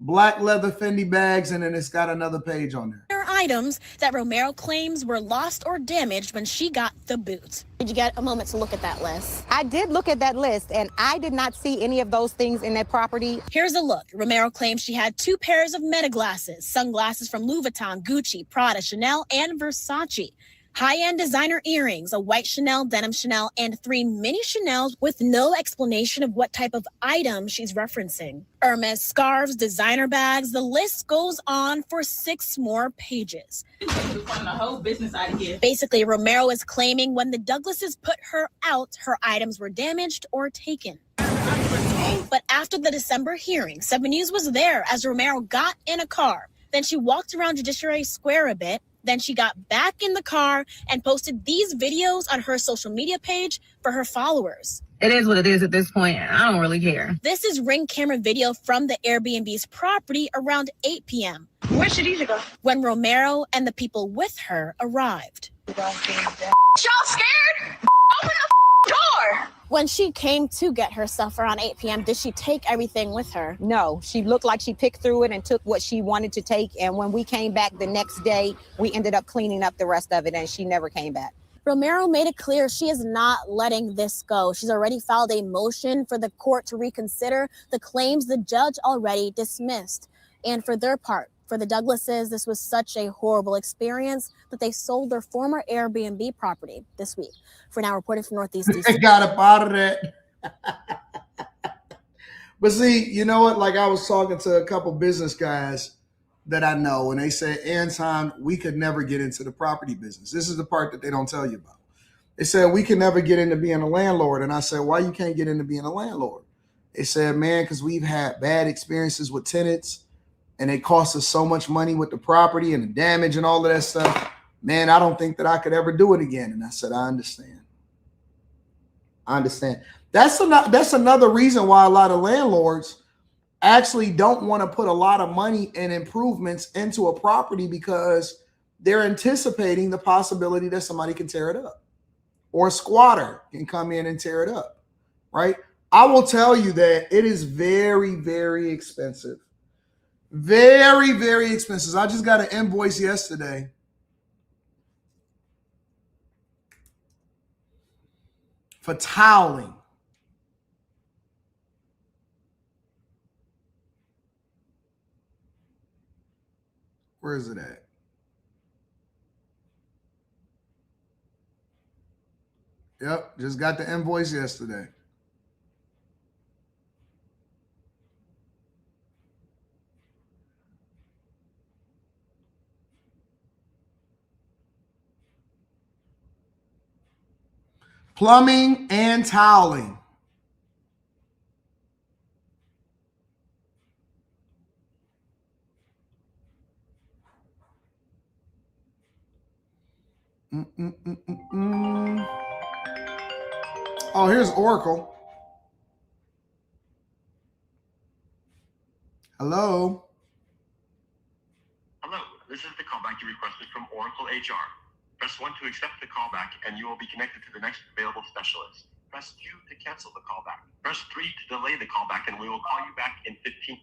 black leather Fendi bags, and then it's got another page on there. Items that Romero claims were lost or damaged when she got the boot. Did you get a moment to look at that list? I did look at that list, and I did not see any of those things in that property. Here's a look. Romero claims she had 2 pairs of Meta glasses, sunglasses from Louis Vuitton, Gucci, Prada, Chanel, and Versace. High-end designer earrings, a white Chanel, denim Chanel, and 3 mini Chanels with no explanation of what type of item she's referencing. Hermes scarves, designer bags, the list goes on for 6 more pages. The whole business idea. Basically, Romero is claiming when the Douglases put her out, her items were damaged or taken. But after the December hearing, 7 News was there as Romero got in a car. Then she walked around Judiciary Square a bit. Then she got back in the car and posted these videos on her social media page for her followers. It is what it is at this point. I don't really care. This is Ring camera video from the Airbnb's property around 8 p.m. Where should Deja go? when Romero and the people with her arrived. Y'all scared? Open the door. When she came to get her stuff around 8 p.m., did she take everything with her? No, she looked like she picked through it and took what she wanted to take. And when we came back the next day, we ended up cleaning up the rest of it, and she never came back. Romero made it clear she is not letting this go. She's already filed a motion for the court to reconsider the claims the judge already dismissed. And for their part, for the Douglases, this was such a horrible experience that they sold their former Airbnb property this week. For now, reporting from Northeast DC. They got up out of that. But see, you know what? Like I was talking to a couple business guys that I know, and they said, Anton, we could never get into the property business. This is the part that they don't tell you about. They said, we can never get into being a landlord. And I said, why you can't get into being a landlord? They said, man, because we've had bad experiences with tenants, and it costs us so much money with the property and the damage and all of that stuff. Man, I don't think that I could ever do it again. And I said, I understand. I understand. That's another reason why a lot of landlords actually don't want to put a lot of money and improvements into a property, because they're anticipating the possibility that somebody can tear it up, or a squatter can come in and tear it up, right? I will tell you that it is very, very expensive. Very, very expensive. I just got an invoice yesterday for toweling. Where is it at? Yep, just got the invoice yesterday. Plumbing and toweling. Oh, here's Oracle. Hello. Hello, this is the callback you requested from Oracle HR. Press 1 to accept the callback and you will be connected to the next available specialist. Press 2 to cancel the callback. Press 3 to delay the callback and we will call you back in 15.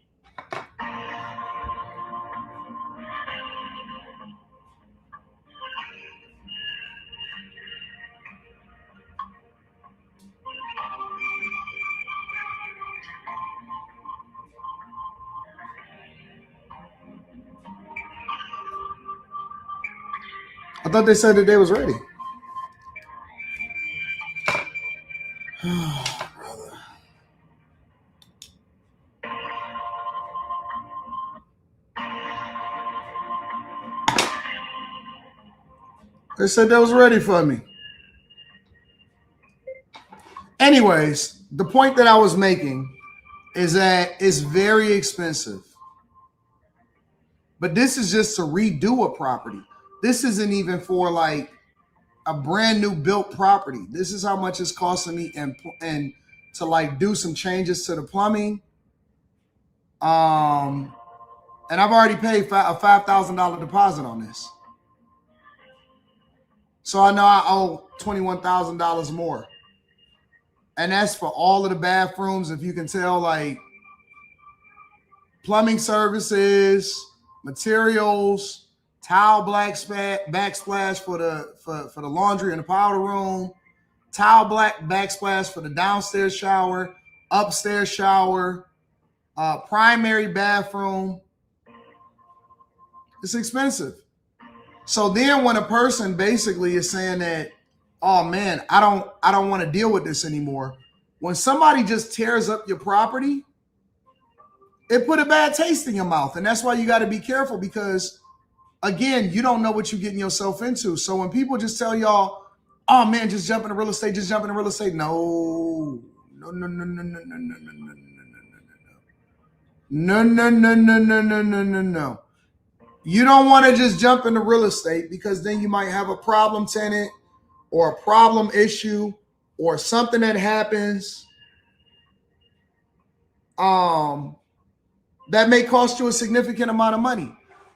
I thought they said that they was ready. They said that was ready for me. Anyways, the point that I was making is that it's very expensive. But this is just to redo a property. This isn't even for like a brand new built property. This is how much it's costing me and to like do some changes to the plumbing. And I've already paid a $5,000 deposit on this. So I know I owe $21,000 more. And that's for all of the bathrooms. If you can tell, like plumbing services, materials, towel backsplash for the laundry and the powder room, towel backsplash for the downstairs shower, upstairs shower, primary bathroom. It's expensive. So then when a person basically is saying that, oh man, I don't want to deal with this anymore. When somebody just tears up your property, it put a bad taste in your mouth. And that's why you got to be careful because, again, you don't know what you're getting yourself into. So when people just tell y'all, oh man, just jump into real estate, just jump into real estate. No. You don't want to just jump into real estate because then you might have a problem tenant or a problem issue or something that happens that may cost you a significant amount of money.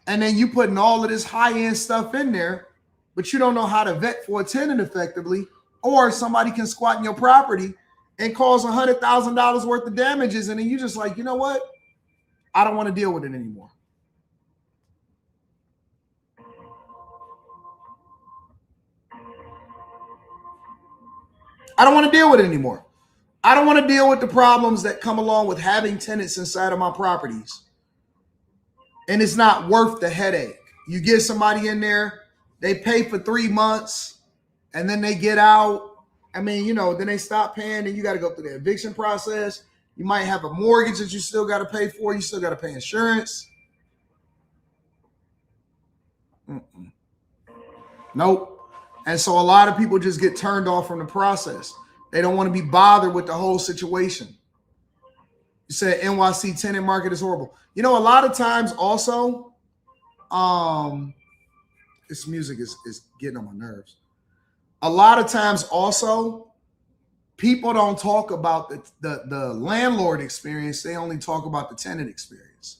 And then you putting all of this high-end stuff in there, but you don't know how to vet for a tenant effectively, or somebody can squat in your property and cause $100,000 worth of damages. And then you just like, you know what? I don't want to deal with it anymore. I don't want to deal with it anymore. I don't want to deal with the problems that come along with having tenants inside of my properties. And it's not worth the headache. You get somebody in there, they pay for 3 months, and then they get out. I mean, you know, then they stop paying, and you got to go through the eviction process. You might have a mortgage that you still got to pay for. You still got to pay insurance. Nope. And so a lot of people just get turned off from the process. They don't want to be bothered with the whole situation. You said NYC tenant market is horrible. You know, a lot of times also, this music is getting on my nerves. A lot of times also, people don't talk about the landlord experience. They only talk about the tenant experience.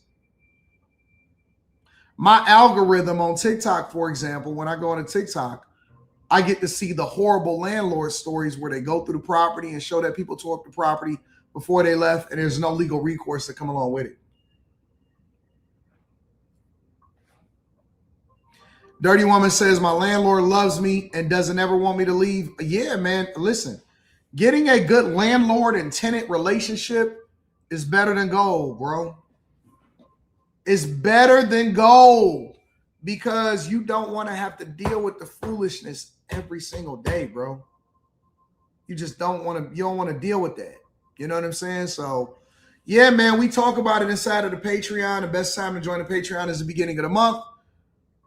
My algorithm on TikTok, for example, when I go on TikTok, I get to see the horrible landlord stories where they go through the property and show that people tore up the property before they left, and there's no legal recourse to come along with it. Dirty Woman says, my landlord loves me and doesn't ever want me to leave. Yeah, man, listen, getting a good landlord and tenant relationship is better than gold, bro. It's better than gold because you don't want to have to deal with the foolishness every single day, bro. You just don't want to deal with that. You know what I'm saying? So, yeah, man, we talk about it inside of the Patreon. The best time to join the Patreon is the beginning of the month.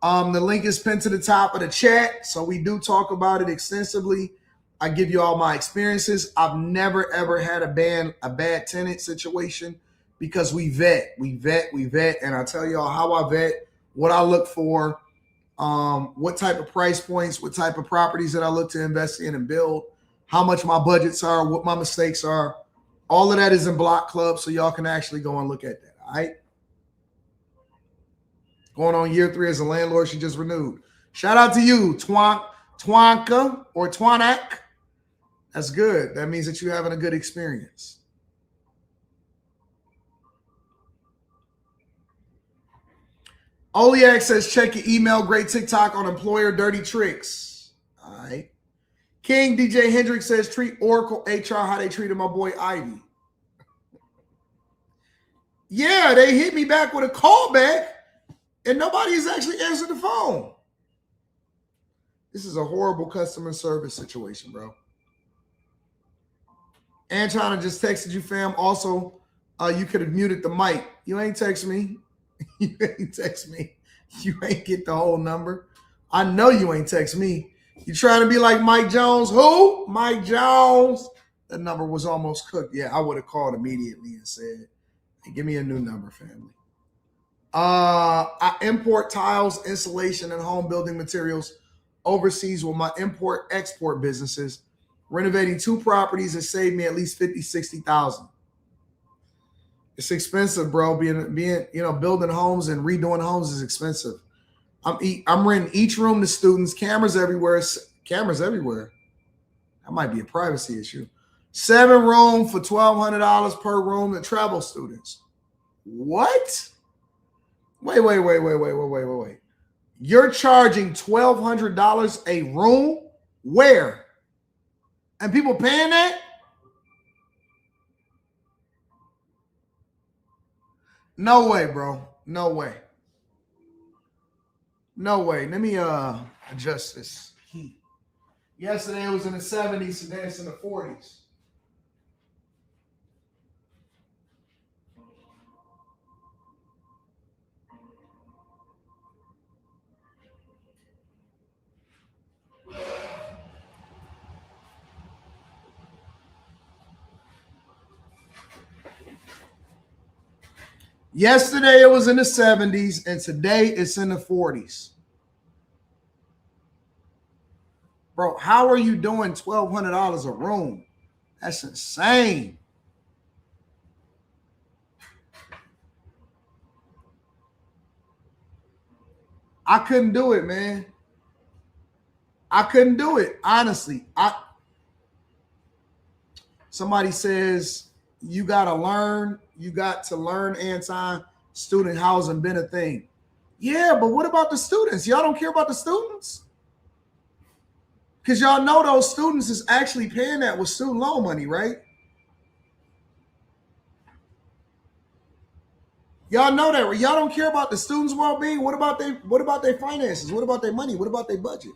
The link is pinned to the top of the chat. So we do talk about it extensively. I give you all my experiences. I've never, ever had a bad tenant situation because we vet. And I tell y'all how I vet, what I look for. what type of price points, what type of properties that I look to invest in and build, how much my budgets are, what my mistakes are. All of that is in Block Club, so y'all can actually go and look at that. All right. Going on year 3 as a landlord, she just renewed. Shout out to you, Twanka or Twanak. That's good. That means that you're having a good experience. Oliak says, check your email. Great TikTok on employer dirty tricks. All right. King DJ Hendricks says, treat Oracle HR how they treated my boy Ivy. Yeah, they hit me back with a callback, and nobody has actually answered the phone. This is a horrible customer service situation, bro. Anton just texted you, fam. Also, you could have muted the mic. You ain't text me. You ain't text me. You ain't get the whole number. I know you ain't text me. You trying to be like Mike Jones? Who? Mike Jones. That number was almost cooked. Yeah, I would have called immediately and said, hey, give me a new number, family. I import tiles, insulation, and home building materials overseas with my import-export businesses. Renovating 2 properties has saved me at least $50,000-$60,000. It's expensive, bro. Being building homes and redoing homes is expensive. I'm renting each room to students. Cameras everywhere. That might be a privacy issue. 7 room for $1,200 per room to travel students. What? Wait. You're charging $1,200 a room? Where? And people paying that? No way, bro. No way. Let me adjust this heat. Yesterday it was in the 70s, today it's in the 40s. Yesterday it was in the 70s, and today it's in the 40s. Bro, how are you doing $1,200 a room? That's insane. I couldn't do it, man. I couldn't do it, honestly. Somebody says, you got to learn, Anton, student housing been a thing. Yeah, but what about the students? Y'all don't care about the students? Because y'all know those students is actually paying that with student loan money, right? Y'all know that, right? Y'all don't care about the students' well-being. What about their finances? What about their money? What about their budget?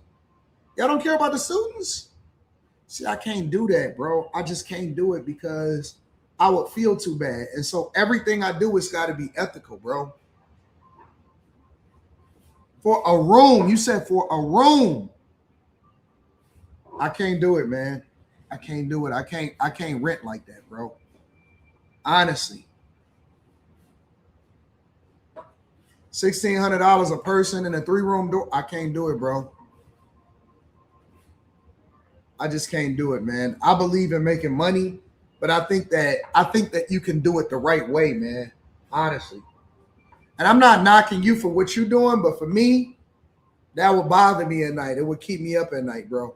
Y'all don't care about the students? See, I can't do that, bro. I just can't do it because I would feel too bad. And so everything I do has got to be ethical, bro. For a room, you said for a room. I can't do it, man. I can't do it. I can't rent like that, bro. Honestly. $1,600 a person in a 3-room door. I can't do it, bro. I just can't do it, man. I believe in making money, but I think that you can do it the right way, man. Honestly. And I'm not knocking you for what you're doing, but for me, that would bother me at night. It would keep me up at night, bro.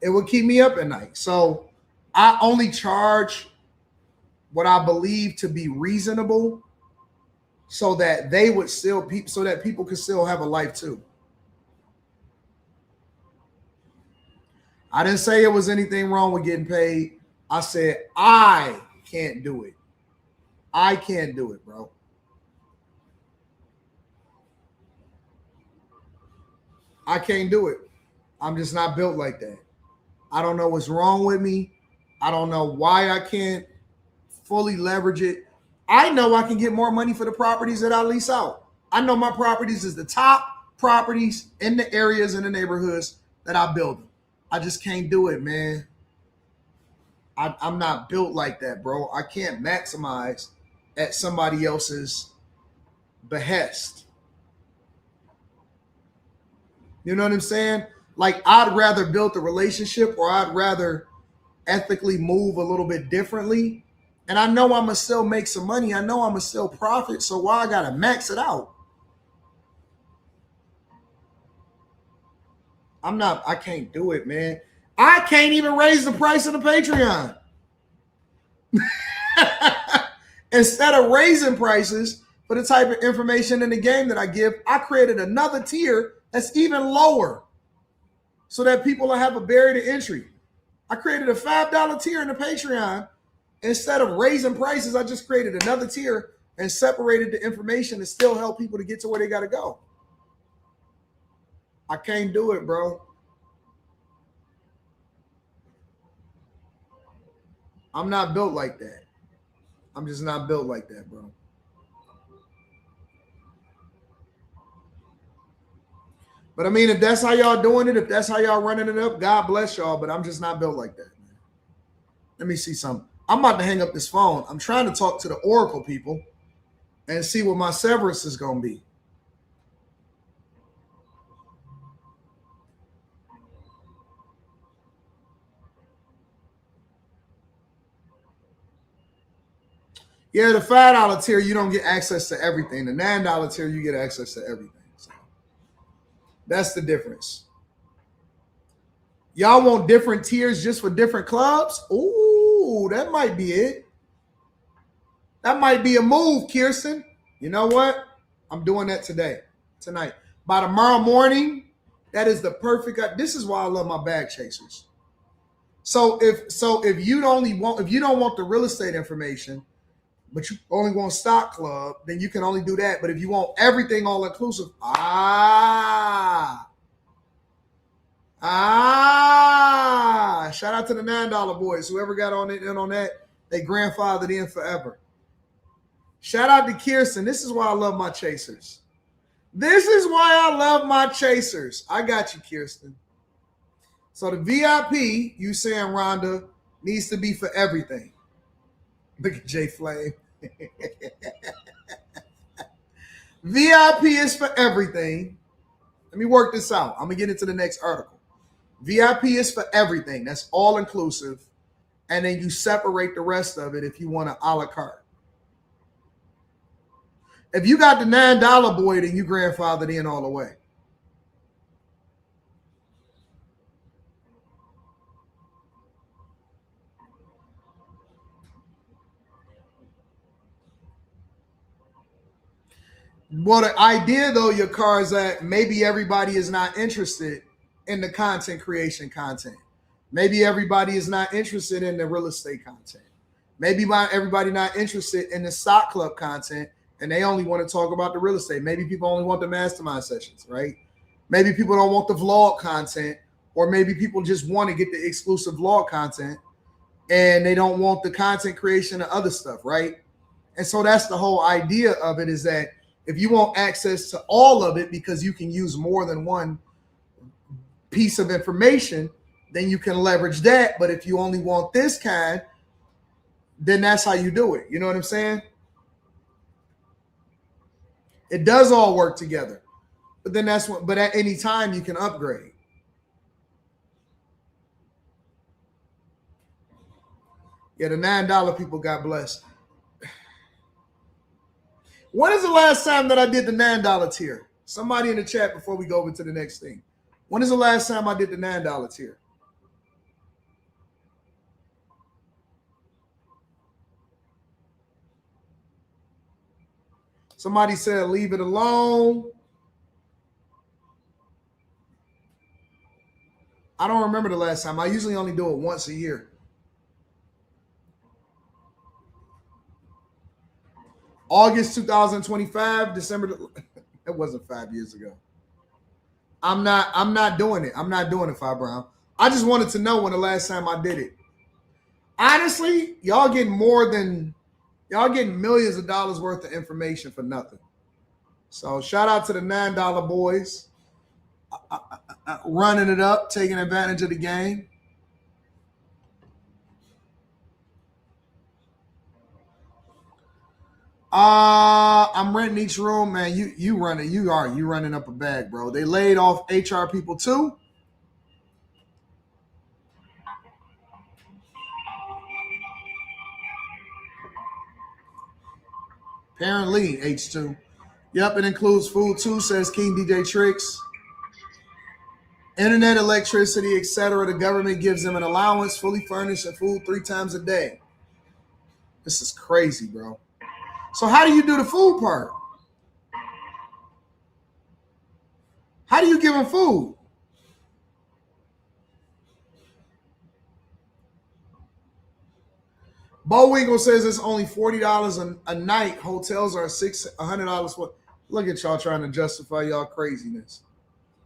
It would keep me up at night. So I only charge what I believe to be reasonable so that they would still, so that people could still have a life too. I didn't say it was anything wrong with getting paid. I said, I can't do it. I can't do it, bro. I can't do it. I'm just not built like that. I don't know what's wrong with me. I don't know why I can't fully leverage it. I know I can get more money for the properties that I lease out. I know my properties is the top properties in the areas and the neighborhoods that I build them. I just can't do it, man. I'm not built like that, bro. I can't maximize at somebody else's behest. You know what I'm saying? Like, I'd rather build a relationship, or I'd rather ethically move a little bit differently. And I know I'm going to still make some money. I know I'm going to still profit. So why I got to max it out? I can't do it, man. I can't even raise the price of the Patreon. Instead of raising prices for the type of information in the game that I give, I created another tier that's even lower so that people will have a barrier to entry. I created a $5 tier in the Patreon. Instead of raising prices, I just created another tier and separated the information to still help people to get to where they got to go. I can't do it, bro. I'm not built like that. I'm just not built like that, bro. But I mean, if that's how y'all doing it, if that's how y'all running it up, God bless y'all. But I'm just not built like that, man. Let me see something. I'm about to hang up this phone. I'm trying to talk to the Oracle people and see what my severance is going to be. Yeah, the $5 tier, you don't get access to everything. The $9 tier, you get access to everything. So that's the difference. Y'all want different tiers just for different clubs? Ooh, that might be it. That might be a move, Kirsten. You know what? I'm doing that tonight. By tomorrow morning, that is the perfect. This is why I love my bag chasers. So if you don't want the real estate information, but you only want stock club, then you can only do that. But if you want everything all inclusive, shout out to the $9 boys. Whoever got in on that, they grandfathered in forever. Shout out to Kirsten. This is why I love my chasers. This is why I love my chasers. I got you, Kirsten. So the VIP, you saying, Rhonda, needs to be for everything. Look at Jay Flame. VIP is for everything. Let me work this out. I'm going to get into the next article. VIP is for everything. That's all inclusive. And then you separate the rest of it if you want an a la carte. If you got the $9 boy, then you grandfathered in all the way. Well, the idea, though, your car is that maybe everybody is not interested in the content creation content. Maybe everybody is not interested in the real estate content. Maybe everybody not interested in the stock club content, and they only want to talk about the real estate. Maybe people only want the mastermind sessions, right? Maybe people don't want the vlog content, or maybe people just want to get the exclusive vlog content, and they don't want the content creation and other stuff, right? And so that's the whole idea of it, is that if you want access to all of it because you can use more than one piece of information, then you can leverage that. But if you only want this kind, then that's how you do it. You know what I'm saying? It does all work together. But then but at any time you can upgrade. Yeah, the $9 people got blessed. When is the last time that I did the $9 tier? Somebody in the chat before we go over to the next thing. When is the last time I did the $9 tier? Somebody said leave it alone. I don't remember the last time. I usually only do it once a year. August 2025, December. It wasn't 5 years ago. I'm not doing it. I'm not doing it, Fi Brown. I just wanted to know when the last time I did it. Honestly, y'all getting millions of dollars worth of information for nothing. So shout out to the $9 boys. Running it up, taking advantage of the game. I'm renting each room, man. You running up a bag, bro. They laid off HR people too. Apparently, H2. Yep, it includes food too, says King DJ Tricks. Internet, electricity, etc. The government gives them an allowance, fully furnished, and food 3 times a day. This is crazy, bro. So how do you do the food part? How do you give them food? Bo Wingle says it's only $40 a night. Hotels are $100. Look at y'all trying to justify y'all craziness.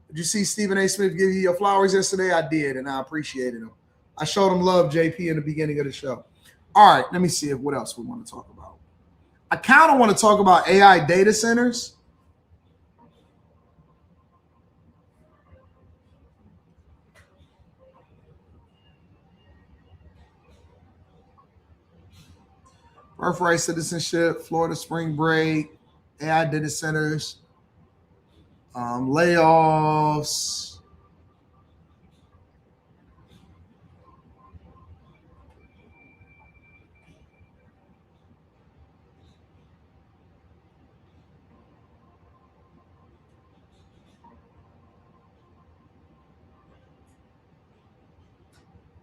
Did you see Stephen A. Smith give you your flowers yesterday? I did, and I appreciated them. I showed him love, JP, in the beginning of the show. All right, let me see what else we want to talk about. I kind of want to talk about AI data centers. Birthright Citizenship, Florida Spring Break, AI data centers, layoffs.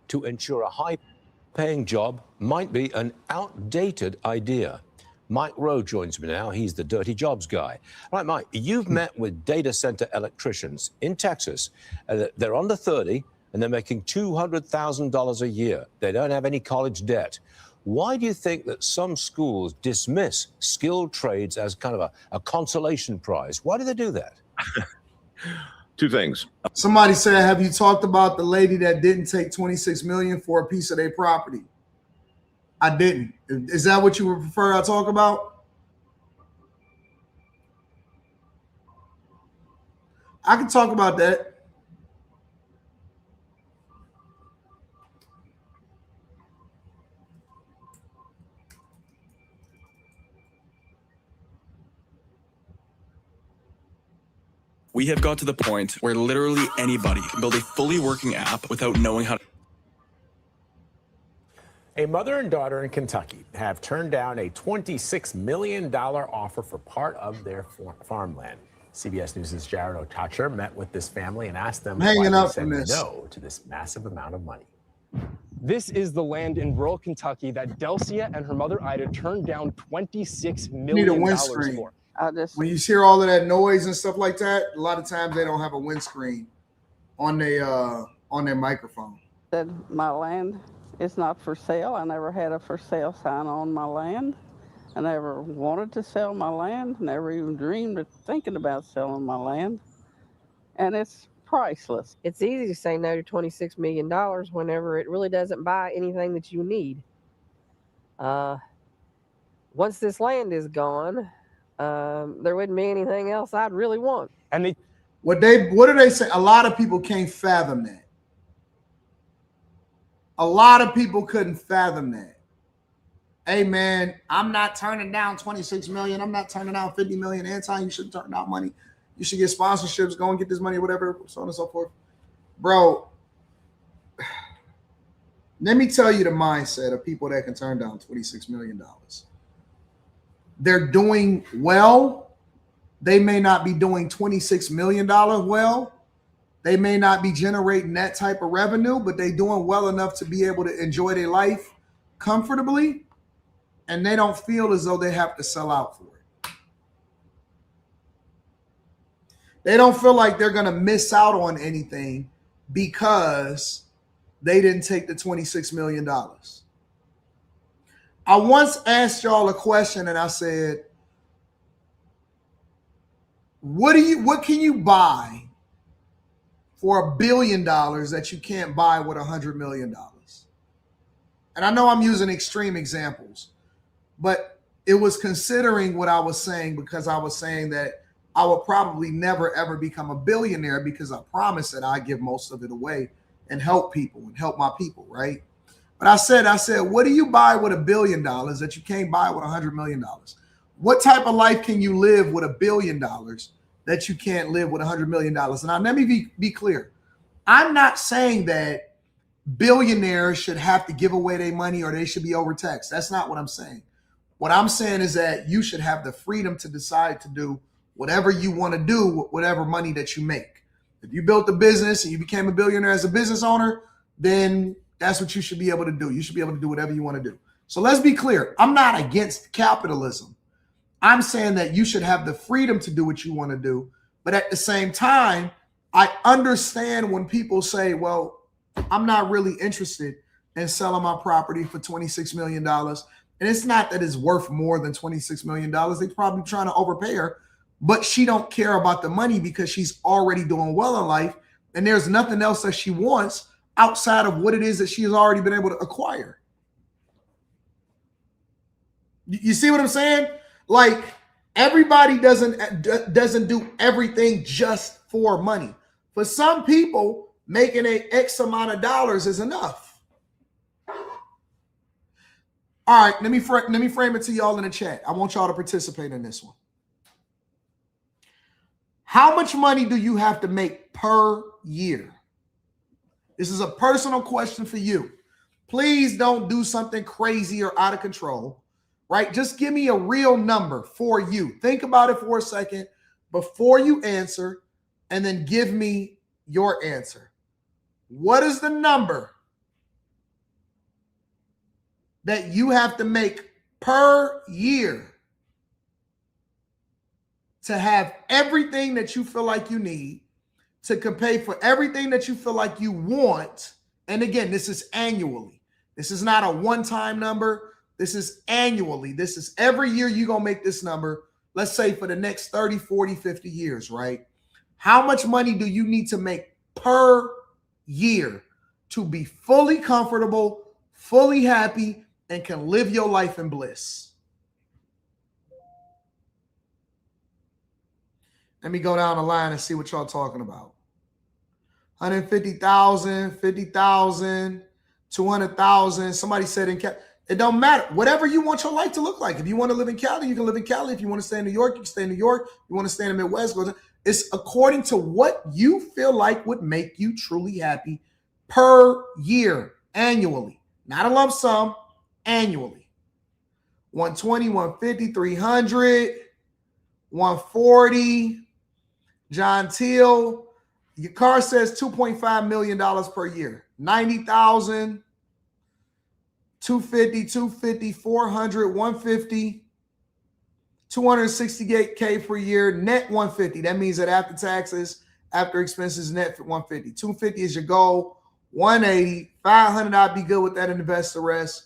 To ensure a high-paying job might be an outdated idea. Mike Rowe joins me now. He's the dirty jobs guy. Right, Mike, you've met with data center electricians in Texas. They're under 30, and they're making $200,000 a year. They don't have any college debt. Why do you think that some schools dismiss skilled trades as kind of a consolation prize? Why do they do that? Two things. Somebody said, have you talked about the lady that didn't take $26 million for a piece of their property? I didn't. Is that what you would prefer I talk about? I can talk about that. We have got to the point where literally anybody can build a fully working app without knowing how to. A mother and daughter in Kentucky have turned down a $26 million offer for part of their farmland. CBS News' Jared Otacher met with this family and asked them why they said no to this massive amount of money. This is the land in rural Kentucky that Delcia and her mother Ida turned down $26 million Need a windscreen. for. When you hear all of that noise and stuff like that, a lot of times they don't have a windscreen on their microphone. Said my land is not for sale. I never had a for sale sign on my land. I never wanted to sell my land. Never even dreamed of thinking about selling my land. And it's priceless. It's easy to say no to $26 million whenever it really doesn't buy anything that you need. Once this land is gone, there wouldn't be anything else I'd really want. And what do they say? A lot of people can't fathom that. A lot of people couldn't fathom that. Hey man, I'm not turning down 26 million. I'm not turning down 50 million. Anton, you shouldn't turn down money. You should get sponsorships, go and get this money, whatever, so on and so forth. Bro, let me tell you the mindset of people that can turn down $26 million. They're doing well. They may not be doing $26 million well. They may not be generating that type of revenue, but they're doing well enough to be able to enjoy their life comfortably, and they don't feel as though they have to sell out for it. They don't feel like they're going to miss out on anything because they didn't take the $26 million. I once asked y'all a question and I said, what can you buy for $1 billion that you can't buy with $100 million? And I know I'm using extreme examples, but it was considering what I was saying, because I was saying that I would probably never, ever become a billionaire because I promised that I give most of it away and help people and help my people, right? But I said, what do you buy with $1 billion that you can't buy with $100 million? What type of life can you live with $1 billion that you can't live with $100 million? And now let me be clear. I'm not saying that billionaires should have to give away their money or they should be overtaxed. That's not what I'm saying. What I'm saying is that you should have the freedom to decide to do whatever you want to do with whatever money that you make. If you built a business and you became a billionaire as a business owner, then that's what you should be able to do. You should be able to do whatever you want to do. So let's be clear. I'm not against capitalism. I'm saying that you should have the freedom to do what you want to do. But at the same time, I understand when people say, well, I'm not really interested in selling my property for $26 million. And it's not that it's worth more than $26 million. They're probably trying to overpay her, but she don't care about the money because she's already doing well in life. And there's nothing else that she wants outside of what it is that she has already been able to acquire. You see what I'm saying? Like, everybody doesn't do everything just for money. For some people, making an X amount of dollars is enough. All right, let me frame it to y'all in the chat. I want y'all to participate in this one. How much money do you have to make per year? This is a personal question for you. Please don't do something crazy or out of control, right? Just give me a real number for you. Think about it for a second before you answer, and then give me your answer. What is the number that you have to make per year to have everything that you feel like you need, to pay for everything that you feel like you want? And again, this is annually. This is not a one-time number. This is annually. This is every year you're going to make this number, let's say for the next 30, 40, 50 years, right? How much money do you need to make per year to be fully comfortable, fully happy, and can live your life in bliss? Let me go down the line and see what y'all talking about. 150,000, 50,000, 200,000. Somebody said in Cali. It don't matter. Whatever you want your life to look like. If you want to live in Cali, you can live in Cali. If you want to stay in New York, you can stay in New York. If you want to stay in the Midwest, go to. It's according to what you feel like would make you truly happy per year, annually. Not a lump sum, annually. 120, 150, 300, 140. John Teal, your car says $2.5 million per year. 90,000, 250, 250, 400, 150, 268K per year, net 150. That means that after taxes, after expenses, net 150. 250 is your goal. 180, 500. I'd be good with that and invest the rest.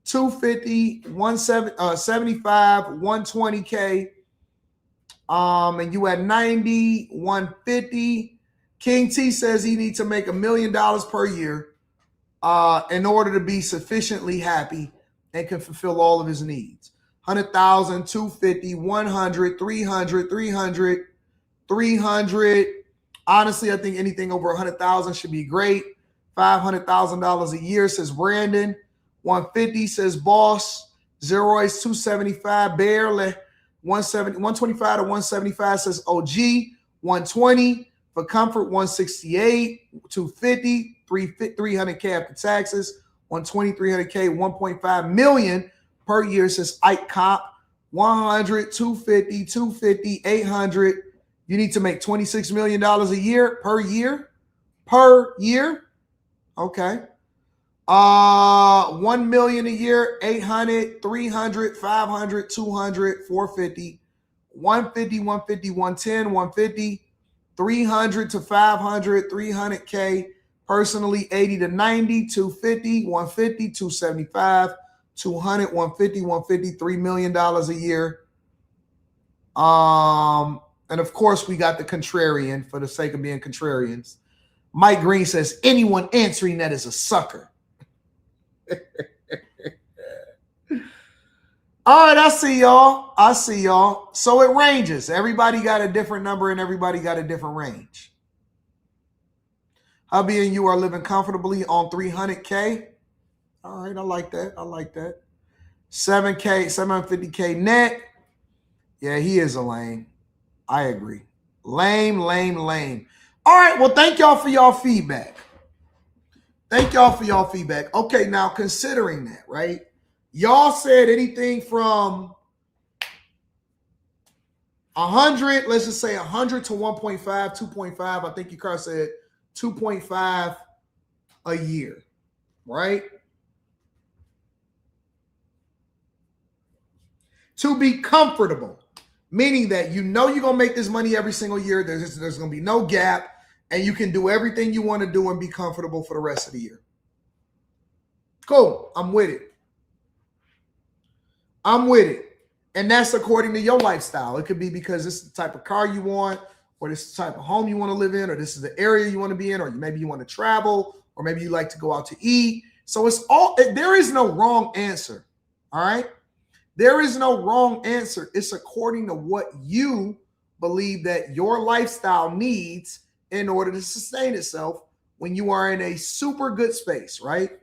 250, 175, 120K. And you at 90, 150. King T says he needs to make $1 million per year in order to be sufficiently happy and can fulfill all of his needs. 100,000, 250, 100, 300, 300, 300. Honestly, I think anything over 100,000 should be great. $500,000 a year, says Brandon. 150 says Boss. Zeroids 275, barely. 125 to 175 says OG. 120 for comfort. 168, 250, 300K after taxes. 120, 300K, 1.5 million per year, says Ike Cop. 100, 250, 250, 800. You need to make $26 million a year per year. Per year. Okay. 1 million a year, 800, 300, 500, 200, 450, 150, 150, 110, 150, 300 to 500, 300K. Personally, 80 to 90, 250, 150, 275, 200, 150, 150, $3 million a year. And of course, we got the contrarian for the sake of being contrarians. Mike Green says, anyone answering that is a sucker. All right, I see y'all. I see y'all. So it ranges. Everybody got a different number and everybody got a different range. Hubby and you are living comfortably on 300K. All right, I like that. I like that. 7K, 750K net. Yeah, he is a lame. I agree. Lame. All right, well, thank y'all for y'all feedback. Okay, now considering that, right? Y'all said anything from 100, let's just say 100 to 1.5, 2.5. I think you Carl said 2.5 a year, right? To be comfortable, meaning that you know you're gonna make this money every single year. There's gonna be no gap, and you can do everything you want to do and be comfortable for the rest of the year. Cool, I'm with it. And that's according to your lifestyle. It could be because this is the type of car you want, or this is the type of home you want to live in, or this is the area you want to be in, or maybe you want to travel, or maybe you like to go out to eat. So there is no wrong answer. All right. There is no wrong answer. It's according to what you believe that your lifestyle needs in order to sustain itself when you are in a super good space, right?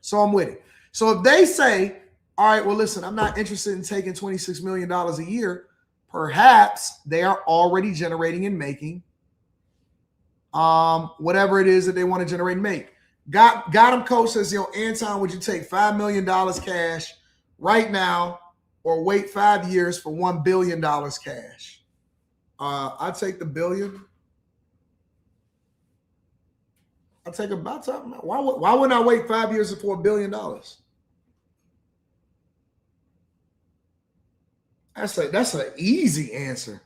So I'm with it. So if they say, all right, well, listen, I'm not interested in taking $26 million a year, perhaps they are already generating and making whatever it is that they want to generate and make. Got him, coach says, Anton, would you take $5 million cash right now or wait 5 years for $1 billion cash? I'd take the billion. I'll take about time. Why wouldn't I wait 5 years for $1 billion? That's an easy answer.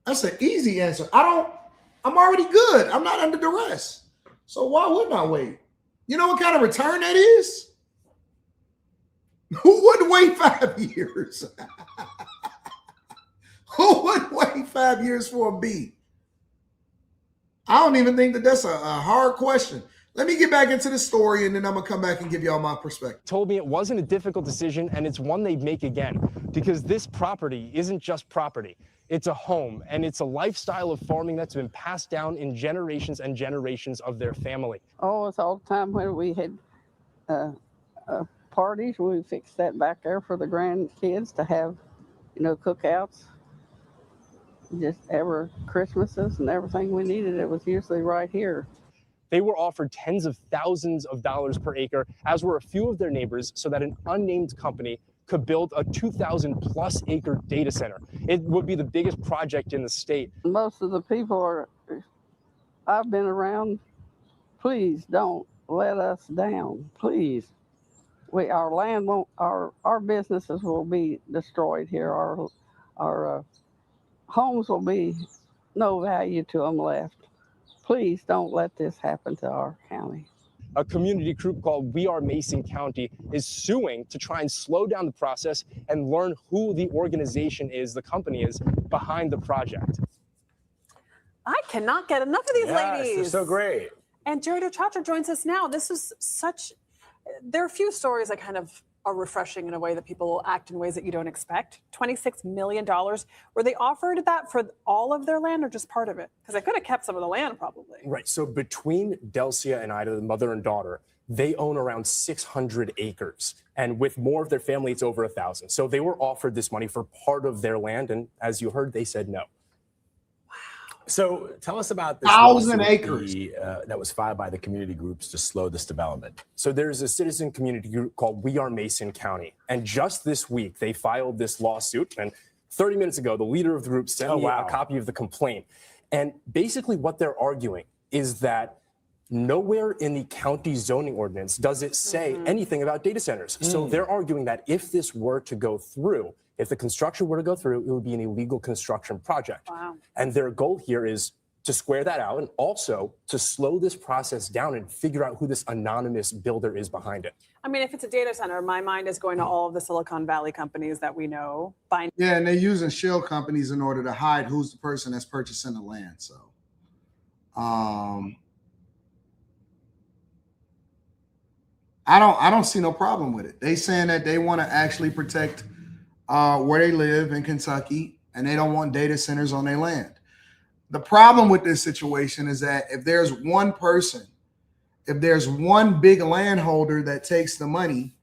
I'm already good. I'm not under duress. So why wouldn't I wait? You know what kind of return that is? Who wouldn't wait 5 years? Who would wait 5 years for a B? I don't even think that's a hard question. Let me get back into the story, and then I'm going to come back and give y'all my perspective. Told me it wasn't a difficult decision, and it's one they'd make again, because this property isn't just property. It's a home, and it's a lifestyle of farming that's been passed down in generations and generations of their family. Oh, it's all the time when we had parties. We fixed that back there for the grandkids to have, cookouts. Just ever Christmases and everything we needed, it was usually right here. They were offered tens of thousands of dollars per acre, as were a few of their neighbors, so that an unnamed company could build a 2,000+ acre data center. It would be the biggest project in the state. Most of the people I've been around, please don't let us down, please. Our land won't, our businesses will be destroyed here. Our homes will be no value to them left. Please don't let this happen to our county. A community group called We Are Mason County is suing to try and slow down the process and learn who the organization is, the company is, behind the project. I cannot get enough of these ladies. They're so great. And Jared Ochacha joins us now. There are a few stories that kind of are refreshing in a way that people will act in ways that you don't expect. $26 million. Were they offered that for all of their land or just part of it? Because they could have kept some of the land probably. Right. So between Delcia and Ida, the mother and daughter, they own around 600 acres. And with more of their family, it's over 1,000. So they were offered this money for part of their land. And as you heard, they said no. So tell us about this 1,000 acres that was filed by the community groups to slow this development. So there's a citizen community group called We Are Mason County. And just this week, they filed this lawsuit. And 30 minutes ago, the leader of the group sent me a copy of the complaint. And basically what they're arguing is that nowhere in the county zoning ordinance does it say anything about data centers. So they're arguing that if this were to go through, if the construction were to go through, it would be an illegal construction project. Wow. And their goal here is to square that out and also to slow this process down and figure out who this anonymous builder is behind it. I mean, if it's a data center, my mind is going to all of the Silicon Valley companies that we know. Yeah, and they're using shell companies in order to hide who's the person that's purchasing the land. So, I don't see no problem with it. They saying that they want to actually protect where they live in Kentucky, and they don't want data centers on their land. The problem with this situation is that if there's one person, if there's one big landholder that takes the money,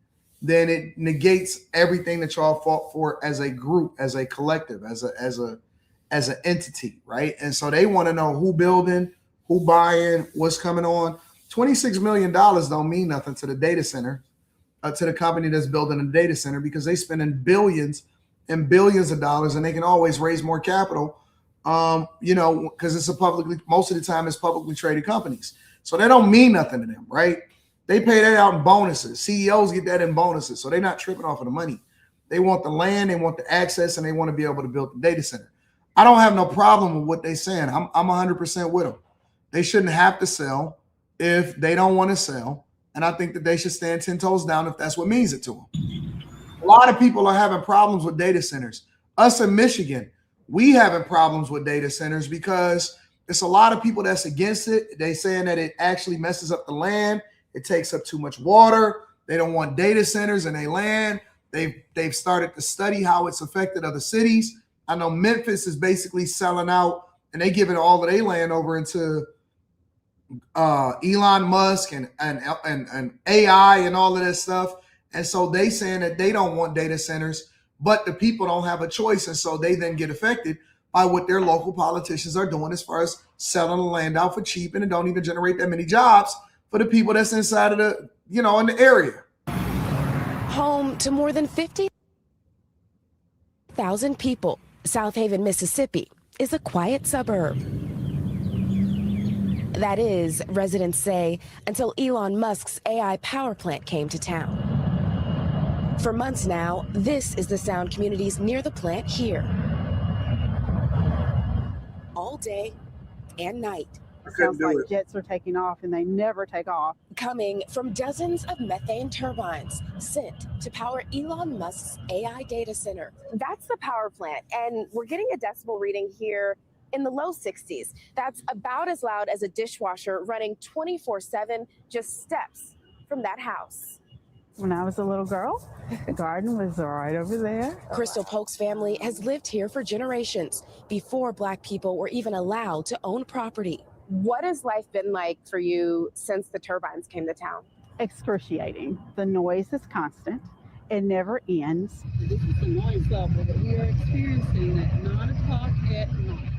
then it negates everything that y'all fought for as a group, as a collective, as an entity, right? And so they want to know who building, who buying, what's coming on. $26 million don't mean nothing to the data center, to the company that's building a data center, because they spending billions and billions of dollars, and they can always raise more capital, because it's most of the time it's publicly traded companies. So that don't mean nothing to them, right? They pay that out in bonuses. CEOs get that in bonuses. So they're not tripping off of the money. They want the land, they want the access, and they want to be able to build the data center. I don't have no problem with what they're saying. I'm 100% with them. They shouldn't have to sell if they don't want to sell. And I think that they should stand 10 toes down if that's what means it to them. A lot of people are having problems with data centers. Us in Michigan, we having problems with data centers because it's a lot of people that's against it. They saying that it actually messes up the land. It takes up too much water. They don't want data centers in their land. They've started to study how it's affected other cities. I know Memphis is basically selling out, and they giving all of their land over into Elon Musk and AI and all of that stuff. And so they saying that they don't want data centers, but the people don't have a choice. And so they then get affected by what their local politicians are doing as far as selling the land out for cheap, and it don't even generate that many jobs for the people that's inside of the, in the area. Home to more than 50,000 people, South Haven, Mississippi is a quiet suburb. That is, residents say, until Elon Musk's AI power plant came to town. For months now, this is the sound communities near the plant hear. All day and night. It sounds like jets are taking off, and they never take off. Coming from dozens of methane turbines sent to power Elon Musk's AI data center. That's the power plant, and we're getting a decibel reading here in the low 60s. That's about as loud as a dishwasher running 24/7, just steps from that house. When I was a little girl, the garden was right over there. Crystal Polk's family has lived here for generations, before Black people were even allowed to own property. What has life been like for you since the turbines came to town? Excruciating. The noise is constant. It never ends. This is the noise level that we are experiencing at 9 o'clock at night.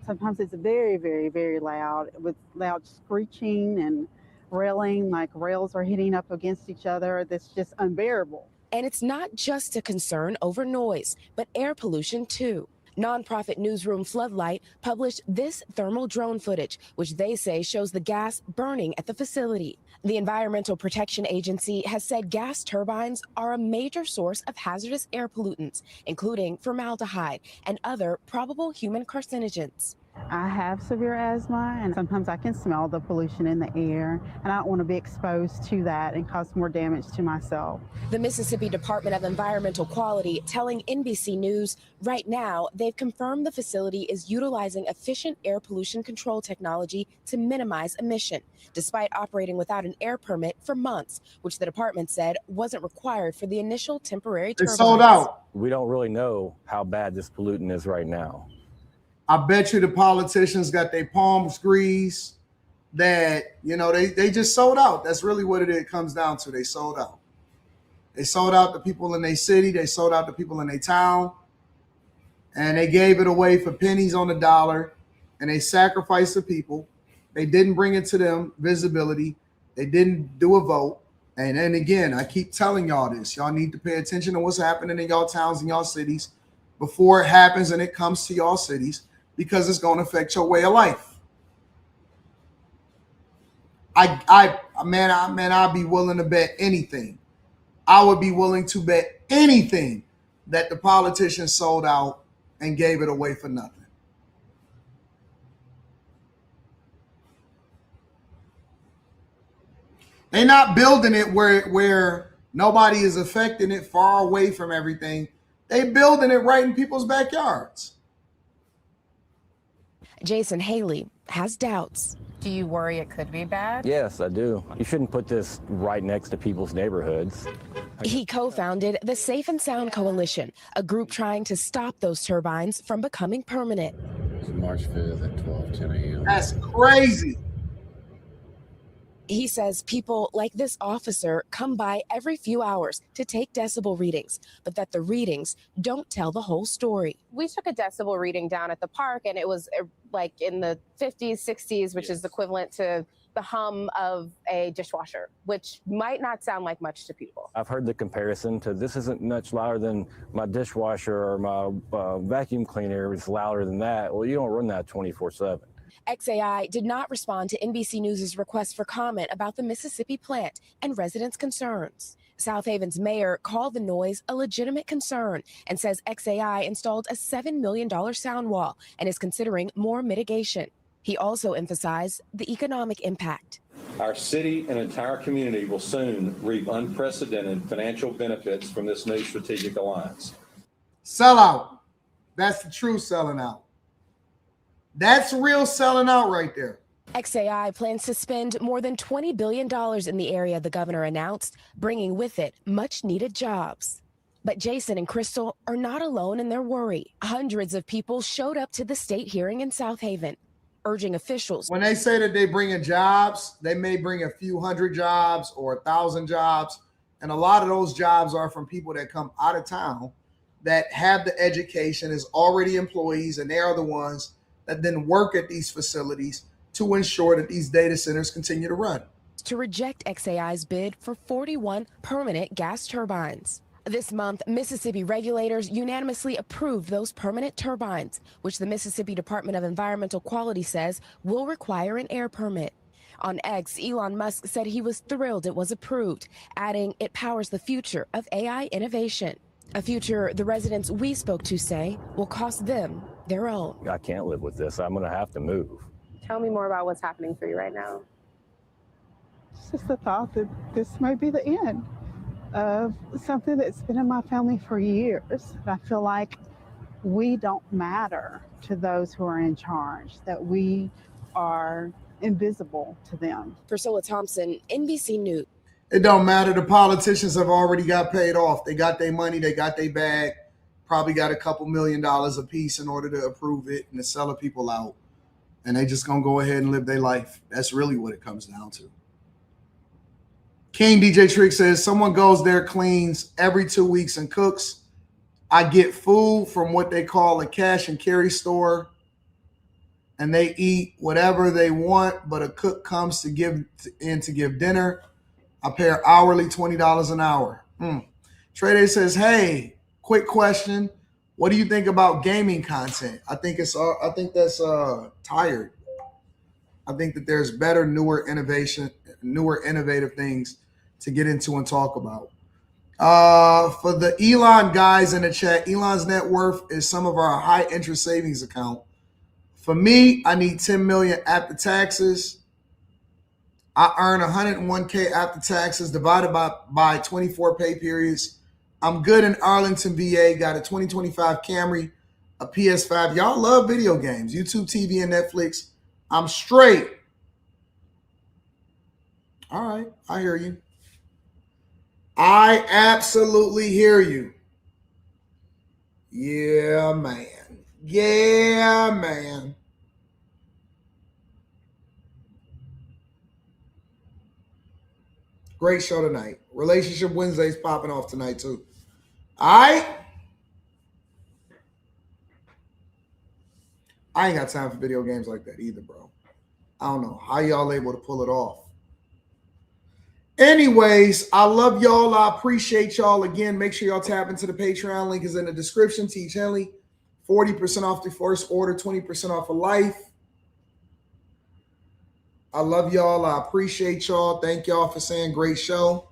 Sometimes it's very, very, very loud, with loud screeching and railing, like rails are hitting up against each other. That's just unbearable. And it's not just a concern over noise, but air pollution too. Nonprofit newsroom Floodlight published this thermal drone footage, which they say shows the gas burning at the facility. The Environmental Protection Agency has said gas turbines are a major source of hazardous air pollutants, including formaldehyde and other probable human carcinogens. I have severe asthma, and sometimes I can smell the pollution in the air, and I don't want to be exposed to that and cause more damage to myself. The Mississippi Department of Environmental Quality telling NBC News right now they've confirmed the facility is utilizing efficient air pollution control technology to minimize emission, despite operating without an air permit for months, which the department said wasn't required for the initial temporary turbines. It's sold out. We don't really know how bad this pollutant is right now. I bet you the politicians got their palms greased, that, they just sold out. That's really what it comes down to. They sold out. They sold out the people in their city. They sold out the people in their town. And they gave it away for pennies on the dollar. And they sacrificed the people. They didn't bring it to them visibility. They didn't do a vote. And then again, I keep telling y'all this. Y'all need to pay attention to what's happening in y'all towns and y'all cities before it happens and it comes to y'all cities, because it's going to affect your way of life. I'd be willing to bet anything. I would be willing to bet anything that the politicians sold out and gave it away for nothing. They're not building it where nobody is affecting it, far away from everything. They building it right in people's backyards. Jason Haley has doubts. Do you worry it could be bad? Yes, I do. You shouldn't put this right next to people's neighborhoods. He co-founded the Safe and Sound Coalition, a group trying to stop those turbines from becoming permanent. It's March 5th at 12:10 a.m. That's crazy. He says people like this officer come by every few hours to take decibel readings, but that the readings don't tell the whole story. We took a decibel reading down at the park, and it was like in the 50s, 60s, which is equivalent to the hum of a dishwasher, which might not sound like much to people. I've heard the comparison to this isn't much louder than my dishwasher or my vacuum cleaner. It's louder than that. Well, you don't run that 24/7. XAI did not respond to NBC News' request for comment about the Mississippi plant and residents' concerns. South Haven's mayor called the noise a legitimate concern and says XAI installed a $7 million sound wall and is considering more mitigation. He also emphasized the economic impact. Our city and entire community will soon reap unprecedented financial benefits from this new strategic alliance. Sellout. That's the true selling out. That's real selling out right there. XAI plans to spend more than $20 billion in the area, the governor announced, bringing with it much-needed jobs. But Jason and Crystal are not alone in their worry. Hundreds of people showed up to the state hearing in South Haven, urging officials. When they say that they bring in jobs, they may bring a few hundred jobs or 1,000 jobs. And a lot of those jobs are from people that come out of town that have the education, is already employees, and they are the ones that then work at these facilities to ensure that these data centers continue to run. To reject XAI's bid for 41 permanent gas turbines. This month, Mississippi regulators unanimously approved those permanent turbines, which the Mississippi Department of Environmental Quality says will require an air permit. On X, Elon Musk said he was thrilled it was approved, adding it powers the future of AI innovation. A future the residents we spoke to say will cost them their own. I can't live with this. I'm going to have to move. Tell me more about what's happening for you right now. It's just the thought that this might be the end of something that's been in my family for years. I feel like we don't matter to those who are in charge, that we are invisible to them. Priscilla Thompson, NBC News. It don't matter. The politicians have already got paid off. They got their money. They got their bag. Probably got a couple $1 million a piece in order to approve it and to sell the people out. And they just going to go ahead and live their life. That's really what it comes down to. King DJ Trick says, someone goes there, cleans every 2 weeks and cooks. I get food from what they call a cash and carry store, and they eat whatever they want, but a cook comes to give dinner. I pay her hourly $20 an hour. Trey Day says, hey, quick question. What do you think about gaming content? I think that's tired. I think that there's better, newer innovative things to get into and talk about. For the Elon guys in the chat, Elon's net worth is some of our high interest savings account. For me, I need 10 million after taxes. I earn 101K after taxes divided by 24 pay periods. I'm good in Arlington, VA. Got a 2025 Camry, a PS5. Y'all love video games, YouTube TV and Netflix. I'm straight. All right, I hear you. I absolutely hear you. Yeah, man. Yeah, man. Great show tonight. Relationship Wednesday's popping off tonight, too. All right. I ain't got time for video games like that either, bro. I don't know how y'all able to pull it off. Anyways, I love y'all. I appreciate y'all. Again, make sure y'all tap into the Patreon. Link is in the description. Teach Henley. 40% off the first order, 20% off of life. I love y'all. I appreciate y'all. Thank y'all for saying great show.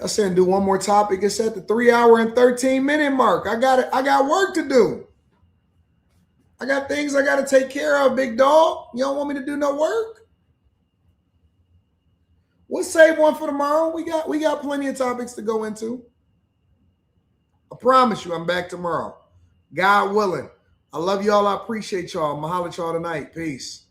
I said do one more topic. It's at the 3-hour and 13-minute mark. I got work to do. I got things I got to take care of, big dog. You don't want me to do no work? We'll save one for tomorrow. We got plenty of topics to go into. I promise you I'm back tomorrow. God willing. I love y'all. I appreciate y'all. I'm going to holler at y'all tonight. Peace.